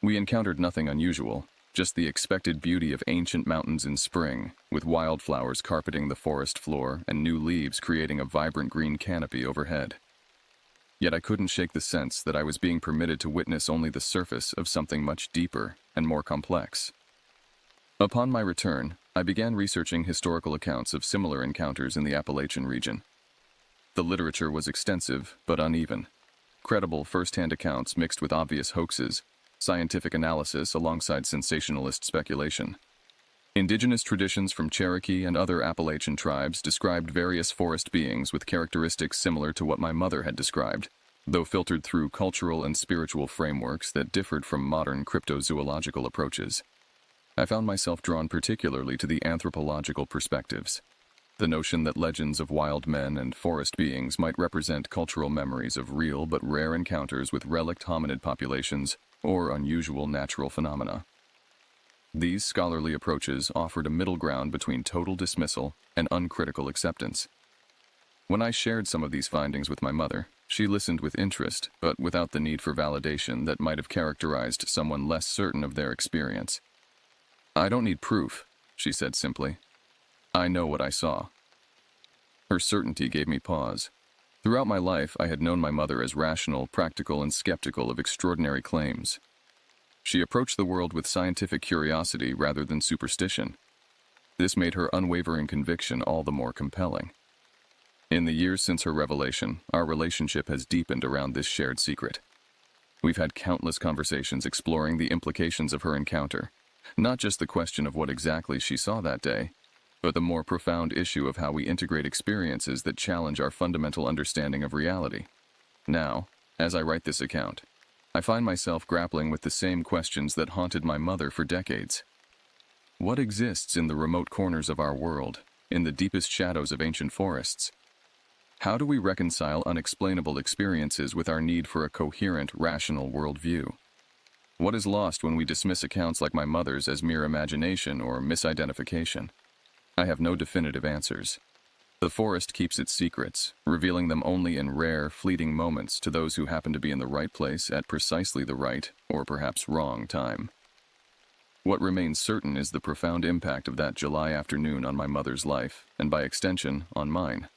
We encountered nothing unusual, just the expected beauty of ancient mountains in spring, with wildflowers carpeting the forest floor and new leaves creating a vibrant green canopy overhead. Yet I couldn't shake the sense that I was being permitted to witness only the surface of something much deeper and more complex. Upon my return, I began researching historical accounts of similar encounters in the Appalachian region. The literature was extensive but uneven. Credible first-hand accounts mixed with obvious hoaxes, scientific analysis alongside sensationalist speculation. Indigenous traditions from Cherokee and other Appalachian tribes described various forest beings with characteristics similar to what my mother had described, though filtered through cultural and spiritual frameworks that differed from modern cryptozoological approaches. I found myself drawn particularly to the anthropological perspectives. The notion that legends of wild men and forest beings might represent cultural memories of real but rare encounters with relict hominid populations or unusual natural phenomena. These scholarly approaches offered a middle ground between total dismissal and uncritical acceptance. When I shared some of these findings with my mother, she listened with interest, but without the need for validation that might have characterized someone less certain of their experience. "I don't need proof," she said simply. "I know what I saw." Her certainty gave me pause. Throughout my life, I had known my mother as rational, practical, and skeptical of extraordinary claims. She approached the world with scientific curiosity rather than superstition. This made her unwavering conviction all the more compelling. In the years since her revelation, our relationship has deepened around this shared secret. We've had countless conversations exploring the implications of her encounter, not just the question of what exactly she saw that day, but the more profound issue of how we integrate experiences that challenge our fundamental understanding of reality. Now, as I write this account, I find myself grappling with the same questions that haunted my mother for decades. What exists in the remote corners of our world, in the deepest shadows of ancient forests? How do we reconcile unexplainable experiences with our need for a coherent, rational worldview? What is lost when we dismiss accounts like my mother's as mere imagination or misidentification? I have no definitive answers. The forest keeps its secrets, revealing them only in rare, fleeting moments to those who happen to be in the right place at precisely the right, or perhaps wrong, time. What remains certain is the profound impact of that July afternoon on my mother's life, and by extension, on mine.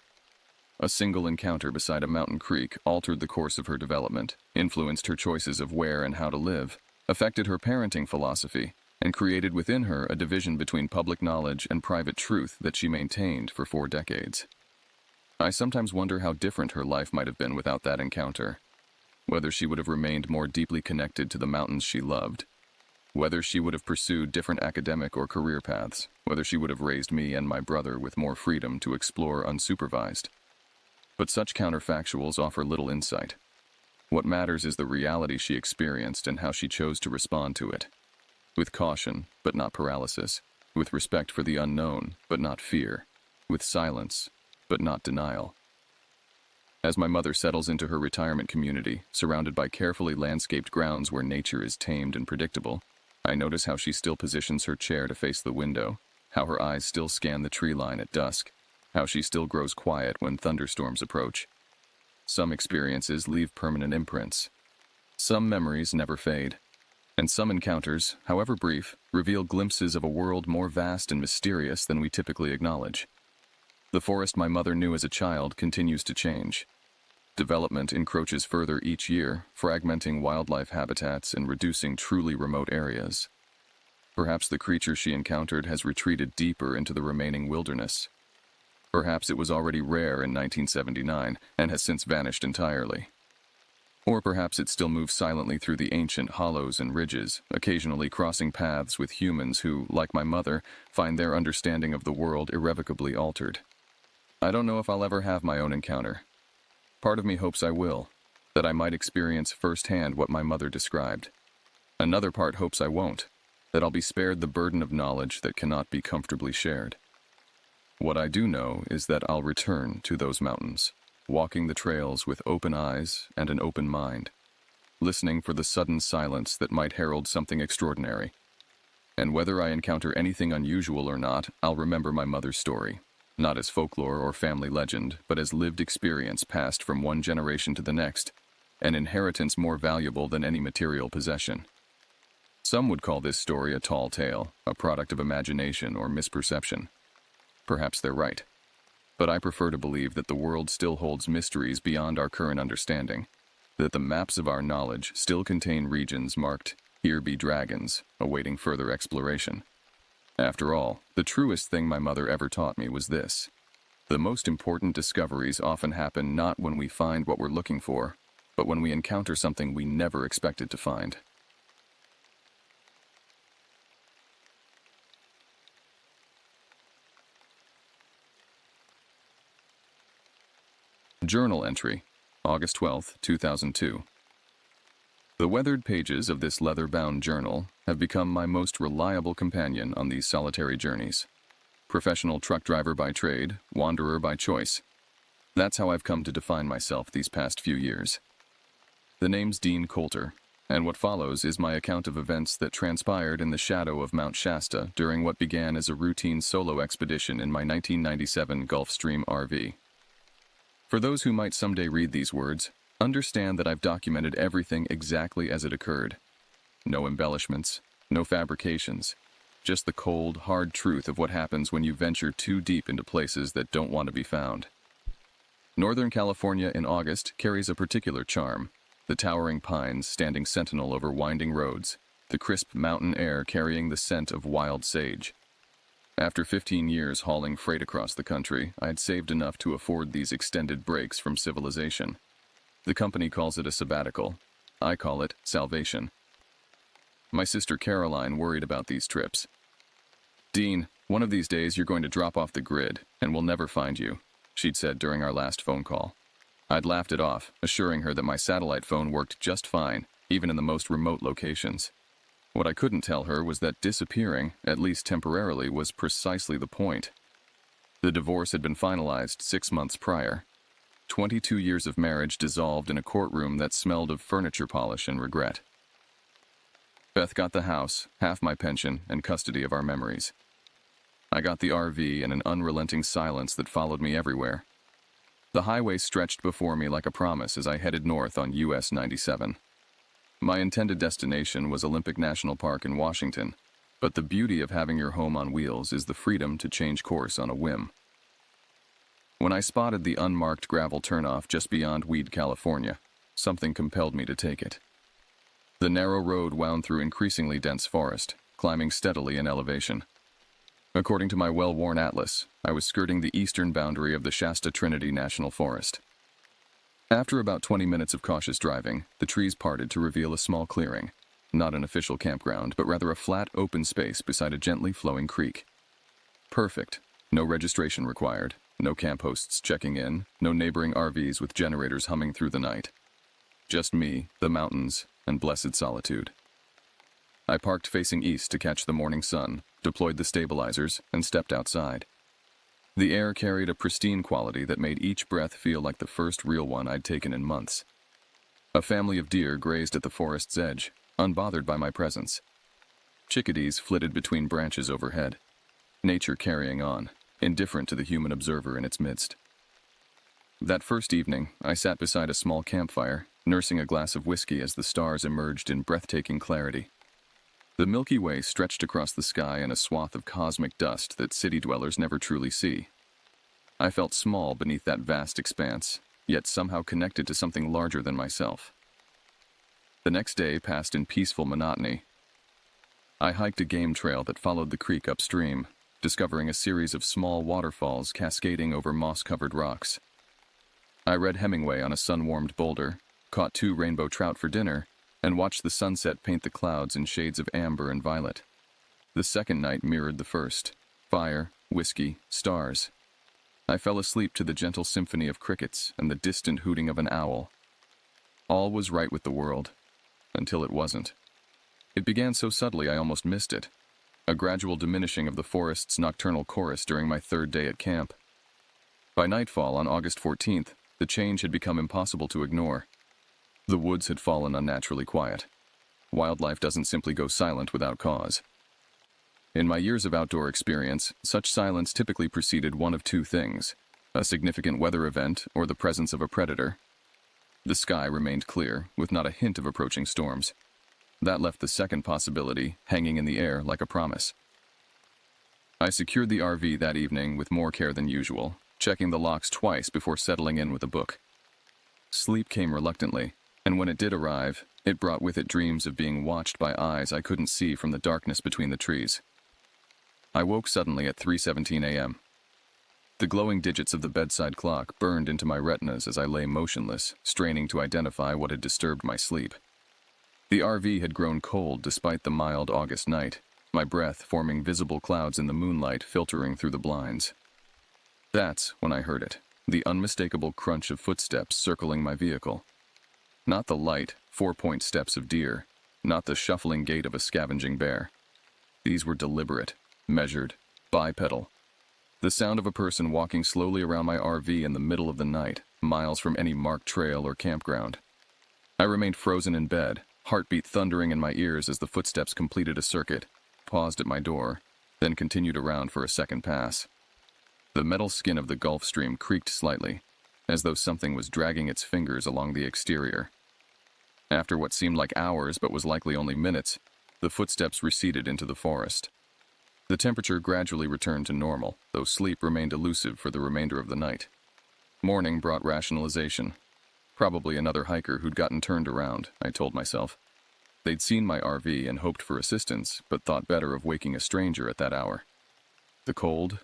A single encounter beside a mountain creek altered the course of her development, influenced her choices of where and how to live, affected her parenting philosophy, and created within her a division between public knowledge and private truth that she maintained for 4 decades. I sometimes wonder how different her life might have been without that encounter, whether she would have remained more deeply connected to the mountains she loved, Whether she would have pursued different academic or career paths, whether she would have raised me and my brother with more freedom to explore unsupervised. But such counterfactuals offer little insight. What matters is the reality she experienced and how she chose to respond to it. With caution, but not paralysis. With respect for the unknown, but not fear. With silence, but not denial. As my mother settles into her retirement community, surrounded by carefully landscaped grounds where nature is tamed and predictable, I notice how she still positions her chair to face the window, how her eyes still scan the tree line at dusk, how she still grows quiet when thunderstorms approach. Some experiences leave permanent imprints. Some memories never fade. And some encounters, however brief, reveal glimpses of a world more vast and mysterious than we typically acknowledge. The forest my mother knew as a child continues to change. Development encroaches further each year, fragmenting wildlife habitats and reducing truly remote areas. Perhaps the creature she encountered has retreated deeper into the remaining wilderness. Perhaps it was already rare in 1979 and has since vanished entirely. Or perhaps it still moves silently through the ancient hollows and ridges, occasionally crossing paths with humans who, like my mother, find their understanding of the world irrevocably altered. I don't know if I'll ever have my own encounter. Part of me hopes I will, that I might experience firsthand what my mother described. Another part hopes I won't, that I'll be spared the burden of knowledge that cannot be comfortably shared. What I do know is that I'll return to those mountains, walking the trails with open eyes and an open mind, listening for the sudden silence that might herald something extraordinary. And whether I encounter anything unusual or not, I'll remember my mother's story. Not as folklore or family legend, but as lived experience passed from one generation to the next, an inheritance more valuable than any material possession. Some would call this story a tall tale, a product of imagination or misperception. Perhaps they're right. But I prefer to believe that the world still holds mysteries beyond our current understanding, that the maps of our knowledge still contain regions marked, "Here be dragons," awaiting further exploration. After all, the truest thing my mother ever taught me was this. The most important discoveries often happen not when we find what we're looking for, but when we encounter something we never expected to find. Journal entry, August 12, 2002. The weathered pages of this leather-bound journal have become my most reliable companion on these solitary journeys. Professional truck driver by trade, wanderer by choice. That's how I've come to define myself these past few years. The name's Dean Coulter, and what follows is my account of events that transpired in the shadow of Mount Shasta during what began as a routine solo expedition in my 1997 Gulfstream RV. For those who might someday read these words, understand that I've documented everything exactly as it occurred. No embellishments, no fabrications, just the cold, hard truth of what happens when you venture too deep into places that don't want to be found. Northern California in August carries a particular charm, the towering pines standing sentinel over winding roads, the crisp mountain air carrying the scent of wild sage. After 15 years hauling freight across the country, I had saved enough to afford these extended breaks from civilization. The company calls it a sabbatical. I call it salvation. My sister Caroline worried about these trips. "Dean, one of these days you're going to drop off the grid, and we'll never find you," she'd said during our last phone call. I'd laughed it off, assuring her that my satellite phone worked just fine, even in the most remote locations. What I couldn't tell her was that disappearing, at least temporarily, was precisely the point. The divorce had been finalized 6 months prior. 22 years of marriage dissolved in a courtroom that smelled of furniture polish and regret. Beth got the house, half my pension, and custody of our memories. I got the RV and an unrelenting silence that followed me everywhere. The highway stretched before me like a promise as I headed north on US 97. My intended destination was Olympic National Park in Washington, but the beauty of having your home on wheels is the freedom to change course on a whim. When I spotted the unmarked gravel turnoff just beyond Weed, California, something compelled me to take it. The narrow road wound through increasingly dense forest, climbing steadily in elevation. According to my well-worn atlas, I was skirting the eastern boundary of the Shasta Trinity National Forest. After about 20 minutes of cautious driving, the trees parted to reveal a small clearing. not an official campground, but rather a flat, open space beside a gently flowing creek. Perfect. No registration required, no camp hosts checking in, no neighboring RVs with generators humming through the night. Just me, the mountains, and blessed solitude. I parked facing east to catch the morning sun, deployed the stabilizers, and stepped outside. The air carried a pristine quality that made each breath feel like the first real one I'd taken in months. A family of deer grazed at the forest's edge, unbothered by my presence. Chickadees flitted between branches overhead, nature carrying on, indifferent to the human observer in its midst. That first evening, I sat beside a small campfire, nursing a glass of whiskey as the stars emerged in breathtaking clarity. The Milky Way stretched across the sky in a swath of cosmic dust that city dwellers never truly see. I felt small beneath that vast expanse, yet somehow connected to something larger than myself. The next day passed in peaceful monotony. I hiked a game trail that followed the creek upstream, discovering a series of small waterfalls cascading over moss-covered rocks. I read Hemingway on a sun-warmed boulder, caught 2 rainbow trout for dinner, and watched the sunset paint the clouds in shades of amber and violet. The second night mirrored the first. Fire, whiskey, stars. I fell asleep to the gentle symphony of crickets and the distant hooting of an owl. All was right with the world, until it wasn't. It began so subtly I almost missed it. A gradual diminishing of the forest's nocturnal chorus during my 3rd day at camp. By nightfall on August 14th, the change had become impossible to ignore. The woods had fallen unnaturally quiet. Wildlife doesn't simply go silent without cause. In my years of outdoor experience, such silence typically preceded one of 2 things: a significant weather event or the presence of a predator. The sky remained clear, with not a hint of approaching storms. That left the second possibility hanging in the air like a promise. I secured the RV that evening with more care than usual, checking the locks twice before settling in with a book. Sleep came reluctantly, and when it did arrive, it brought with it dreams of being watched by eyes I couldn't see from the darkness between the trees. I woke suddenly at 3:17 a.m. The glowing digits of the bedside clock burned into my retinas as I lay motionless, straining to identify what had disturbed my sleep. The RV had grown cold despite the mild August night, my breath forming visible clouds in the moonlight filtering through the blinds. That's when I heard it, the unmistakable crunch of footsteps circling my vehicle. Not the light, 4-point steps of deer, not the shuffling gait of a scavenging bear. These were deliberate, measured, bipedal. The sound of a person walking slowly around my RV in the middle of the night, miles from any marked trail or campground. I remained frozen in bed, heartbeat thundering in my ears as the footsteps completed a circuit, paused at my door, then continued around for a second pass. The metal skin of the Gulf Stream creaked slightly, as though something was dragging its fingers along the exterior. After what seemed like hours but was likely only minutes, the footsteps receded into the forest. The temperature gradually returned to normal, though sleep remained elusive for the remainder of the night. Morning brought rationalization. Probably another hiker who'd gotten turned around, I told myself. They'd seen my RV and hoped for assistance, but thought better of waking a stranger at that hour. The cold?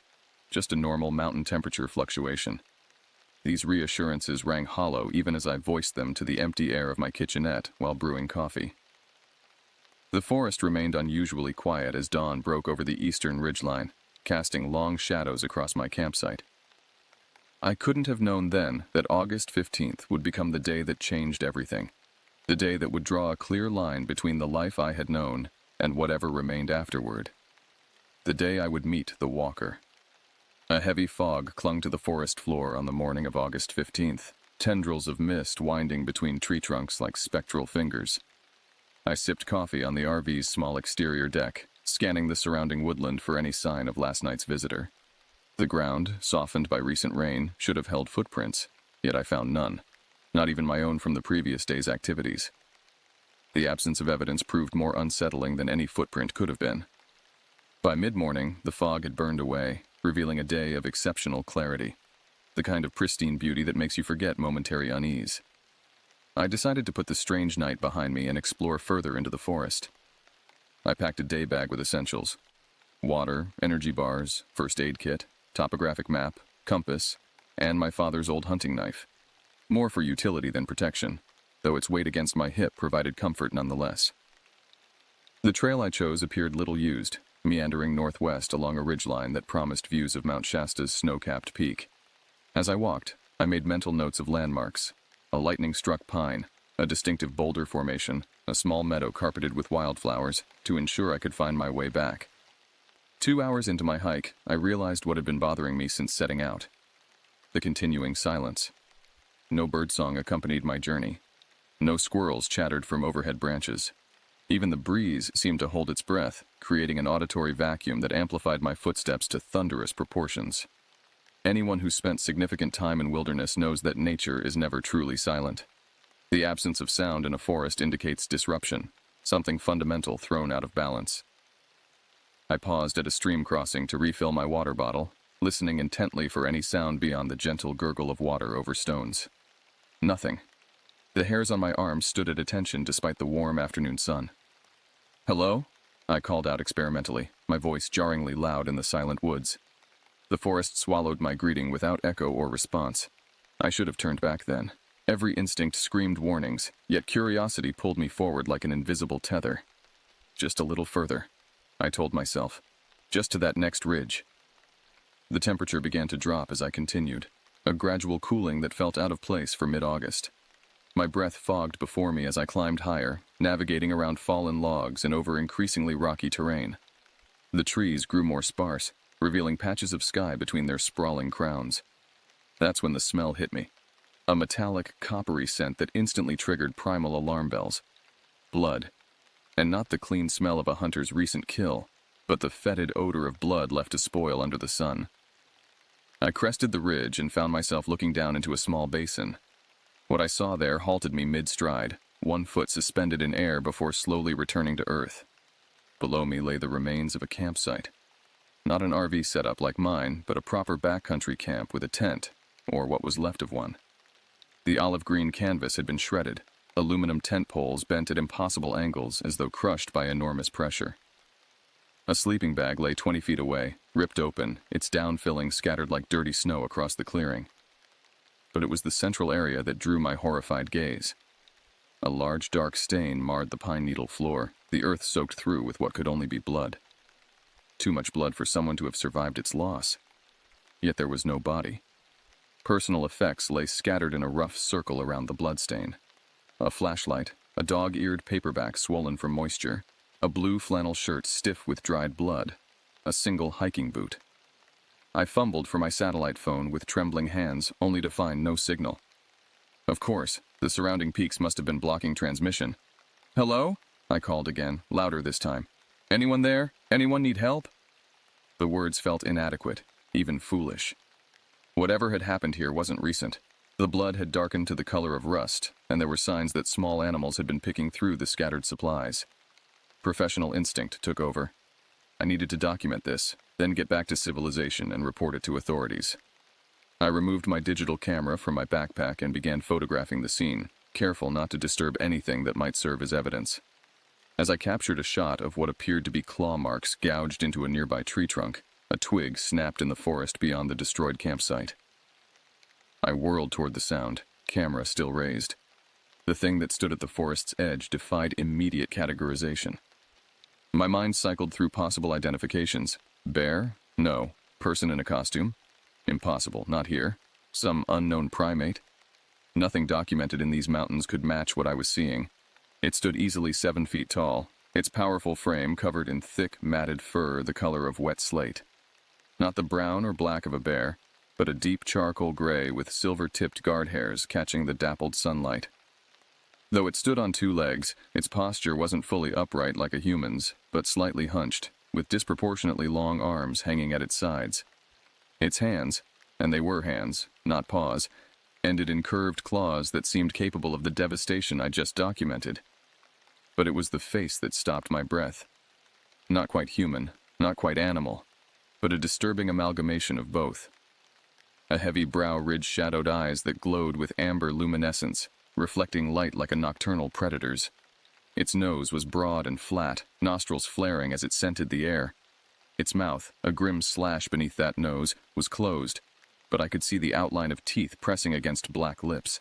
Just a normal mountain temperature fluctuation. These reassurances rang hollow even as I voiced them to the empty air of my kitchenette while brewing coffee. The forest remained unusually quiet as dawn broke over the eastern ridgeline, casting long shadows across my campsite. I couldn't have known then that August 15th would become the day that changed everything, the day that would draw a clear line between the life I had known and whatever remained afterward. The day I would meet the walker. A heavy fog clung to the forest floor on the morning of August 15th, tendrils of mist winding between tree trunks like spectral fingers. I sipped coffee on the RV's small exterior deck, scanning the surrounding woodland for any sign of last night's visitor. The ground, softened by recent rain, should have held footprints, yet I found none, not even my own from the previous day's activities. The absence of evidence proved more unsettling than any footprint could have been. By mid-morning, the fog had burned away, revealing a day of exceptional clarity, the kind of pristine beauty that makes you forget momentary unease. I decided to put the strange night behind me and explore further into the forest. I packed a day bag with essentials: water, energy bars, first aid kit, topographic map, compass, and my father's old hunting knife. More for utility than protection, though its weight against my hip provided comfort nonetheless. The trail I chose appeared little used, meandering northwest along a ridgeline that promised views of Mount Shasta's snow-capped peak. As I walked, I made mental notes of landmarks: a lightning-struck pine, a distinctive boulder formation, a small meadow carpeted with wildflowers, to ensure I could find my way back. 2 hours into my hike, I realized what had been bothering me since setting out: the continuing silence. No birdsong accompanied my journey. No squirrels chattered from overhead branches. Even the breeze seemed to hold its breath, creating an auditory vacuum that amplified my footsteps to thunderous proportions. Anyone who spent significant time in wilderness knows that nature is never truly silent. The absence of sound in a forest indicates disruption, something fundamental thrown out of balance. I paused at a stream crossing to refill my water bottle, listening intently for any sound beyond the gentle gurgle of water over stones. Nothing. The hairs on my arms stood at attention despite the warm afternoon sun. "Hello?" I called out experimentally, my voice jarringly loud in the silent woods. The forest swallowed my greeting without echo or response. I should have turned back then. Every instinct screamed warnings, yet curiosity pulled me forward like an invisible tether. Just a little further, I told myself. Just to that next ridge. The temperature began to drop as I continued, a gradual cooling that felt out of place for mid-August. My breath fogged before me as I climbed higher, navigating around fallen logs and over increasingly rocky terrain. The trees grew more sparse, revealing patches of sky between their sprawling crowns. That's when the smell hit me. A metallic, coppery scent that instantly triggered primal alarm bells. Blood. And not the clean smell of a hunter's recent kill, but the fetid odor of blood left to spoil under the sun. I crested the ridge and found myself looking down into a small basin. What I saw there halted me mid-stride, one foot suspended in air before slowly returning to earth. Below me lay the remains of a campsite. Not an RV setup like mine, but a proper backcountry camp with a tent, or what was left of one. The olive-green canvas had been shredded, aluminum tent poles bent at impossible angles as though crushed by enormous pressure. A sleeping bag lay 20 feet away, ripped open, its down filling scattered like dirty snow across the clearing. But it was the central area that drew my horrified gaze. A large dark stain marred the pine needle floor, the earth soaked through with what could only be blood. Too much blood for someone to have survived its loss. Yet there was no body. Personal effects lay scattered in a rough circle around the bloodstain. A flashlight, a dog-eared paperback swollen from moisture, a blue flannel shirt stiff with dried blood, a single hiking boot. I fumbled for my satellite phone with trembling hands, only to find no signal. Of course, the surrounding peaks must have been blocking transmission. "Hello?" I called again, louder this time. "Anyone there? Anyone need help?" The words felt inadequate, even foolish. Whatever had happened here wasn't recent. The blood had darkened to the color of rust, and there were signs that small animals had been picking through the scattered supplies. Professional instinct took over. I needed to document this, then get back to civilization and report it to authorities. I removed my digital camera from my backpack and began photographing the scene, careful not to disturb anything that might serve as evidence. As I captured a shot of what appeared to be claw marks gouged into a nearby tree trunk, a twig snapped in the forest beyond the destroyed campsite. I whirled toward the sound, camera still raised. The thing that stood at the forest's edge defied immediate categorization. My mind cycled through possible identifications. Bear? No. Person in a costume? Impossible, not here. Some unknown primate? Nothing documented in these mountains could match what I was seeing. It stood easily 7 feet tall, its powerful frame covered in thick, matted fur the color of wet slate. Not the brown or black of a bear, but a deep charcoal gray with silver-tipped guard hairs catching the dappled sunlight. Though it stood on 2 legs, its posture wasn't fully upright like a human's, but slightly hunched, with disproportionately long arms hanging at its sides. Its hands, and they were hands, not paws, ended in curved claws that seemed capable of the devastation I just documented. But it was the face that stopped my breath. Not quite human, not quite animal, but a disturbing amalgamation of both. A heavy brow ridge shadowed eyes that glowed with amber luminescence, reflecting light like a nocturnal predator's. Its nose was broad and flat, nostrils flaring as it scented the air. Its mouth, a grim slash beneath that nose, was closed, but I could see the outline of teeth pressing against black lips.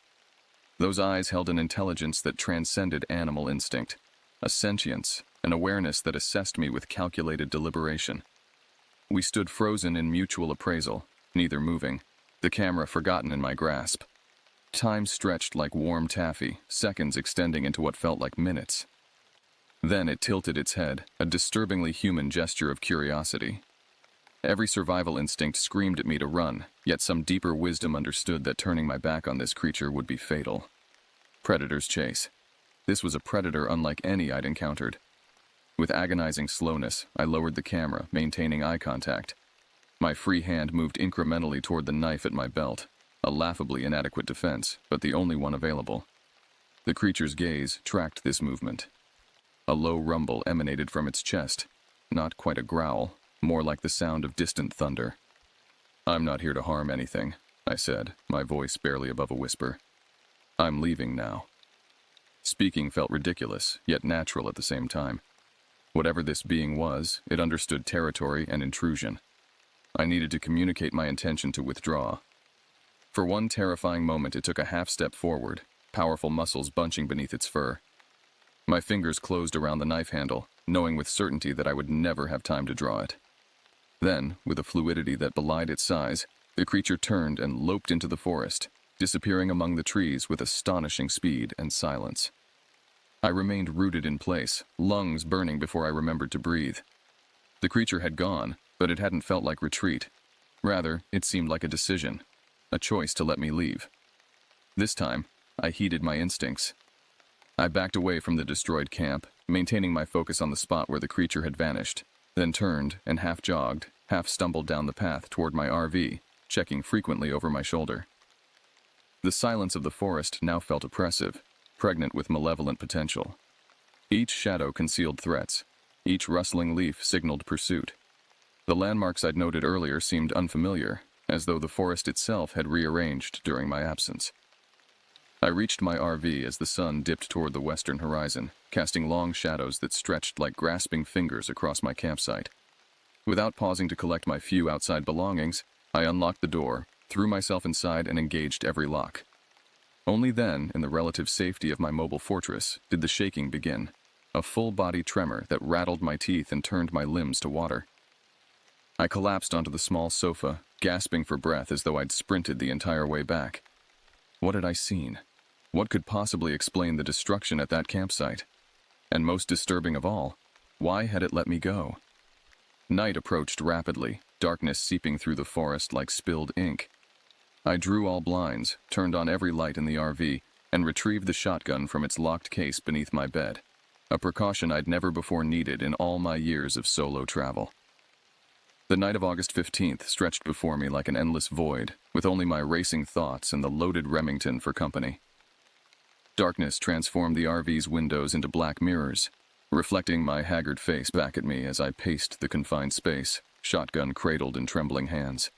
Those eyes held an intelligence that transcended animal instinct, a sentience, an awareness that assessed me with calculated deliberation. We stood frozen in mutual appraisal, neither moving, the camera forgotten in my grasp. Time stretched like warm taffy, seconds extending into what felt like minutes. Then it tilted its head, a disturbingly human gesture of curiosity. Every survival instinct screamed at me to run, yet some deeper wisdom understood that turning my back on this creature would be fatal. Predator's chase. This was a predator unlike any I'd encountered. With agonizing slowness, I lowered the camera, maintaining eye contact. My free hand moved incrementally toward the knife at my belt, a laughably inadequate defense, but the only one available. The creature's gaze tracked this movement. A low rumble emanated from its chest, not quite a growl, more like the sound of distant thunder. "I'm not here to harm anything," I said, my voice barely above a whisper. "I'm leaving now." Speaking felt ridiculous, yet natural at the same time. Whatever this being was, it understood territory and intrusion. I needed to communicate my intention to withdraw. For one terrifying moment, it took a half step forward, powerful muscles bunching beneath its fur. My fingers closed around the knife handle, knowing with certainty that I would never have time to draw it. Then, with a fluidity that belied its size, the creature turned and loped into the forest, disappearing among the trees with astonishing speed and silence. I remained rooted in place, lungs burning before I remembered to breathe. The creature had gone, but it hadn't felt like retreat. Rather, it seemed like a decision, a choice to let me leave. This time, I heeded my instincts. I backed away from the destroyed camp, maintaining my focus on the spot where the creature had vanished, then turned and half jogged, half stumbled down the path toward my RV, checking frequently over my shoulder. The silence of the forest now felt oppressive, pregnant with malevolent potential. Each shadow concealed threats. Each rustling leaf signaled pursuit. The landmarks I'd noted earlier seemed unfamiliar, as though the forest itself had rearranged during my absence. I reached my RV as the sun dipped toward the western horizon, casting long shadows that stretched like grasping fingers across my campsite. Without pausing to collect my few outside belongings, I unlocked the door, threw myself inside, and engaged every lock. Only then, in the relative safety of my mobile fortress, did the shaking begin, a full-body tremor that rattled my teeth and turned my limbs to water. I collapsed onto the small sofa, gasping for breath as though I'd sprinted the entire way back. What had I seen? What could possibly explain the destruction at that campsite? And most disturbing of all, why had it let me go? Night approached rapidly, darkness seeping through the forest like spilled ink. I drew all blinds, turned on every light in the RV, and retrieved the shotgun from its locked case beneath my bed, a precaution I'd never before needed in all my years of solo travel. The night of August 15th stretched before me like an endless void, with only my racing thoughts and the loaded Remington for company. Darkness transformed the RV's windows into black mirrors, reflecting my haggard face back at me as I paced the confined space, shotgun cradled in trembling hands.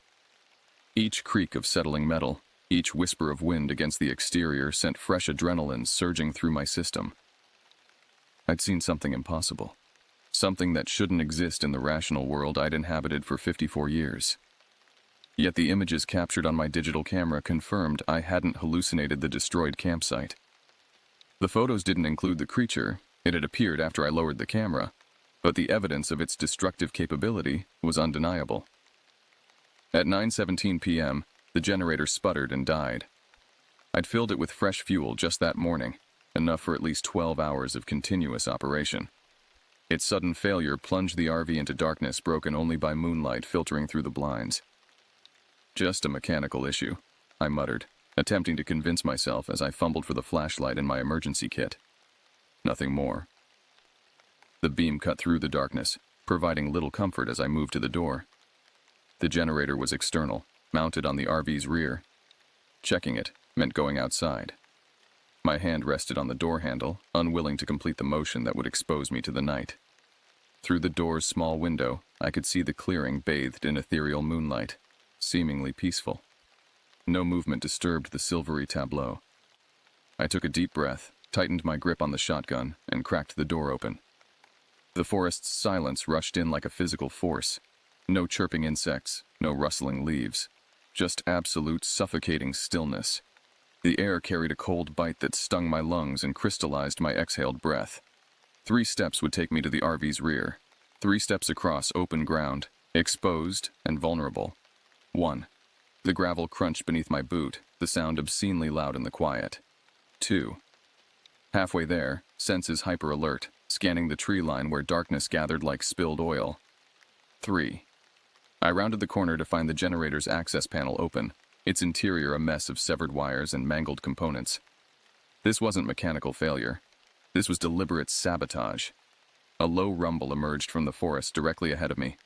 Each creak of settling metal, each whisper of wind against the exterior sent fresh adrenaline surging through my system. I'd seen something impossible, something that shouldn't exist in the rational world I'd inhabited for 54 years. Yet the images captured on my digital camera confirmed I hadn't hallucinated the destroyed campsite. The photos didn't include the creature. It had appeared after I lowered the camera, but the evidence of its destructive capability was undeniable. At 9:17 p.m., the generator sputtered and died. I'd filled it with fresh fuel just that morning, enough for at least 12 hours of continuous operation. Its sudden failure plunged the RV into darkness broken only by moonlight filtering through the blinds. "Just a mechanical issue," I muttered, attempting to convince myself as I fumbled for the flashlight in my emergency kit. Nothing more. The beam cut through the darkness, providing little comfort as I moved to the door. The generator was external, mounted on the RV's rear. Checking it meant going outside. My hand rested on the door handle, unwilling to complete the motion that would expose me to the night. Through the door's small window, I could see the clearing bathed in ethereal moonlight, seemingly peaceful. No movement disturbed the silvery tableau. I took a deep breath, tightened my grip on the shotgun, and cracked the door open. The forest's silence rushed in like a physical force. No chirping insects, no rustling leaves. Just absolute suffocating stillness. The air carried a cold bite that stung my lungs and crystallized my exhaled breath. 3 steps would take me to the RV's rear. 3 steps across open ground, exposed and vulnerable. 1. The gravel crunched beneath my boot, the sound obscenely loud in the quiet. 2. Halfway there, senses hyper-alert, scanning the tree line where darkness gathered like spilled oil. 3. I rounded the corner to find the generator's access panel open, its interior a mess of severed wires and mangled components. This wasn't mechanical failure. This was deliberate sabotage. A low rumble emerged from the forest directly ahead of me,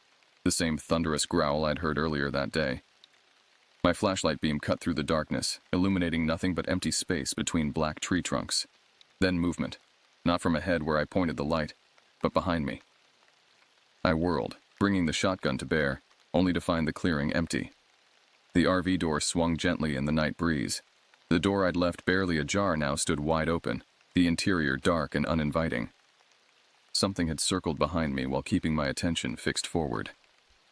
the same thunderous growl I'd heard earlier that day. My flashlight beam cut through the darkness, illuminating nothing but empty space between black tree trunks. Then movement, not from ahead where I pointed the light, but behind me. I whirled, bringing the shotgun to bear, only to find the clearing empty. The RV door swung gently in the night breeze. The door I'd left barely ajar now stood wide open, the interior dark and uninviting. Something had circled behind me while keeping my attention fixed forward.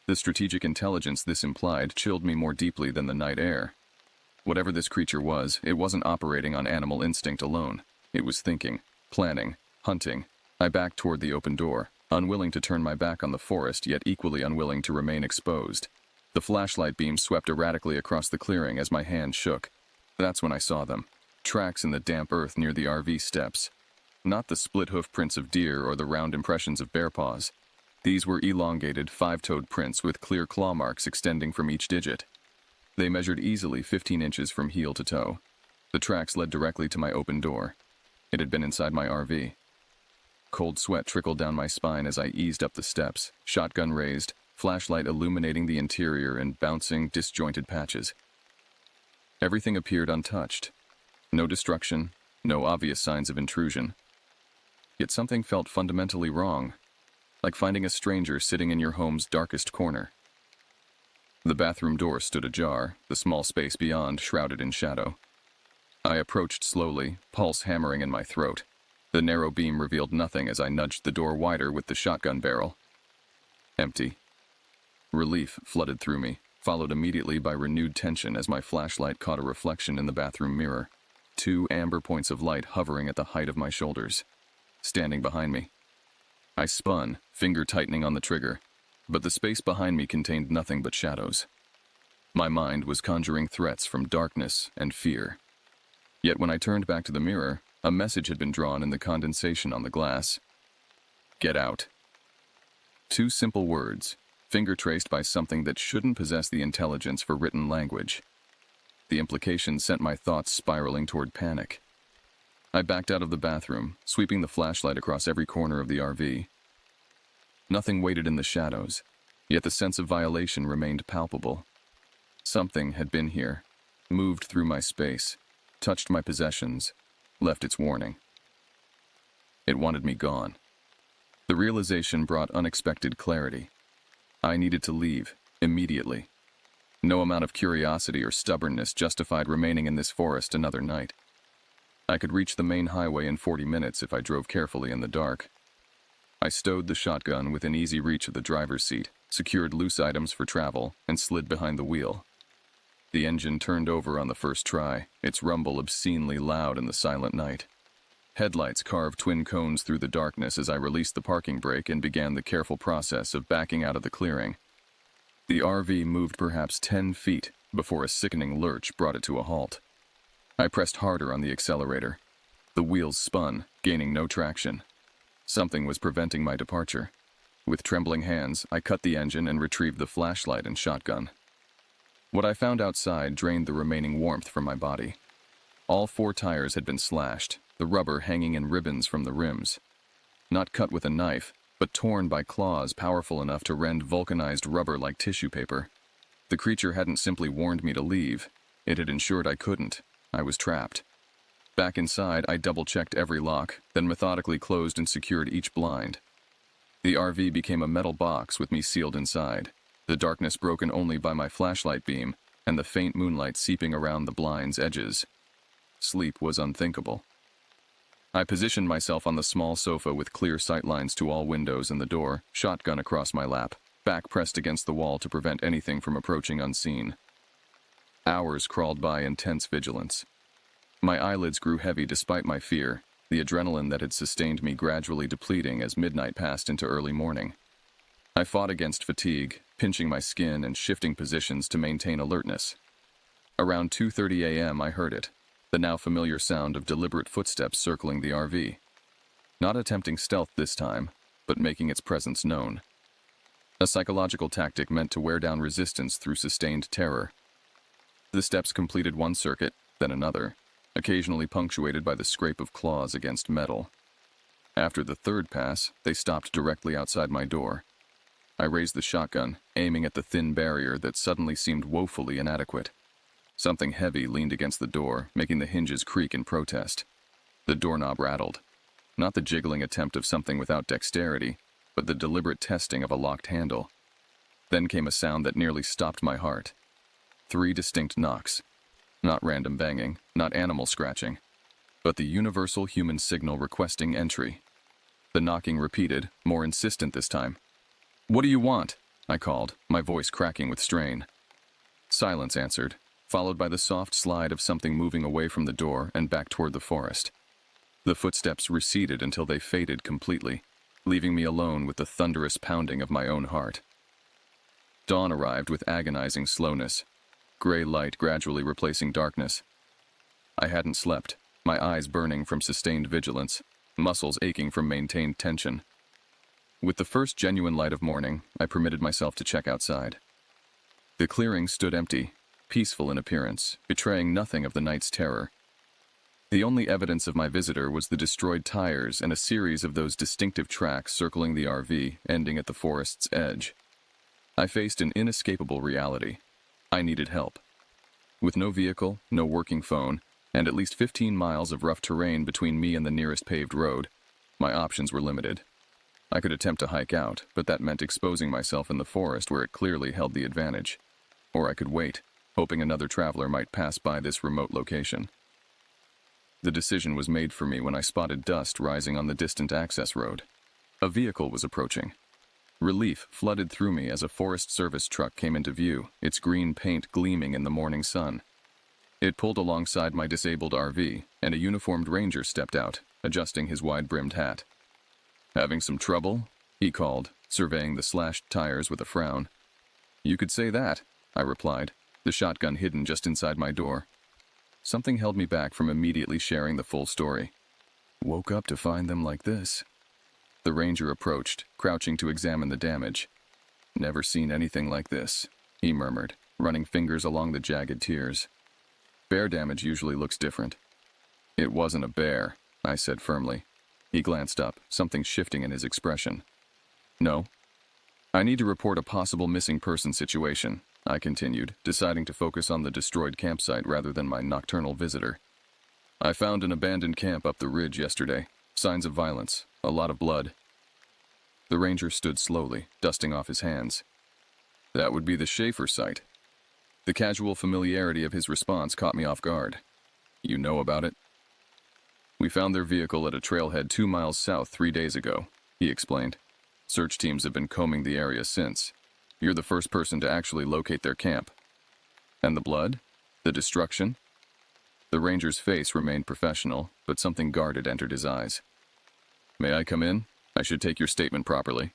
The strategic intelligence this implied chilled me more deeply than the night air. Whatever this creature was, it wasn't operating on animal instinct alone. It was thinking, planning, hunting. I backed toward the open door, unwilling to turn my back on the forest, yet equally unwilling to remain exposed. The flashlight beam swept erratically across the clearing as my hand shook. That's when I saw them. Tracks in the damp earth near the RV steps. Not the split hoof prints of deer or the round impressions of bear paws. These were elongated, 5-toed prints with clear claw marks extending from each digit. They measured easily 15 inches from heel to toe. The tracks led directly to my open door. It had been inside my RV. Cold sweat trickled down my spine as I eased up the steps, shotgun raised, flashlight illuminating the interior in bouncing, disjointed patches. Everything appeared untouched. No destruction, no obvious signs of intrusion. Yet something felt fundamentally wrong, like finding a stranger sitting in your home's darkest corner. The bathroom door stood ajar, the small space beyond shrouded in shadow. I approached slowly, pulse hammering in my throat. The narrow beam revealed nothing as I nudged the door wider with the shotgun barrel. Empty. Relief flooded through me, followed immediately by renewed tension as my flashlight caught a reflection in the bathroom mirror. 2 amber points of light hovering at the height of my shoulders, standing behind me. I spun, finger tightening on the trigger, but the space behind me contained nothing but shadows. My mind was conjuring threats from darkness and fear. Yet when I turned back to the mirror, a message had been drawn in the condensation on the glass. Get out. 2 simple words, finger traced by something that shouldn't possess the intelligence for written language. The implication sent my thoughts spiraling toward panic. I backed out of the bathroom, sweeping the flashlight across every corner of the RV. Nothing waited in the shadows, yet the sense of violation remained palpable. Something had been here, moved through my space, touched my possessions, left its warning. It wanted me gone. The realization brought unexpected clarity. I needed to leave, immediately. No amount of curiosity or stubbornness justified remaining in this forest another night. I could reach the main highway in 40 minutes if I drove carefully in the dark. I stowed the shotgun within easy reach of the driver's seat, secured loose items for travel, and slid behind the wheel. The engine turned over on the first try, its rumble obscenely loud in the silent night. Headlights carved twin cones through the darkness as I released the parking brake and began the careful process of backing out of the clearing. The RV moved perhaps 10 feet before a sickening lurch brought it to a halt. I pressed harder on the accelerator. The wheels spun, gaining no traction. Something was preventing my departure. With trembling hands, I cut the engine and retrieved the flashlight and shotgun. What I found outside drained the remaining warmth from my body. All 4 tires had been slashed, the rubber hanging in ribbons from the rims. Not cut with a knife, but torn by claws powerful enough to rend vulcanized rubber like tissue paper. The creature hadn't simply warned me to leave. It had ensured I couldn't. I was trapped. Back inside, I double-checked every lock, then methodically closed and secured each blind. The RV became a metal box with me sealed inside, the darkness broken only by my flashlight beam and the faint moonlight seeping around the blind's edges. Sleep was unthinkable. I positioned myself on the small sofa with clear sightlines to all windows and the door, shotgun across my lap, back pressed against the wall to prevent anything from approaching unseen. Hours crawled by in tense vigilance. My eyelids grew heavy despite my fear, the adrenaline that had sustained me gradually depleting as midnight passed into early morning. I fought against fatigue, pinching my skin and shifting positions to maintain alertness. Around 2:30 a.m. I heard it, the now familiar sound of deliberate footsteps circling the RV. Not attempting stealth this time, but making its presence known. A psychological tactic meant to wear down resistance through sustained terror. The steps completed one circuit, then another, occasionally punctuated by the scrape of claws against metal. After the third pass, they stopped directly outside my door. I raised the shotgun, aiming at the thin barrier that suddenly seemed woefully inadequate. Something heavy leaned against the door, making the hinges creak in protest. The doorknob rattled. Not the jiggling attempt of something without dexterity, but the deliberate testing of a locked handle. Then came a sound that nearly stopped my heart. 3 distinct knocks. Not random banging, not animal scratching, but the universal human signal requesting entry. The knocking repeated, more insistent this time. "What do you want?" I called, my voice cracking with strain. Silence answered, followed by the soft slide of something moving away from the door and back toward the forest. The footsteps receded until they faded completely, leaving me alone with the thunderous pounding of my own heart. Dawn arrived with agonizing slowness, gray light gradually replacing darkness. I hadn't slept, my eyes burning from sustained vigilance, muscles aching from maintained tension. With the first genuine light of morning, I permitted myself to check outside. The clearing stood empty, peaceful in appearance, betraying nothing of the night's terror. The only evidence of my visitor was the destroyed tires and a series of those distinctive tracks circling the RV, ending at the forest's edge. I faced an inescapable reality. I needed help. With no vehicle, no working phone, and at least 15 miles of rough terrain between me and the nearest paved road, my options were limited. I could attempt to hike out, but that meant exposing myself in the forest where it clearly held the advantage. Or I could wait, hoping another traveler might pass by this remote location. The decision was made for me when I spotted dust rising on the distant access road. A vehicle was approaching. Relief flooded through me as a Forest Service truck came into view, its green paint gleaming in the morning sun. It pulled alongside my disabled RV, and a uniformed ranger stepped out, adjusting his wide-brimmed hat. "Having some trouble?" he called, surveying the slashed tires with a frown. "You could say that," I replied, the shotgun hidden just inside my door. Something held me back from immediately sharing the full story. "Woke up to find them like this." The ranger approached, crouching to examine the damage. "Never seen anything like this," he murmured, running fingers along the jagged tears. "Bear damage usually looks different." "It wasn't a bear," I said firmly. He glanced up, something shifting in his expression. "No. I need to report a possible missing person situation," I continued, deciding to focus on the destroyed campsite rather than my nocturnal visitor. "I found an abandoned camp up the ridge yesterday. Signs of violence, a lot of blood." The ranger stood slowly, dusting off his hands. "That would be the Schaefer site." The casual familiarity of his response caught me off guard. "You know about it?" "We found their vehicle at a trailhead 2 miles south 3 days ago," he explained. "Search teams have been combing the area since. You're the first person to actually locate their camp." "And the blood? The destruction?" The ranger's face remained professional, but something guarded entered his eyes. "May I come in? I should take your statement properly."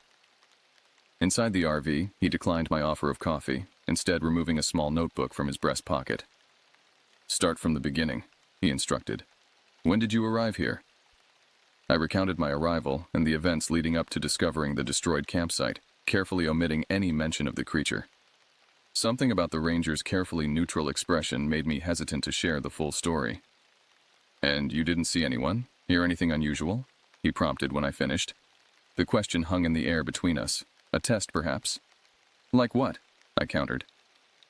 Inside the RV, he declined my offer of coffee, instead removing a small notebook from his breast pocket. "Start from the beginning," he instructed. "When did you arrive here?" I recounted my arrival and the events leading up to discovering the destroyed campsite, carefully omitting any mention of the creature. Something about the ranger's carefully neutral expression made me hesitant to share the full story. "And you didn't see anyone? Hear anything unusual?" he prompted when I finished. The question hung in the air between us. A test, perhaps? "Like what?" I countered.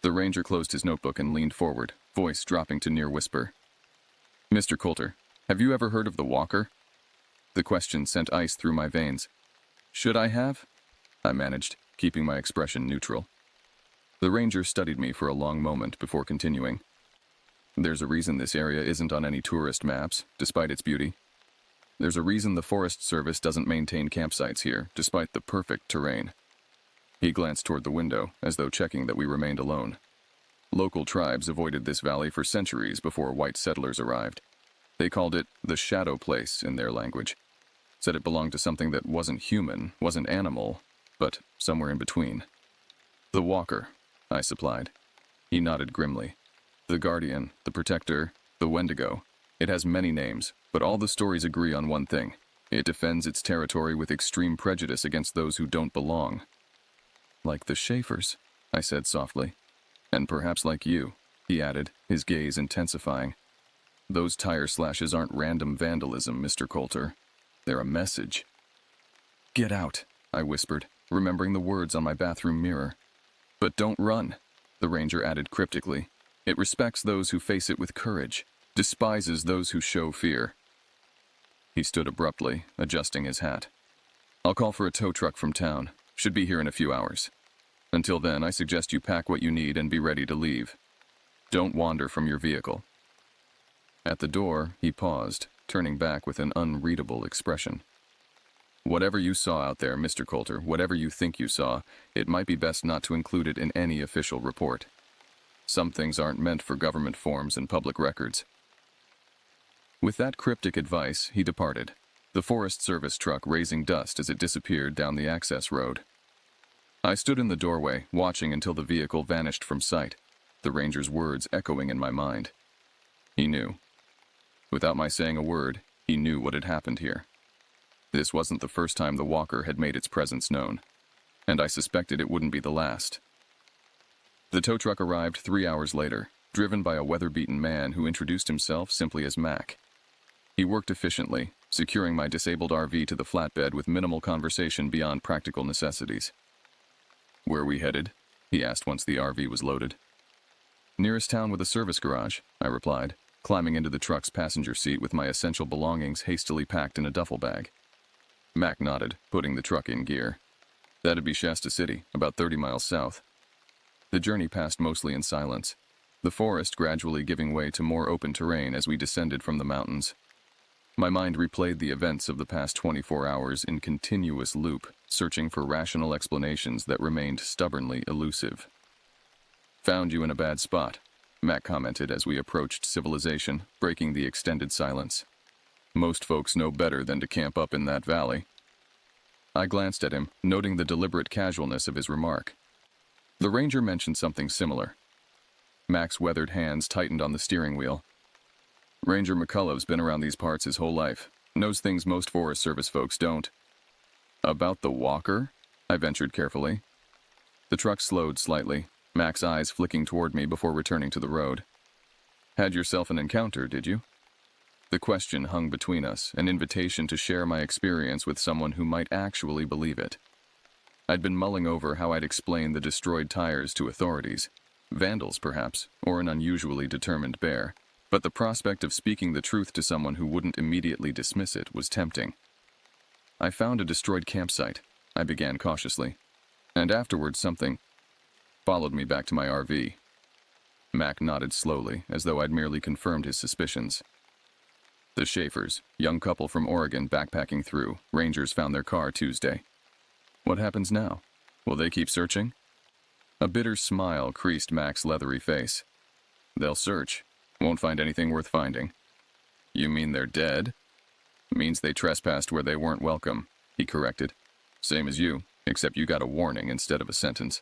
The ranger closed his notebook and leaned forward, voice dropping to near whisper. "Mr. Coulter, have you ever heard of the Walker?" The question sent ice through my veins. "Should I have?" I managed, keeping my expression neutral. The ranger studied me for a long moment before continuing. "There's a reason this area isn't on any tourist maps, despite its beauty. There's a reason the Forest Service doesn't maintain campsites here, despite the perfect terrain." He glanced toward the window, as though checking that we remained alone. "Local tribes avoided this valley for centuries before white settlers arrived. They called it the shadow place in their language. Said it belonged to something that wasn't human, wasn't animal, but somewhere in between. The Walker, I supplied. He nodded grimly. The Guardian, the Protector, the Wendigo. It has many names, but all the stories agree on one thing. It defends its territory with extreme prejudice against those who don't belong. Like the Schaefers, I said softly. And perhaps like you, he added, his gaze intensifying. Those tire slashes aren't random vandalism, Mr. Coulter. They're a message. Get out, I whispered, remembering the words on my bathroom mirror. But don't run, the ranger added cryptically. It respects those who face it with courage, despises those who show fear. He stood abruptly, adjusting his hat. I'll call for a tow truck from town. Should be here in a few hours. Until then, I suggest you pack what you need and be ready to leave. Don't wander from your vehicle. At the door, he paused, turning back with an unreadable expression. Whatever you saw out there, Mr. Coulter, whatever you think you saw, it might be best not to include it in any official report. Some things aren't meant for government forms and public records. With that cryptic advice, he departed, the Forest Service truck raising dust as it disappeared down the access road. I stood in the doorway, watching until the vehicle vanished from sight, the ranger's words echoing in my mind. He knew. Without my saying a word, he knew what had happened here. This wasn't the first time the Walker had made its presence known, and I suspected it wouldn't be the last. The tow truck arrived 3 hours later, driven by a weather-beaten man who introduced himself simply as Mac. He worked efficiently, securing my disabled RV to the flatbed with minimal conversation beyond practical necessities. Where are we headed? He asked once the RV was loaded. Nearest town with a service garage, I replied, climbing into the truck's passenger seat with my essential belongings hastily packed in a duffel bag. Mac nodded, putting the truck in gear. That'd be Shasta City, about 30 miles south. The journey passed mostly in silence, the forest gradually giving way to more open terrain as we descended from the mountains. My mind replayed the events of the past 24 hours in continuous loop, searching for rational explanations that remained stubbornly elusive. Found you in a bad spot, Mac commented as we approached civilization, breaking the extended silence. Most folks know better than to camp up in that valley. I glanced at him, noting the deliberate casualness of his remark. The ranger mentioned something similar. Mac's weathered hands tightened on the steering wheel. Ranger McCullough's been around these parts his whole life, knows things most Forest Service folks don't. About the Walker? I ventured carefully. The truck slowed slightly, Mac's eyes flicking toward me before returning to the road. Had yourself an encounter, did you? The question hung between us, an invitation to share my experience with someone who might actually believe it. I'd been mulling over how I'd explain the destroyed tires to authorities, vandals perhaps, or an unusually determined bear, but the prospect of speaking the truth to someone who wouldn't immediately dismiss it was tempting. I found a destroyed campsite, I began cautiously, and afterwards something followed me back to my RV. Mac nodded slowly, as though I'd merely confirmed his suspicions. The Schaefers, young couple from Oregon backpacking through, rangers found their car Tuesday. What happens now? Will they keep searching? A bitter smile creased Mac's leathery face. They'll search. Won't find anything worth finding. You mean they're dead? Means they trespassed where they weren't welcome, he corrected. Same as you, except you got a warning instead of a sentence.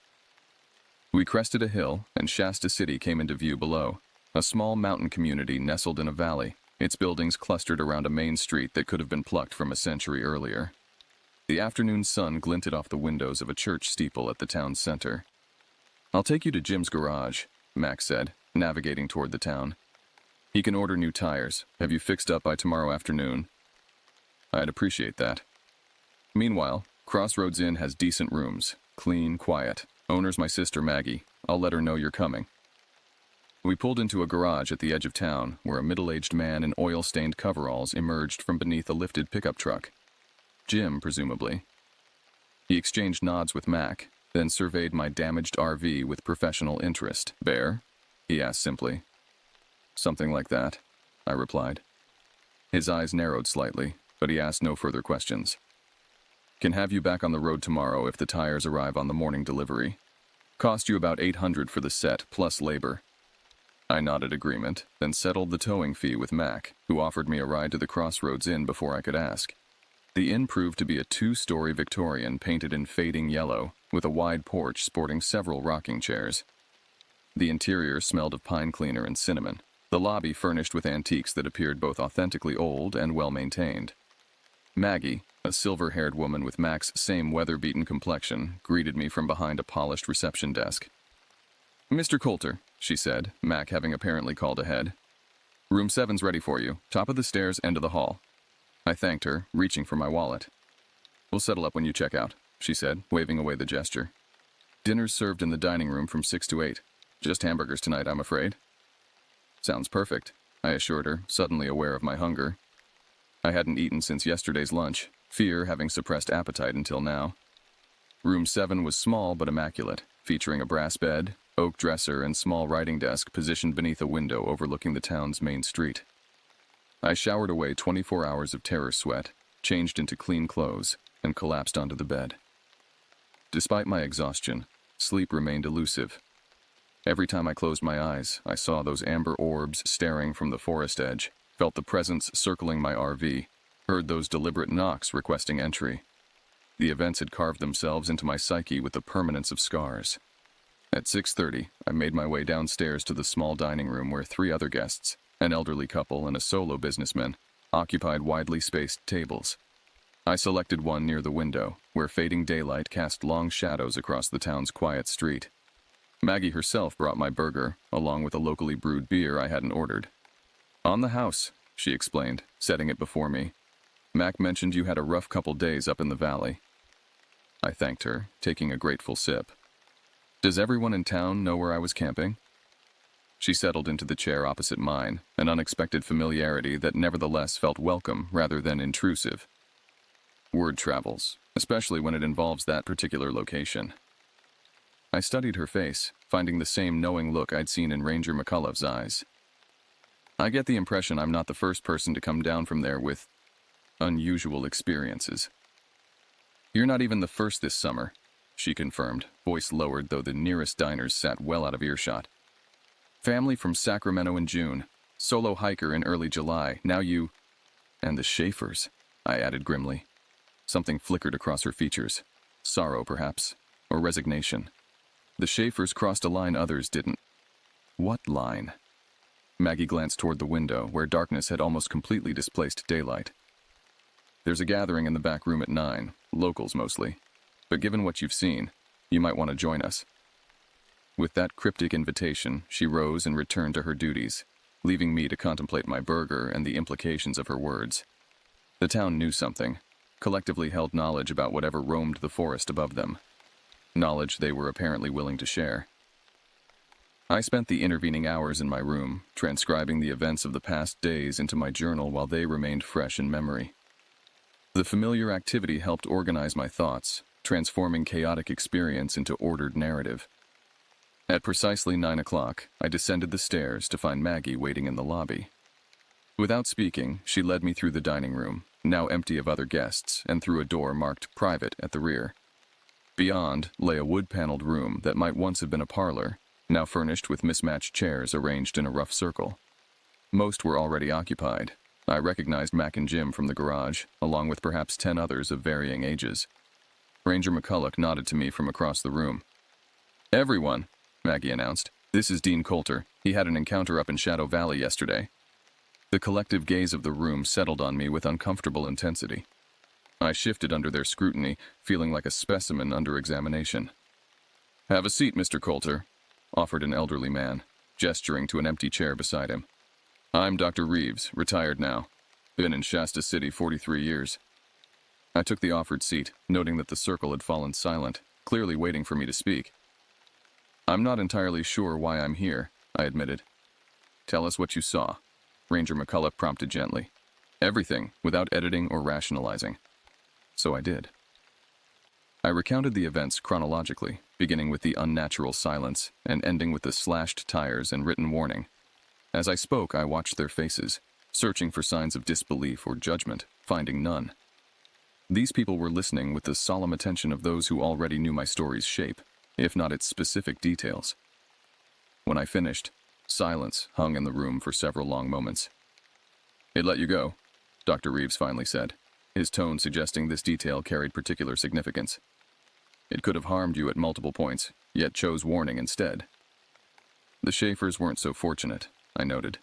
We crested a hill, and Shasta City came into view below, a small mountain community nestled in a valley, its buildings clustered around a main street that could have been plucked from a century earlier. The afternoon sun glinted off the windows of a church steeple at the town's center. I'll take you to Jim's garage, Mac said, navigating toward the town. He can order new tires. Have you fixed up by tomorrow afternoon? I'd appreciate that. Meanwhile, Crossroads Inn has decent rooms, clean, quiet. Owner's my sister Maggie. I'll let her know you're coming. We pulled into a garage at the edge of town, where a middle-aged man in oil-stained coveralls emerged from beneath a lifted pickup truck. Jim, presumably. He exchanged nods with Mac, then surveyed my damaged RV with professional interest. Bear? He asked simply. Something like that, I replied. His eyes narrowed slightly, but he asked no further questions. Can have you back on the road tomorrow if the tires arrive on the morning delivery. Cost you about $800 for the set, plus labor. I nodded agreement, then settled the towing fee with Mac, who offered me a ride to the Crossroads Inn before I could ask. The inn proved to be a two-story Victorian painted in fading yellow, with a wide porch sporting several rocking chairs. The interior smelled of pine cleaner and cinnamon, the lobby furnished with antiques that appeared both authentically old and well-maintained. Maggie, a silver-haired woman with Mac's same weather-beaten complexion, greeted me from behind a polished reception desk. "Mr. Coulter," she said, Mac having apparently called ahead. "Room 7's ready for you, top of the stairs, end of the hall." I thanked her, reaching for my wallet. "We'll settle up when you check out," she said, waving away the gesture. "Dinner's served in the dining room from 6 to 8. Just hamburgers tonight, I'm afraid." "Sounds perfect," I assured her, suddenly aware of my hunger. I hadn't eaten since yesterday's lunch, fear having suppressed appetite until now. Room 7 was small but immaculate, featuring a brass bed, oak dresser, and small writing desk positioned beneath a window overlooking the town's main street. I showered away 24 hours of terror sweat, changed into clean clothes, and collapsed onto the bed. Despite my exhaustion, sleep remained elusive. Every time I closed my eyes, I saw those amber orbs staring from the forest edge, felt the presence circling my RV, heard those deliberate knocks requesting entry. The events had carved themselves into my psyche with the permanence of scars. At 6:30, I made my way downstairs to the small dining room where 3 other guests, an elderly couple and a solo businessman, occupied widely spaced tables. I selected one near the window, where fading daylight cast long shadows across the town's quiet street. Maggie herself brought my burger, along with a locally brewed beer I hadn't ordered. "On the house," she explained, setting it before me. "Mac mentioned you had a rough couple days up in the valley." I thanked her, taking a grateful sip. "Does everyone in town know where I was camping?" She settled into the chair opposite mine, an unexpected familiarity that nevertheless felt welcome rather than intrusive. "Word travels, especially when it involves that particular location." I studied her face, finding the same knowing look I'd seen in Ranger McCullough's eyes. "I get the impression I'm not the first person to come down from there with unusual experiences." "You're not even the first this summer," she confirmed, voice lowered though the nearest diners sat well out of earshot. "Family from Sacramento in June, solo hiker in early July, now you—" "And the Schaefers," I added grimly. Something flickered across her features. Sorrow, perhaps, or resignation. The Schaefers crossed a line others didn't. What line? Maggie glanced toward the window, where darkness had almost completely displaced daylight. "There's a gathering in the back room at 9, locals mostly. But given what you've seen, you might want to join us." With that cryptic invitation, she rose and returned to her duties, leaving me to contemplate my burger and the implications of her words. The town knew something, collectively held knowledge about whatever roamed the forest above them. Knowledge they were apparently willing to share. I spent the intervening hours in my room, transcribing the events of the past days into my journal while they remained fresh in memory. The familiar activity helped organize my thoughts, transforming chaotic experience into ordered narrative. At precisely 9 o'clock, I descended the stairs to find Maggie waiting in the lobby. Without speaking, she led me through the dining room, now empty of other guests, and through a door marked "Private" at the rear. Beyond lay a wood-paneled room that might once have been a parlor, now furnished with mismatched chairs arranged in a rough circle. Most were already occupied. I recognized Mac and Jim from the garage, along with perhaps 10 others of varying ages. Ranger McCullough nodded to me from across the room. "Everyone," Maggie announced. "This is Dean Coulter. He had an encounter up in Shadow Valley yesterday." The collective gaze of the room settled on me with uncomfortable intensity. I shifted under their scrutiny, feeling like a specimen under examination. "Have a seat, Mr. Coulter," offered an elderly man, gesturing to an empty chair beside him. "I'm Dr. Reeves, retired now. Been in Shasta City 43 years. I took the offered seat, noting that the circle had fallen silent, clearly waiting for me to speak. "I'm not entirely sure why I'm here," I admitted. "Tell us what you saw," Ranger McCullough prompted gently. "Everything, without editing or rationalizing." So I did. I recounted the events chronologically, beginning with the unnatural silence and ending with the slashed tires and written warning. As I spoke, I watched their faces, searching for signs of disbelief or judgment, finding none. These people were listening with the solemn attention of those who already knew my story's shape, if not its specific details. When I finished, Silence hung in the room for several long moments. "It let you go," Dr. Reeves finally said, his tone suggesting this detail carried particular significance. "It could have harmed you at multiple points, yet chose warning instead." The Schaefers weren't so fortunate, I noted.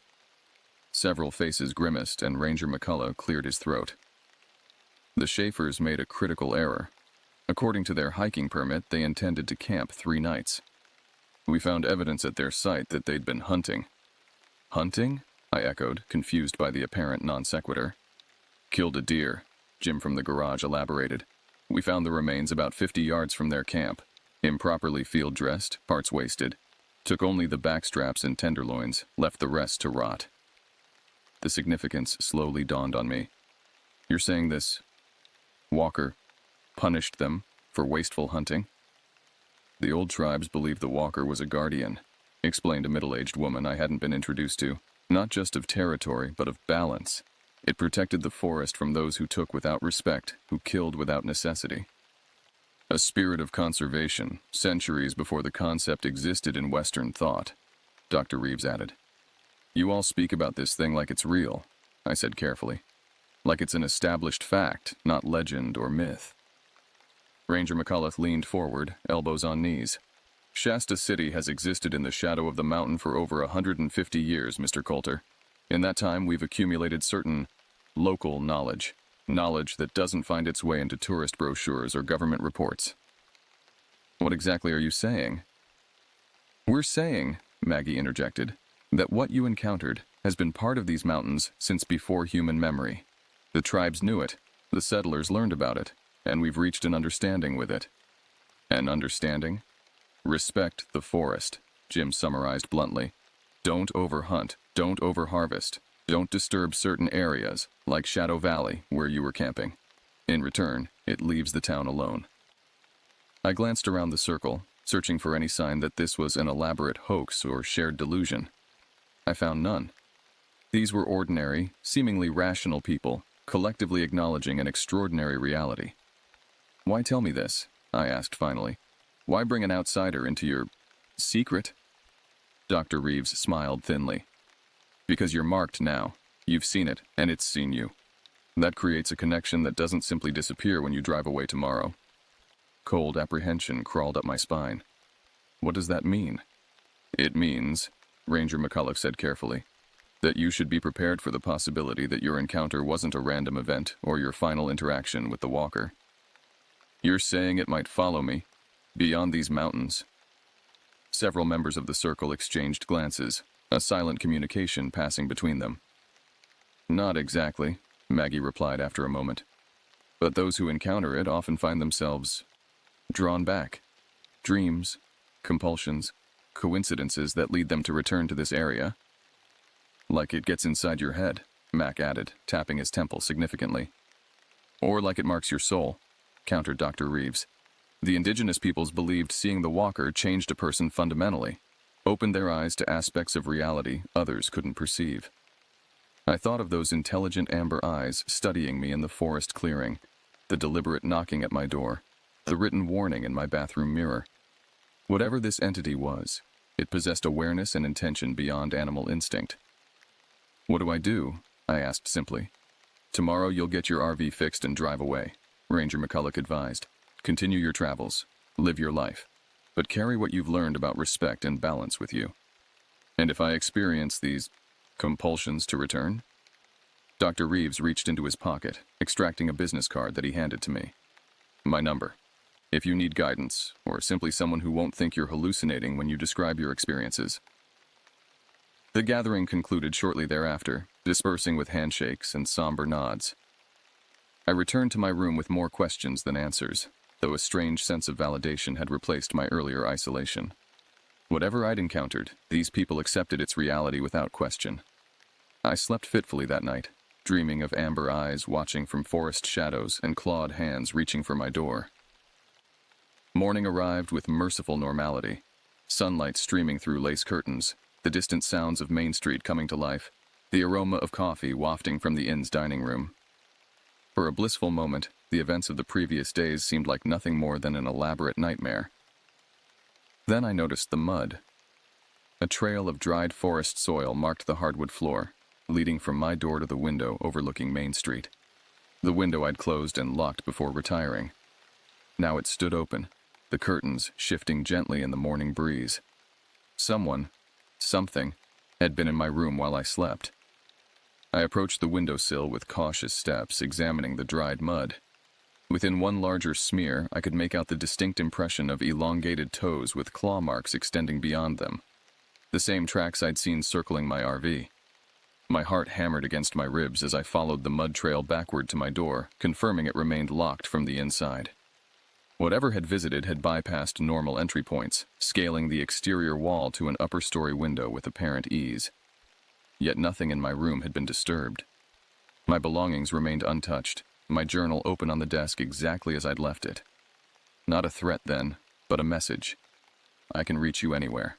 Several faces grimaced and Ranger McCullough cleared his throat. The Schaefers made a critical error. According to their hiking permit, they intended to camp 3 nights. We found evidence at their site that they'd been hunting. "Hunting?" I echoed, confused by the apparent non sequitur. "Killed a deer," Jim from the garage elaborated. "We found the remains about 50 yards from their camp. Improperly field-dressed, parts wasted. Took only the backstraps and tenderloins, left the rest to rot." The significance slowly dawned on me. "You're saying this Walker punished them for wasteful hunting?" "The old tribes believed the Walker was a guardian," explained a middle-aged woman I hadn't been introduced to, "not just of territory, but of balance. It protected the forest from those who took without respect, who killed without necessity. A spirit of conservation, centuries before the concept existed in Western thought," Dr. Reeves added. "You all speak about this thing like it's real," I said carefully. "Like it's an established fact, not legend or myth." Ranger McCullough leaned forward, elbows on knees. "Shasta City has existed in the shadow of the mountain for over 150 years, Mr. Coulter. In that time, we've accumulated certain local knowledge that doesn't find its way into tourist brochures or government reports." "What exactly are you saying?" "We're saying," Maggie interjected, "that what you encountered has been part of these mountains since before human memory. The tribes knew it, the settlers learned about it, and we've reached an understanding with it." "An understanding?" "Respect the forest," Jim summarized bluntly. "Don't overhunt, don't overharvest, don't disturb certain areas, like Shadow Valley, where you were camping. In return, it leaves the town alone." I glanced around the circle, searching for any sign that this was an elaborate hoax or shared delusion. I found none. These were ordinary, seemingly rational people, collectively acknowledging an extraordinary reality. "Why tell me this?" I asked finally. "Why bring an outsider into your secret?" Dr. Reeves smiled thinly. "Because you're marked now. You've seen it, and it's seen you. That creates a connection that doesn't simply disappear when you drive away tomorrow." Cold apprehension crawled up my spine. "What does that mean?" "It means," Ranger McCullough said carefully, "that you should be prepared for the possibility that your encounter wasn't a random event or your final interaction with the Walker. You're saying it might follow me, beyond these mountains." Several members of the circle exchanged glances, a silent communication passing between them. "Not exactly," Maggie replied after a moment. "But those who encounter it often find themselves drawn back. Dreams, compulsions, coincidences that lead them to return to this area." "Like it gets inside your head," Mac added, tapping his temple significantly. "Or like it marks your soul," countered Dr. Reeves. "The indigenous peoples believed seeing the Walker changed a person fundamentally, opened their eyes to aspects of reality others couldn't perceive." I thought of those intelligent amber eyes studying me in the forest clearing, the deliberate knocking at my door, the written warning in my bathroom mirror. Whatever this entity was, it possessed awareness and intention beyond animal instinct. "What do I do?" I asked simply. "Tomorrow you'll get your RV fixed and drive away," Ranger McCullough advised. "Continue your travels, live your life, but carry what you've learned about respect and balance with you. And if I experience these compulsions to return?" Dr. Reeves reached into his pocket, extracting a business card that he handed to me. "My number. If you need guidance, or simply someone who won't think you're hallucinating when you describe your experiences." The gathering concluded shortly thereafter, dispersing with handshakes and somber nods. I returned to my room with more questions than answers, though a strange sense of validation had replaced my earlier isolation. Whatever I'd encountered, these people accepted its reality without question. I slept fitfully that night, dreaming of amber eyes watching from forest shadows and clawed hands reaching for my door. Morning arrived with merciful normality, sunlight streaming through lace curtains, the distant sounds of Main Street coming to life, the aroma of coffee wafting from the inn's dining room. For a blissful moment, the events of the previous days seemed like nothing more than an elaborate nightmare. Then I noticed the mud. A trail of dried forest soil marked the hardwood floor, leading from my door to the window overlooking Main Street. The window I'd closed and locked before retiring. Now it stood open, the curtains shifting gently in the morning breeze. Something, had been in my room while I slept. I approached the windowsill with cautious steps, examining the dried mud. Within one larger smear, I could make out the distinct impression of elongated toes with claw marks extending beyond them. The same tracks I'd seen circling my RV. My heart hammered against my ribs as I followed the mud trail backward to my door, confirming it remained locked from the inside. Whatever had visited had bypassed normal entry points, scaling the exterior wall to an upper-story window with apparent ease. Yet nothing in my room had been disturbed. My belongings remained untouched, my journal open on the desk exactly as I'd left it. Not a threat then, but a message. I can reach you anywhere.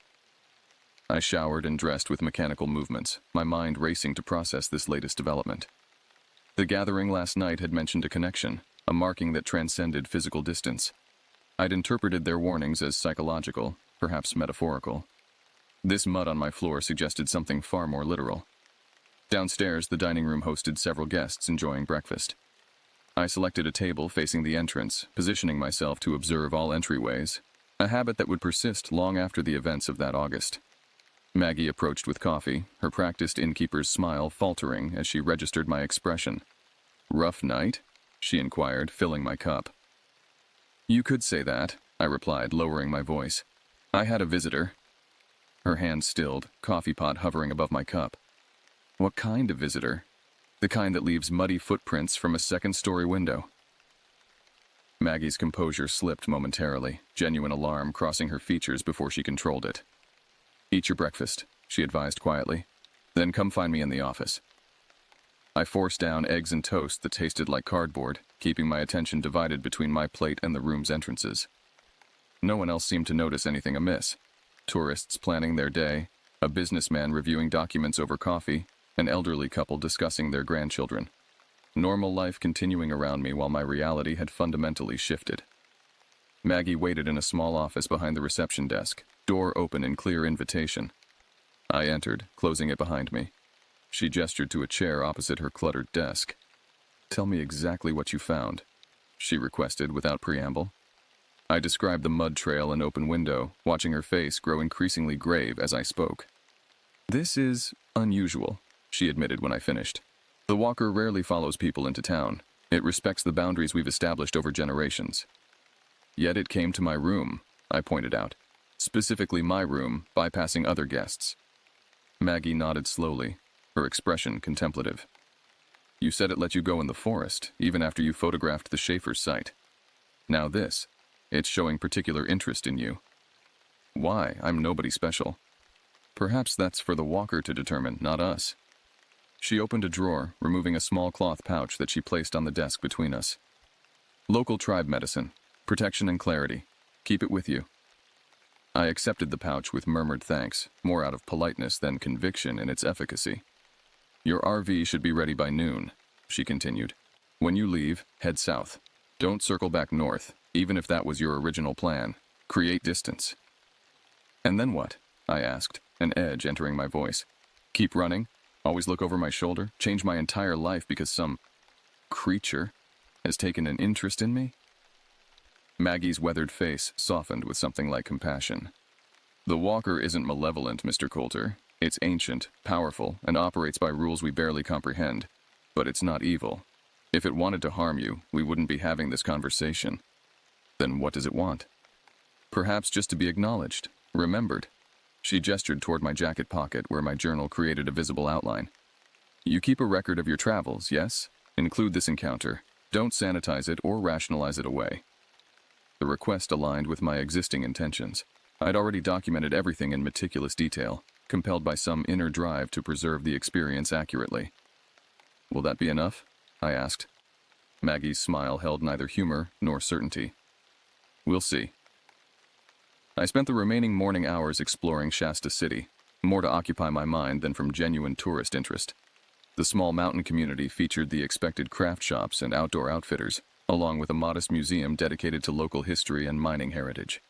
I showered and dressed with mechanical movements, my mind racing to process this latest development. The gathering last night had mentioned a connection, a marking that transcended physical distance. I'd interpreted their warnings as psychological, perhaps metaphorical. This mud on my floor suggested something far more literal. Downstairs, the dining room hosted several guests enjoying breakfast. I selected a table facing the entrance, positioning myself to observe all entryways, a habit that would persist long after the events of that August. Maggie approached with coffee, her practiced innkeeper's smile faltering as she registered my expression. "Rough night?" she inquired, filling my cup. "You could say that," I replied, lowering my voice. "I had a visitor." Her hand stilled, coffee pot hovering above my cup. "What kind of visitor?" "The kind that leaves muddy footprints from a second-story window." Maggie's composure slipped momentarily, genuine alarm crossing her features before she controlled it. "Eat your breakfast," she advised quietly. "Then come find me in the office." I forced down eggs and toast that tasted like cardboard, keeping my attention divided between my plate and the room's entrances. No one else seemed to notice anything amiss. Tourists planning their day, a businessman reviewing documents over coffee, an elderly couple discussing their grandchildren. Normal life continuing around me while my reality had fundamentally shifted. Maggie waited in a small office behind the reception desk, door open in clear invitation. I entered, closing it behind me. She gestured to a chair opposite her cluttered desk. "Tell me exactly what you found," she requested without preamble. I described the mud trail and open window, watching her face grow increasingly grave as I spoke. "This is unusual," she admitted when I finished. "The walker rarely follows people into town. It respects the boundaries we've established over generations." "Yet it came to my room," I pointed out. "Specifically my room, bypassing other guests." Maggie nodded slowly, her expression contemplative. "You said it let you go in the forest, even after you photographed the Schaefer's site. Now this, it's showing particular interest in you. Why? I'm nobody special." "Perhaps that's for the walker to determine, not us." She opened a drawer, removing a small cloth pouch that she placed on the desk between us. "Local tribe medicine. Protection and clarity. Keep it with you." I accepted the pouch with murmured thanks, more out of politeness than conviction in its efficacy. "Your RV should be ready by noon," she continued. "When you leave, head south. Don't circle back north, even if that was your original plan. Create distance." "And then what?" I asked, an edge entering my voice. "Keep running? Always look over my shoulder? Change my entire life because some creature has taken an interest in me?" Maggie's weathered face softened with something like compassion. "The walker isn't malevolent, Mr. Coulter. It's ancient, powerful, and operates by rules we barely comprehend. But it's not evil. If it wanted to harm you, we wouldn't be having this conversation. Then what does it want?" "Perhaps just to be acknowledged, remembered." She gestured toward my jacket pocket where my journal created a visible outline. "You keep a record of your travels, yes? Include this encounter. Don't sanitize it or rationalize it away." The request aligned with my existing intentions. I'd already documented everything in meticulous detail, compelled by some inner drive to preserve the experience accurately. "Will that be enough?" I asked. Maggie's smile held neither humor nor certainty. "We'll see." I spent the remaining morning hours exploring Shasta City, more to occupy my mind than from genuine tourist interest. The small mountain community featured the expected craft shops and outdoor outfitters, along with a modest museum dedicated to local history and mining heritage.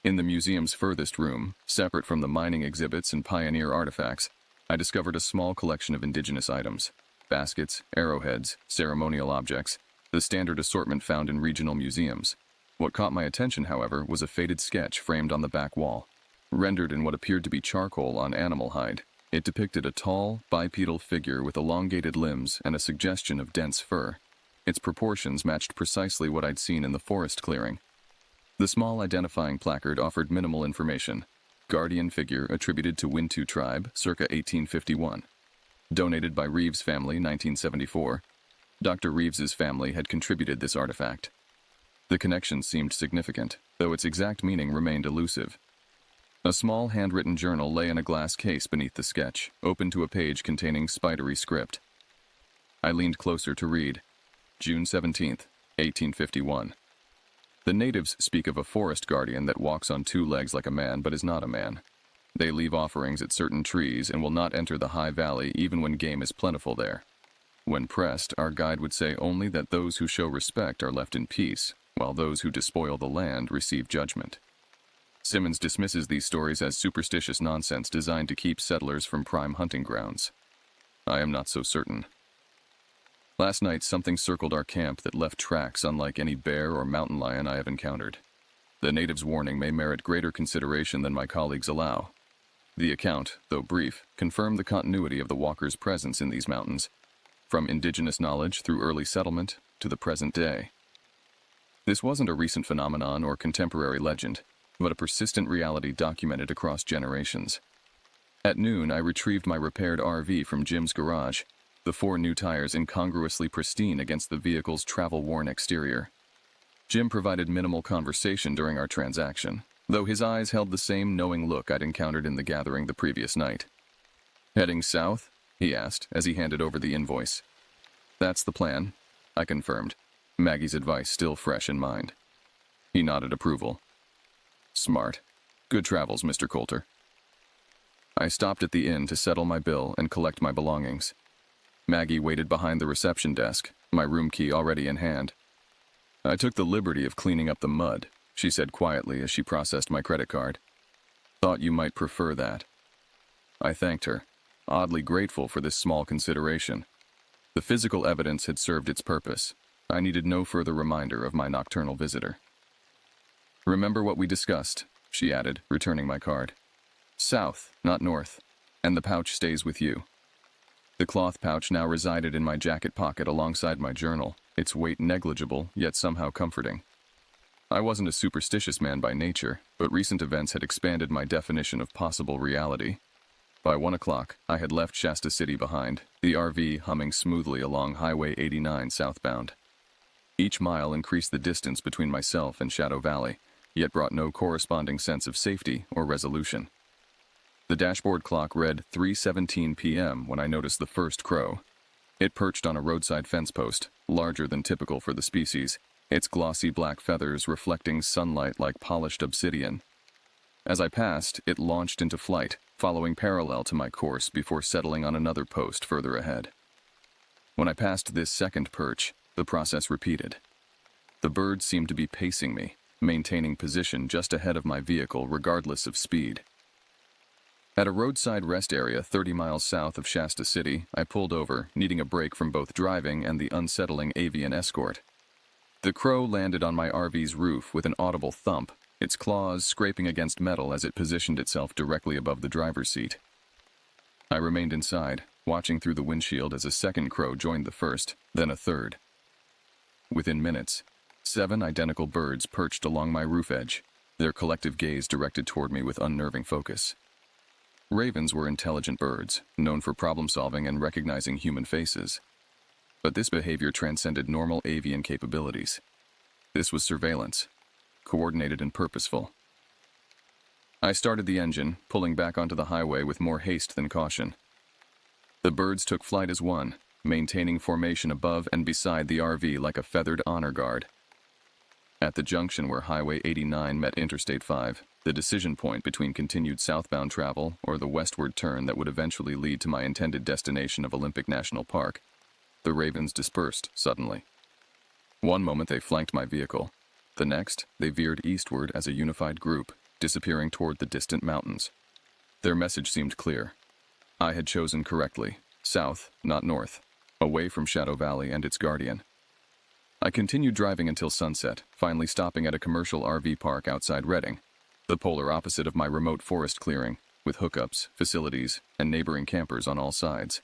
In the museum's furthest room, separate from the mining exhibits and pioneer artifacts, I discovered a small collection of indigenous items: baskets, arrowheads, ceremonial objects, the standard assortment found in regional museums. What caught my attention, however, was a faded sketch framed on the back wall. Rendered in what appeared to be charcoal on animal hide, it depicted a tall, bipedal figure with elongated limbs and a suggestion of dense fur. Its proportions matched precisely what I'd seen in the forest clearing. The small identifying placard offered minimal information. Guardian figure attributed to Wintu tribe, circa 1851. Donated by Reeves family, 1974. Dr. Reeves's family had contributed this artifact. The connection seemed significant, though its exact meaning remained elusive. A small handwritten journal lay in a glass case beneath the sketch, open to a page containing spidery script. I leaned closer to read. June 17th, 1851. The natives speak of a forest guardian that walks on two legs like a man but is not a man. They leave offerings at certain trees and will not enter the high valley even when game is plentiful there. When pressed, our guide would say only that those who show respect are left in peace, while those who despoil the land receive judgment. Simmons dismisses these stories as superstitious nonsense designed to keep settlers from prime hunting grounds. I am not so certain. Last night, something circled our camp that left tracks unlike any bear or mountain lion I have encountered. The native's warning may merit greater consideration than my colleagues allow. The account, though brief, confirmed the continuity of the walker's presence in these mountains, from indigenous knowledge through early settlement to the present day. This wasn't a recent phenomenon or contemporary legend, but a persistent reality documented across generations. At noon, I retrieved my repaired RV from Jim's garage, the 4 new tires incongruously pristine against the vehicle's travel-worn exterior. Jim provided minimal conversation during our transaction, though his eyes held the same knowing look I'd encountered in the gathering the previous night. "Heading south?" he asked as he handed over the invoice. "That's the plan," I confirmed, Maggie's advice still fresh in mind. He nodded approval. "Smart. Good travels, Mr. Coulter." I stopped at the inn to settle my bill and collect my belongings. Maggie waited behind the reception desk, my room key already in hand. "I took the liberty of cleaning up the mud," she said quietly as she processed my credit card. "Thought you might prefer that." I thanked her, oddly grateful for this small consideration. The physical evidence had served its purpose. I needed no further reminder of my nocturnal visitor. "Remember what we discussed," she added, returning my card. "South, not north, and the pouch stays with you." The cloth pouch now resided in my jacket pocket alongside my journal, its weight negligible, yet somehow comforting. I wasn't a superstitious man by nature, but recent events had expanded my definition of possible reality. By 1 o'clock, I had left Shasta City behind, the RV humming smoothly along Highway 89 southbound. Each mile increased the distance between myself and Shadow Valley, yet brought no corresponding sense of safety or resolution. The dashboard clock read 3:17 p.m. when I noticed the first crow. It perched on a roadside fence post, larger than typical for the species, its glossy black feathers reflecting sunlight like polished obsidian. As I passed, it launched into flight, following parallel to my course before settling on another post further ahead. When I passed this second perch, the process repeated. The bird seemed to be pacing me, maintaining position just ahead of my vehicle regardless of speed. At a roadside rest area 30 miles south of Shasta City, I pulled over, needing a break from both driving and the unsettling avian escort. The crow landed on my RV's roof with an audible thump, its claws scraping against metal as it positioned itself directly above the driver's seat. I remained inside, watching through the windshield as a second crow joined the first, then a third. Within minutes, 7 identical birds perched along my roof edge, their collective gaze directed toward me with unnerving focus. Ravens were intelligent birds, known for problem-solving and recognizing human faces. But this behavior transcended normal avian capabilities. This was surveillance, coordinated and purposeful. I started the engine, pulling back onto the highway with more haste than caution. The birds took flight as one, maintaining formation above and beside the RV like a feathered honor guard. At the junction where Highway 89 met Interstate 5, the decision point between continued southbound travel or the westward turn that would eventually lead to my intended destination of Olympic National Park, the ravens dispersed suddenly. One moment they flanked my vehicle. The next, they veered eastward as a unified group, disappearing toward the distant mountains. Their message seemed clear. I had chosen correctly, south, not north, away from Shadow Valley and its guardian. I continued driving until sunset, finally stopping at a commercial RV park outside Redding, the polar opposite of my remote forest clearing, with hookups, facilities, and neighboring campers on all sides.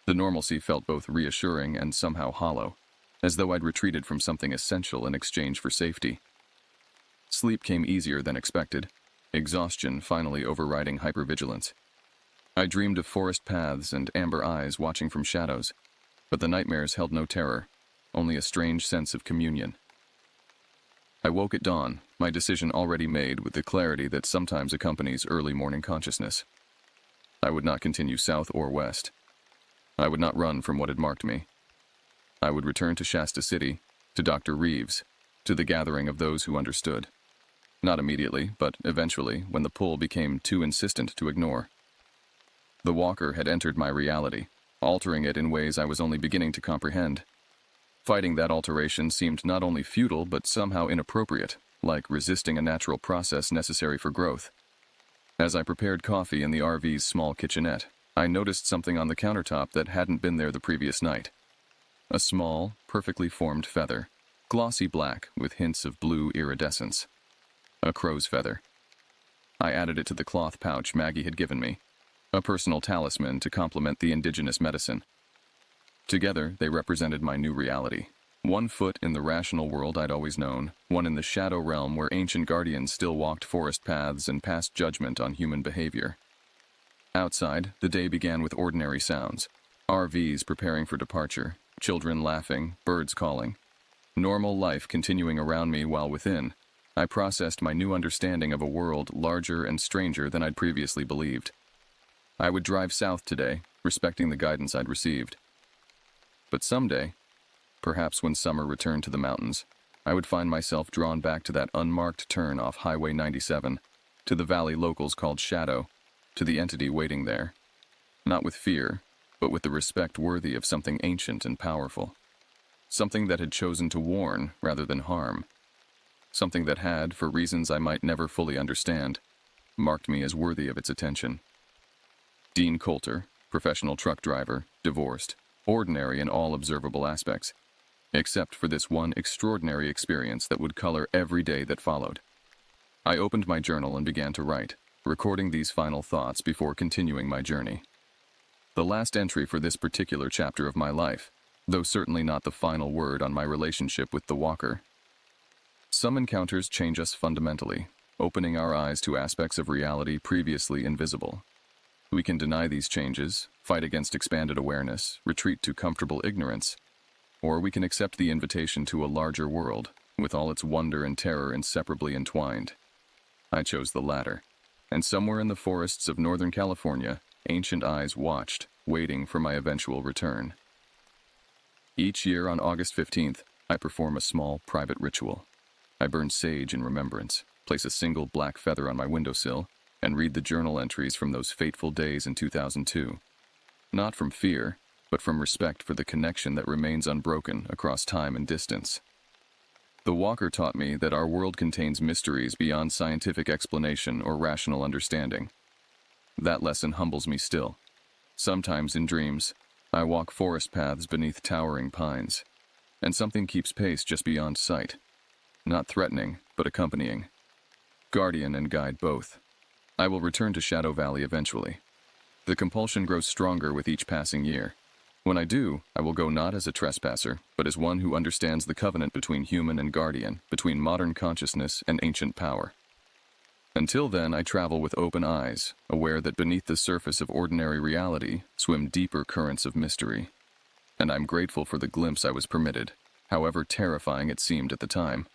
The normalcy felt both reassuring and somehow hollow, as though I'd retreated from something essential in exchange for safety. Sleep came easier than expected, exhaustion finally overriding hypervigilance. I dreamed of forest paths and amber eyes watching from shadows, but the nightmares held no terror, only a strange sense of communion. I woke at dawn, my decision already made with the clarity that sometimes accompanies early morning consciousness. I would not continue south or west. I would not run from what had marked me. I would return to Shasta City, to Dr. Reeves, to the gathering of those who understood. Not immediately, but eventually, when the pull became too insistent to ignore. The walker had entered my reality, altering it in ways I was only beginning to comprehend. Fighting that alteration seemed not only futile but somehow inappropriate, like resisting a natural process necessary for growth. As I prepared coffee in the RV's small kitchenette, I noticed something on the countertop that hadn't been there the previous night. A small, perfectly formed feather, glossy black with hints of blue iridescence. A crow's feather. I added it to the cloth pouch Maggie had given me, a personal talisman to complement the indigenous medicine. Together, they represented my new reality. One foot in the rational world I'd always known, one in the shadow realm where ancient guardians still walked forest paths and passed judgment on human behavior. Outside, the day began with ordinary sounds. RVs preparing for departure, children laughing, birds calling. Normal life continuing around me while within, I processed my new understanding of a world larger and stranger than I'd previously believed. I would drive south today, respecting the guidance I'd received. But someday, perhaps when summer returned to the mountains, I would find myself drawn back to that unmarked turn off Highway 97, to the valley locals called Shadow, to the entity waiting there. Not with fear, but with the respect worthy of something ancient and powerful. Something that had chosen to warn rather than harm. Something that had, for reasons I might never fully understand, marked me as worthy of its attention. Dean Coulter, professional truck driver, divorced, ordinary in all observable aspects, except for this one extraordinary experience that would color every day that followed. I opened my journal and began to write, recording these final thoughts before continuing my journey. The last entry for this particular chapter of my life, though certainly not the final word on my relationship with the walker. Some encounters change us fundamentally, opening our eyes to aspects of reality previously invisible. We can deny these changes, fight against expanded awareness, retreat to comfortable ignorance, or we can accept the invitation to a larger world, with all its wonder and terror inseparably entwined. I chose the latter, and somewhere in the forests of Northern California, ancient eyes watched, waiting for my eventual return. Each year on August 15th, I perform a small, private ritual. I burn sage in remembrance, place a single black feather on my windowsill, and read the journal entries from those fateful days in 2002. Not from fear, but from respect for the connection that remains unbroken across time and distance. The walker taught me that our world contains mysteries beyond scientific explanation or rational understanding. That lesson humbles me still. Sometimes in dreams, I walk forest paths beneath towering pines, and something keeps pace just beyond sight. Not threatening, but accompanying. Guardian and guide both. I will return to Shadow Valley eventually. The compulsion grows stronger with each passing year. When I do, I will go not as a trespasser, but as one who understands the covenant between human and guardian, between modern consciousness and ancient power. Until then, I travel with open eyes, aware that beneath the surface of ordinary reality swim deeper currents of mystery. And I'm grateful for the glimpse I was permitted, however terrifying it seemed at the time.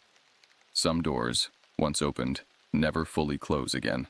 Some doors, once opened, never fully close again.